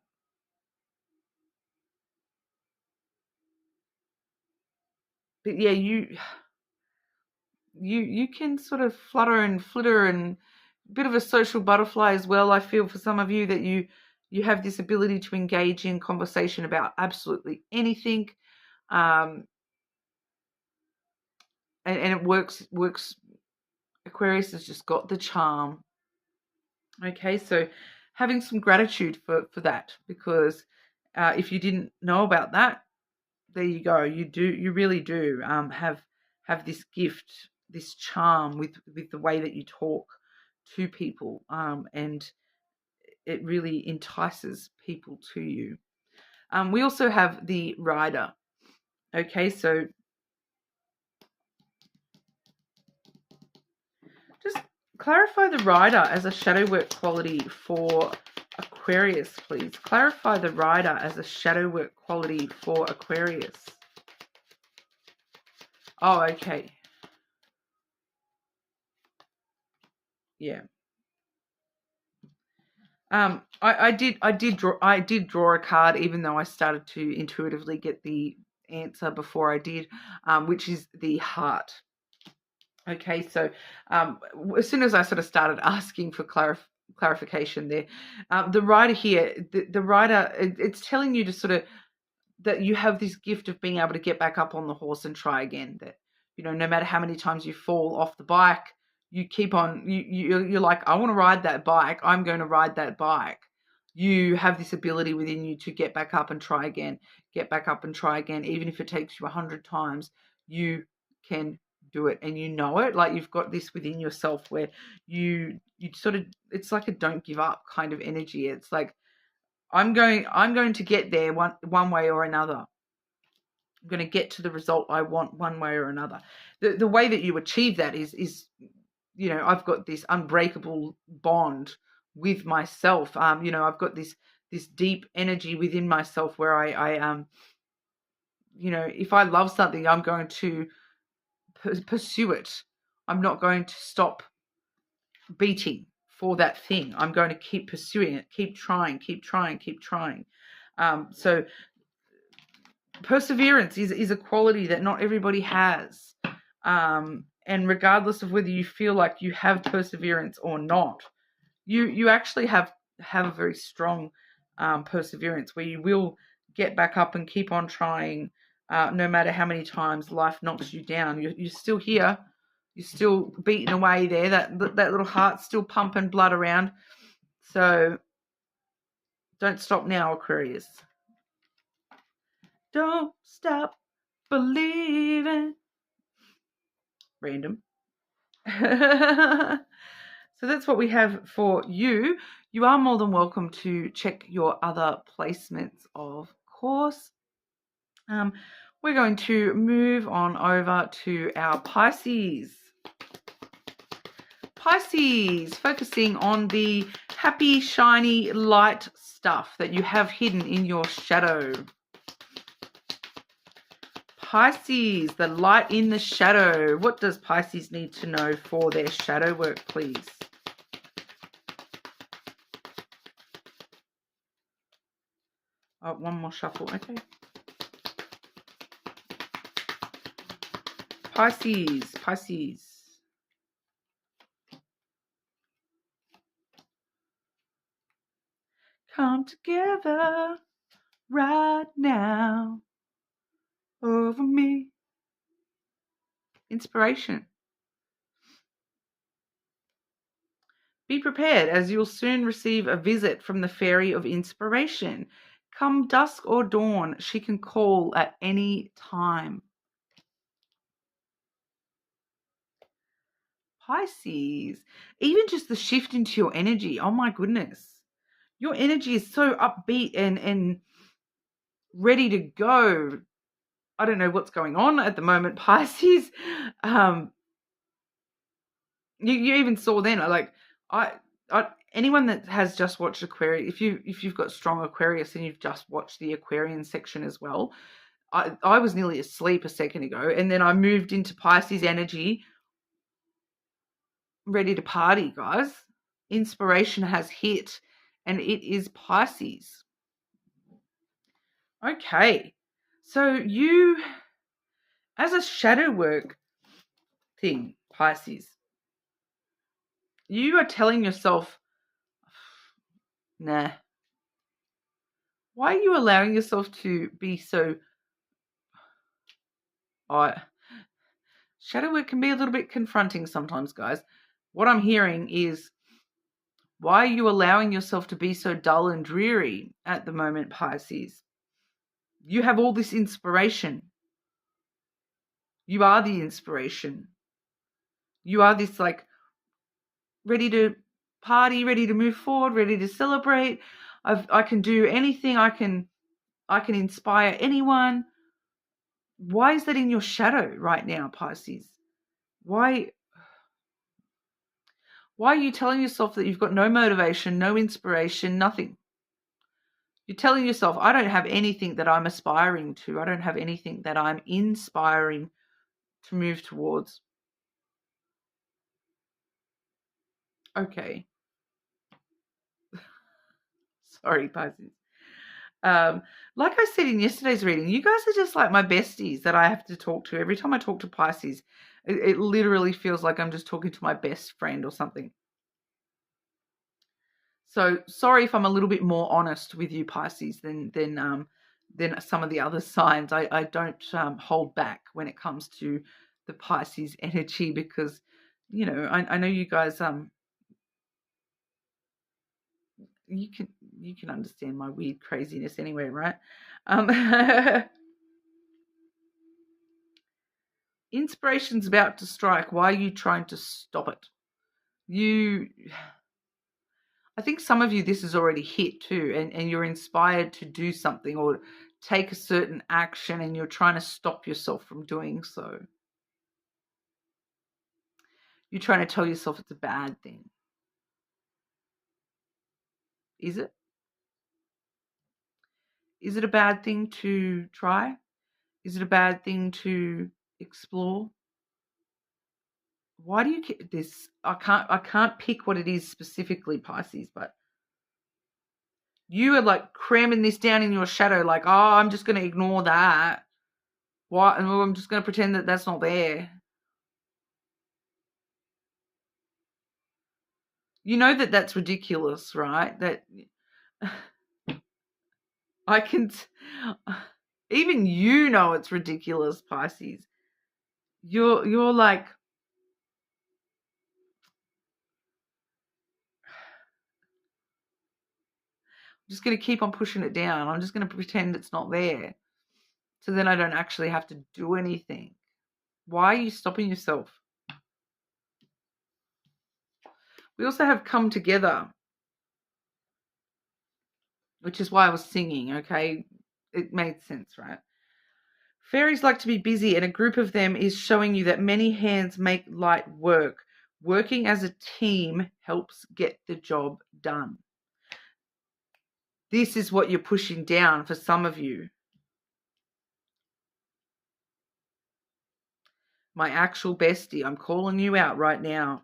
yeah, you can sort of flutter and flitter and a bit of a social butterfly as well. I feel for some of you that you have this ability to engage in conversation about absolutely anything, and it works. Aquarius has just got the charm. Okay, so having some gratitude for that, because if you didn't know about that, there you go. You really do have this gift, this charm with the way that you talk to people, and it really entices people to you. We also have the rider. Okay, so just clarify the rider as a shadow work quality for Aquarius, please. Clarify the rider as a shadow work quality for Aquarius. Oh, okay. Yeah. I did draw a card, even though I started to intuitively get the answer before I did, which is the heart. Okay, so as soon as I sort of started asking for clarification there, the rider here, the rider, it's telling you to sort of that you have this gift of being able to get back up on the horse and try again. That, you know, no matter how many times you fall off the bike, you keep on. You're like, I want to ride that bike. I'm going to ride that bike. You have this ability within you to get back up and try again. Get back up and try again, even if it takes you 100 times. You can do it, and you know it. Like you've got this within yourself where you sort of. It's like a don't give up kind of energy. It's like, I'm going to get there one way or another. I'm going to get to the result I want one way or another. The way that you achieve that is, you know, I've got this unbreakable bond with myself. You know, I've got this deep energy within myself where I you know, if I love something, I'm going to pursue it. I'm not going to stop beating for that thing. I'm going to keep pursuing it, keep trying. So perseverance is a quality that not everybody has. And regardless of whether you feel like you have perseverance or not, you actually have a very strong perseverance where you will get back up and keep on trying, no matter how many times life knocks you down. You're still here. You're still beating away there. That little heart's still pumping blood around. So don't stop now, Aquarius. Don't stop believing. Random. So that's what we have for you. You are more than welcome to check your other placements, of course. We're going to move on over to our Pisces. Pisces, focusing on the happy, shiny, light stuff that you have hidden in your shadow. Pisces, the light in the shadow. What does Pisces need to know for their shadow work, please? Oh, one more shuffle, okay. Pisces, Pisces. Come together right now over me. Inspiration. Be prepared, as you'll soon receive a visit from the fairy of inspiration. Come dusk or dawn, she can call at any time. Pisces, even just the shift into your energy, oh my goodness. Your energy is so upbeat and ready to go. I don't know what's going on at the moment, Pisces. You even saw then, like, I anyone that has just watched Aquarius, if you've got strong Aquarius and you've just watched the Aquarian section as well, I was nearly asleep a second ago, and then I moved into Pisces energy, ready to party, guys. Inspiration has hit, and it is Pisces. Okay, so you, as a shadow work thing, Pisces, you are telling yourself, nah. Why are you allowing yourself to be so... shadow work can be a little bit confronting sometimes, guys. What I'm hearing is, why are you allowing yourself to be so dull and dreary at the moment, Pisces? You have all this inspiration. You are the inspiration. You are this, like, ready to party, ready to move forward, ready to celebrate. I can do anything. I can inspire anyone. Why is that in your shadow right now, Pisces? Why are you telling yourself that you've got no motivation, no inspiration, nothing? You're telling yourself, I don't have anything that I'm aspiring to. I don't have anything that I'm inspiring to move towards. Okay. Sorry, Pisces. Like I said in yesterday's reading, you guys are just like my besties that I have to talk to. Every time I talk to Pisces, it literally feels like I'm just talking to my best friend or something. So sorry if I'm a little bit more honest with you, Pisces, than some of the other signs. I don't hold back when it comes to the Pisces energy, because, you know, I know you guys you can understand my weird craziness anyway, right? Inspiration's about to strike. Why are you trying to stop it? I think some of you, this has already hit too, and you're inspired to do something or take a certain action, and you're trying to stop yourself from doing so. You're trying to tell yourself it's a bad thing. Is it? Is it a bad thing to try? Is it a bad thing to explore? Why do you get this? I can't pick what it is specifically, Pisces, but you are like cramming this down in your shadow, like, oh, I'm just going to ignore that. Why? And I'm just going to pretend that that's not there. You know that that's ridiculous, right? That I can, even you know it's ridiculous, Pisces. You're like, I'm just going to keep on pushing it down. I'm just going to pretend it's not there, so then I don't actually have to do anything. Why are you stopping yourself? We also have come together, which is why I was singing, okay? It made sense, right? Fairies like to be busy, and a group of them is showing you that many hands make light work. Working as a team helps get the job done. This is what you're pushing down for some of you. My actual bestie, I'm calling you out right now.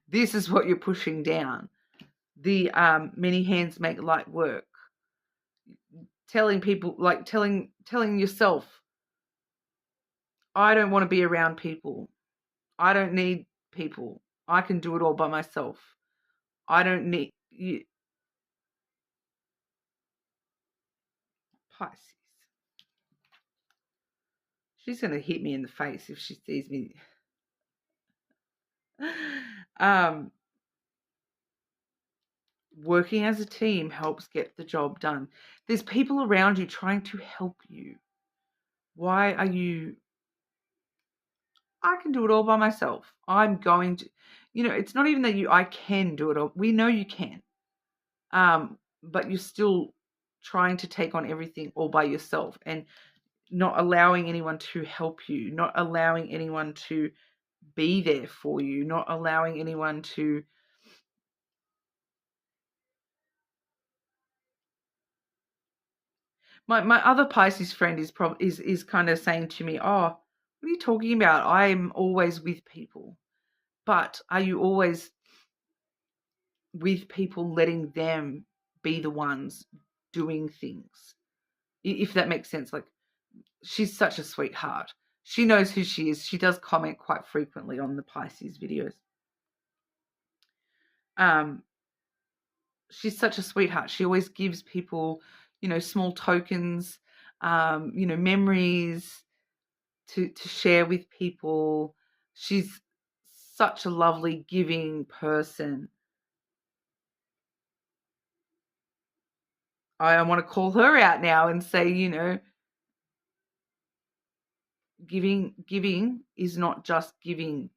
This is what you're pushing down. The many hands make light work. Telling people, like telling yourself, I don't want to be around people. I don't need people. I can do it all by myself. I don't need you. Pisces. She's going to hit me in the face if she sees me. Working as a team helps get the job done. There's people around you trying to help you. Why are you... I can do it all by myself. I'm going to... it's not even that I can do it all. We know you can. But you're still trying to take on everything all by yourself and not allowing anyone to help you, not allowing anyone to be there for you, not allowing anyone to... My other Pisces friend is kind of saying to me, oh, what are you talking about? I'm always with people. But are you always with people letting them be the ones doing things? If that makes sense. Like, she's such a sweetheart. She knows who she is. She does comment quite frequently on the Pisces videos. She's such a sweetheart. She always gives people, small tokens, memories to share with people. She's such a lovely, giving person. I want to call her out now and say, giving is not just giving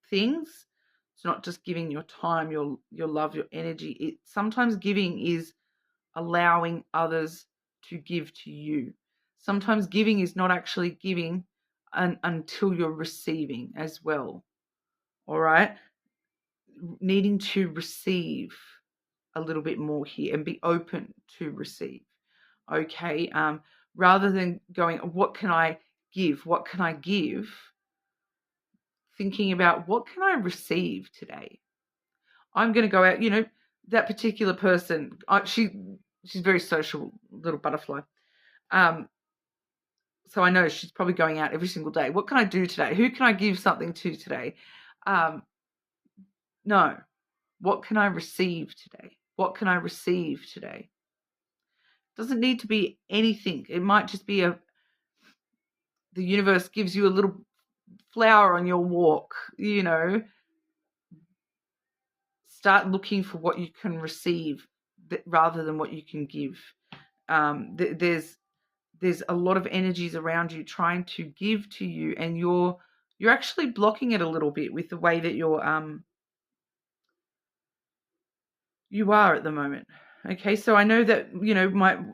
things. It's not just giving your time, your love, your energy. Sometimes giving is allowing others to give to you. Sometimes giving is not actually giving until you're receiving as well. All right? Needing to receive a little bit more here and be open to receive. Okay? Rather than going, what can I give? What can I give? Thinking about, what can I receive today? I'm going to go out, that particular person, she's very social, little butterfly. So I know she's probably going out every single day. What can I do today? Who can I give something to today? No. What can I receive today? What can I receive today? Doesn't need to be anything. It might just be the universe gives you a little flower on your walk, Start looking for what you can receive rather than what you can give. There's a lot of energies around you trying to give to you, and you're actually blocking it a little bit with the way that you are at the moment. Okay, so I know that,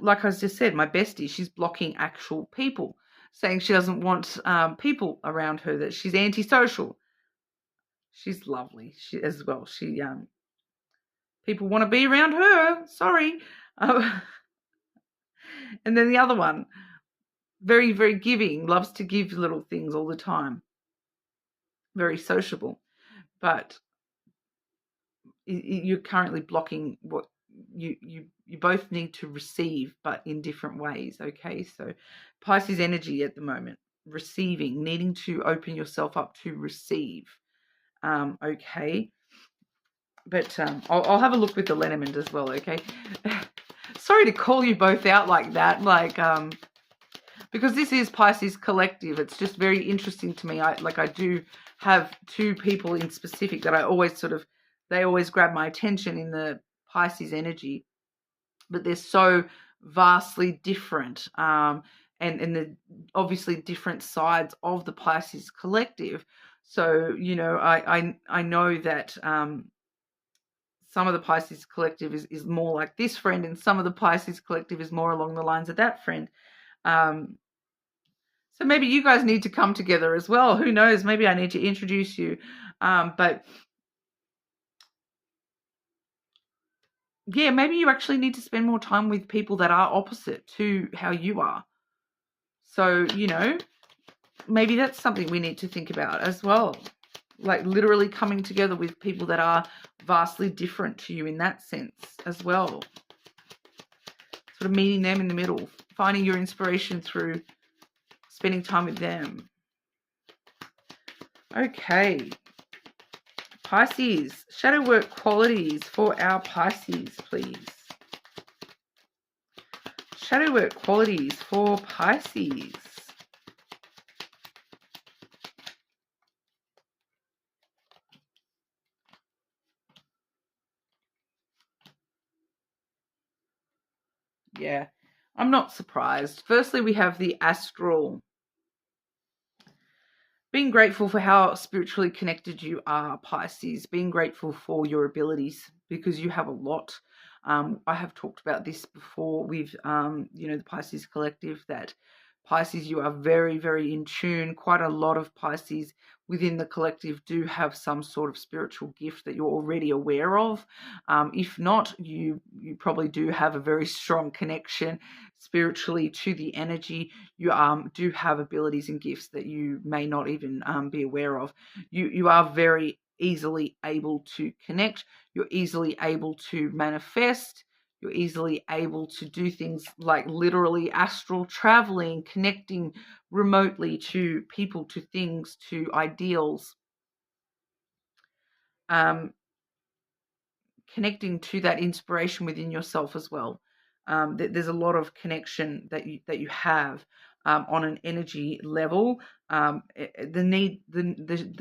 like I just said, my bestie, she's blocking actual people, saying she doesn't want people around her, that she's antisocial. She's lovely as well. People want to be around her. Sorry. And then the other one, very, very giving, loves to give little things all the time. Very sociable. But you're currently blocking what you both need to receive, but in different ways. Okay, so Pisces energy at the moment, receiving, needing to open yourself up to receive. Okay, but I'll have a look with the Lenormand as well. Okay. Sorry to call you both out like that, because this is Pisces collective. It's just very interesting to me. I do have two people in specific that I always they always grab my attention in the Pisces energy, but they're so vastly different, and the obviously different sides of the Pisces collective. So, you know, I know that some of the Pisces collective is more like this friend, and some of the Pisces collective is more along the lines of that friend. So maybe you guys need to come together as well. Who knows? Maybe I need to introduce you. But yeah, maybe you actually need to spend more time with people that are opposite to how you are. So, you know, maybe that's something we need to think about as well. Like literally coming together with people that are vastly different to you in that sense as well. Sort of meeting them in the middle, finding your inspiration through spending time with them. Okay. Pisces, shadow work qualities for our Pisces, please. Shadow work qualities for Pisces. Yeah, I'm not surprised. Firstly, we have the astral. Being grateful for how spiritually connected you are, Pisces. Being grateful for your abilities, because you have a lot. I have talked about this before with, you know, the Pisces collective, that Pisces, you are very, very in tune. Quite a lot of Pisces within the collective do have some sort of spiritual gift that you're already aware of. If not, you probably do have a very strong connection spiritually to the energy. You do have abilities and gifts that you may not even be aware of. You are very easily able to connect. You're easily able to manifest. You're easily able to do things like literally astral traveling, connecting remotely to people, to things, to ideals, connecting to that inspiration within yourself as well. There's a lot of connection that you have on an energy level. The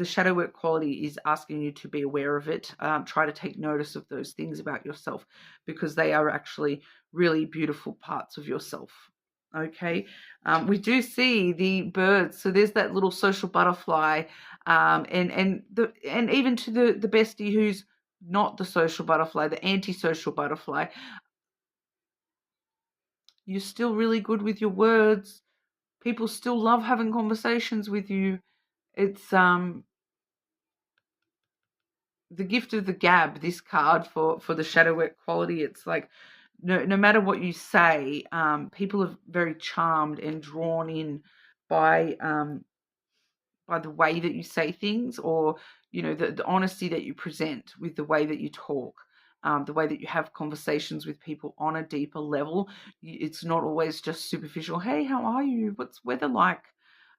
shadow work quality is asking you to be aware of it. Try to take notice of those things about yourself, because they are actually really beautiful parts of yourself. Okay, we do see the birds. So there's that little social butterfly, and even to the bestie who's not the social butterfly, the antisocial butterfly. You're still really good with your words. People still love having conversations with you. It's the gift of the gab, this card for the shadow work quality. It's like no matter what you say, people are very charmed and drawn in by the way that you say things, or you know, the honesty that you present with the way that you talk. The way that you have conversations with people on a deeper level. It's not always just superficial. Hey, how are you? What's weather like?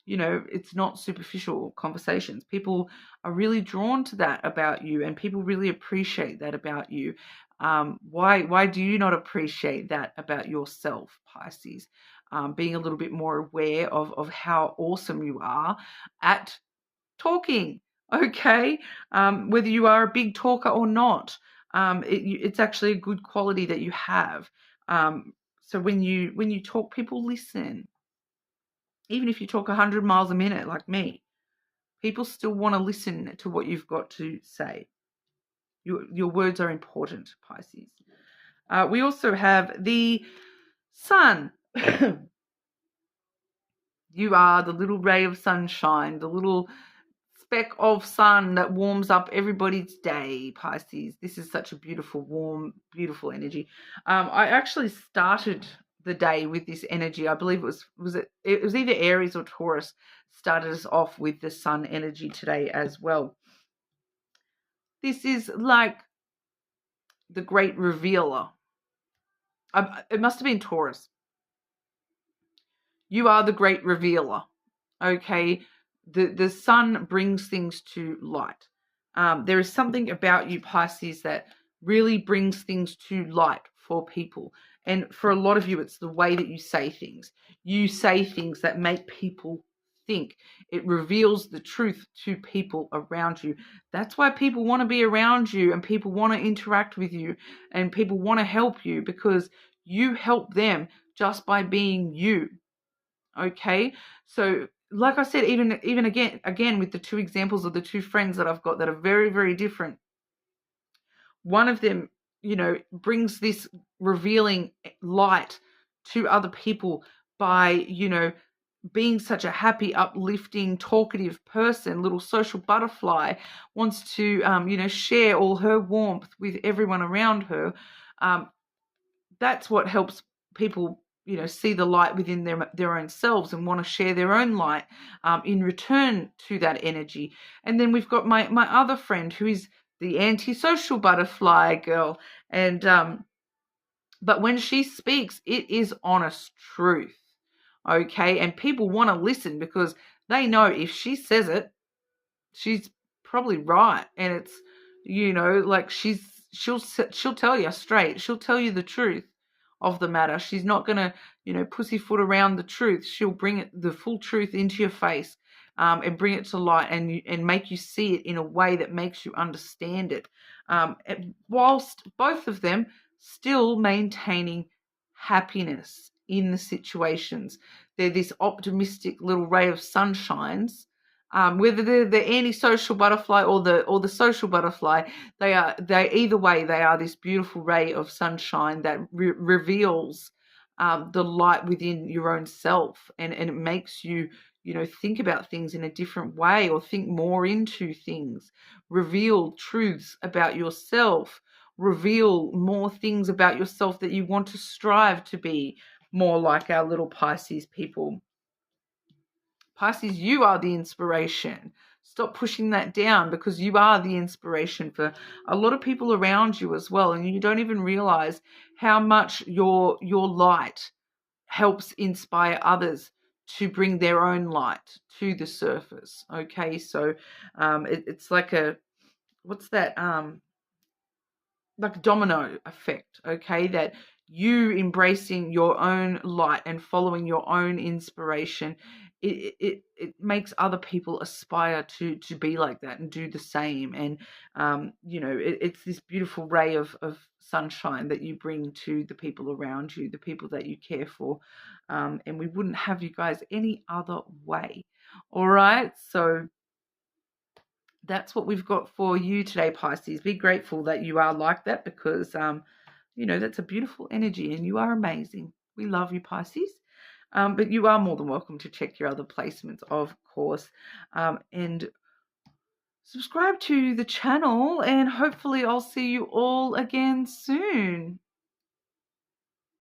You know, it's not superficial conversations. People are really drawn to that about you, and people really appreciate that about you. Why do you not appreciate that about yourself, Pisces? Being a little bit more aware of how awesome you are at talking, okay? Whether you are a big talker or not, it's actually a good quality that you have. So when you talk, people listen. Even if you talk 100 miles a minute like me, people still want to listen to what you've got to say. Your words are important, Pisces. We also have the sun. You are the little ray of sunshine, the little speck of sun that warms up everybody's day, Pisces. This is such a beautiful, warm, beautiful energy. I actually started the day with this energy. I believe it was either Aries or Taurus started us off with the sun energy today as well. This is like the great revealer. It must have been Taurus. You are the great revealer. Okay, the sun brings things to light. There is something about you, Pisces, that really brings things to light for people. And for a lot of you, it's the way that you say things. You say things that make people think. It reveals the truth to people around you. That's why people want to be around you, and people want to interact with you, and people want to help you, because you help them just by being you. Okay, so like I said, even again with the two examples of the two friends that I've got that are very, very different. One of them, brings this revealing light to other people by, being such a happy, uplifting, talkative person, little social butterfly, wants to, share all her warmth with everyone around her. That's what helps people, see the light within their own selves and want to share their own light in return to that energy. And then we've got my other friend who is the antisocial butterfly girl, and but when she speaks, it is honest truth. Okay, and people want to listen because they know if she says it, she's probably right, and it's, like she'll tell you straight. She'll tell you the truth of the matter. She's not gonna, pussyfoot around the truth. She'll bring the full truth into your face, and bring it to light, and make you see it in a way that makes you understand it. Whilst both of them still maintaining happiness in the situations. They're this optimistic little ray of sunshines. Whether they're the antisocial butterfly or the social butterfly, they either way they are this beautiful ray of sunshine that reveals the light within your own self, and it makes you, think about things in a different way, or think more into things, reveal truths about yourself, reveal more things about yourself that you want to strive to be more like our little Pisces people. Pisces, you are the inspiration. Stop pushing that down, because you are the inspiration for a lot of people around you as well. And you don't even realize how much your light helps inspire others to bring their own light to the surface. Okay, so it's like what's that? Like a domino effect, okay, that you embracing your own light and following your own inspiration, it makes other people aspire to be like that and do the same. And it's this beautiful ray of sunshine that you bring to the people around you, the people that you care for, and we wouldn't have you guys any other way. All right, so that's what we've got for you today, Pisces. Be grateful that you are like that, because, that's a beautiful energy and you are amazing. We love you, Pisces. But you are more than welcome to check your other placements, of course, and subscribe to the channel, and hopefully I'll see you all again soon.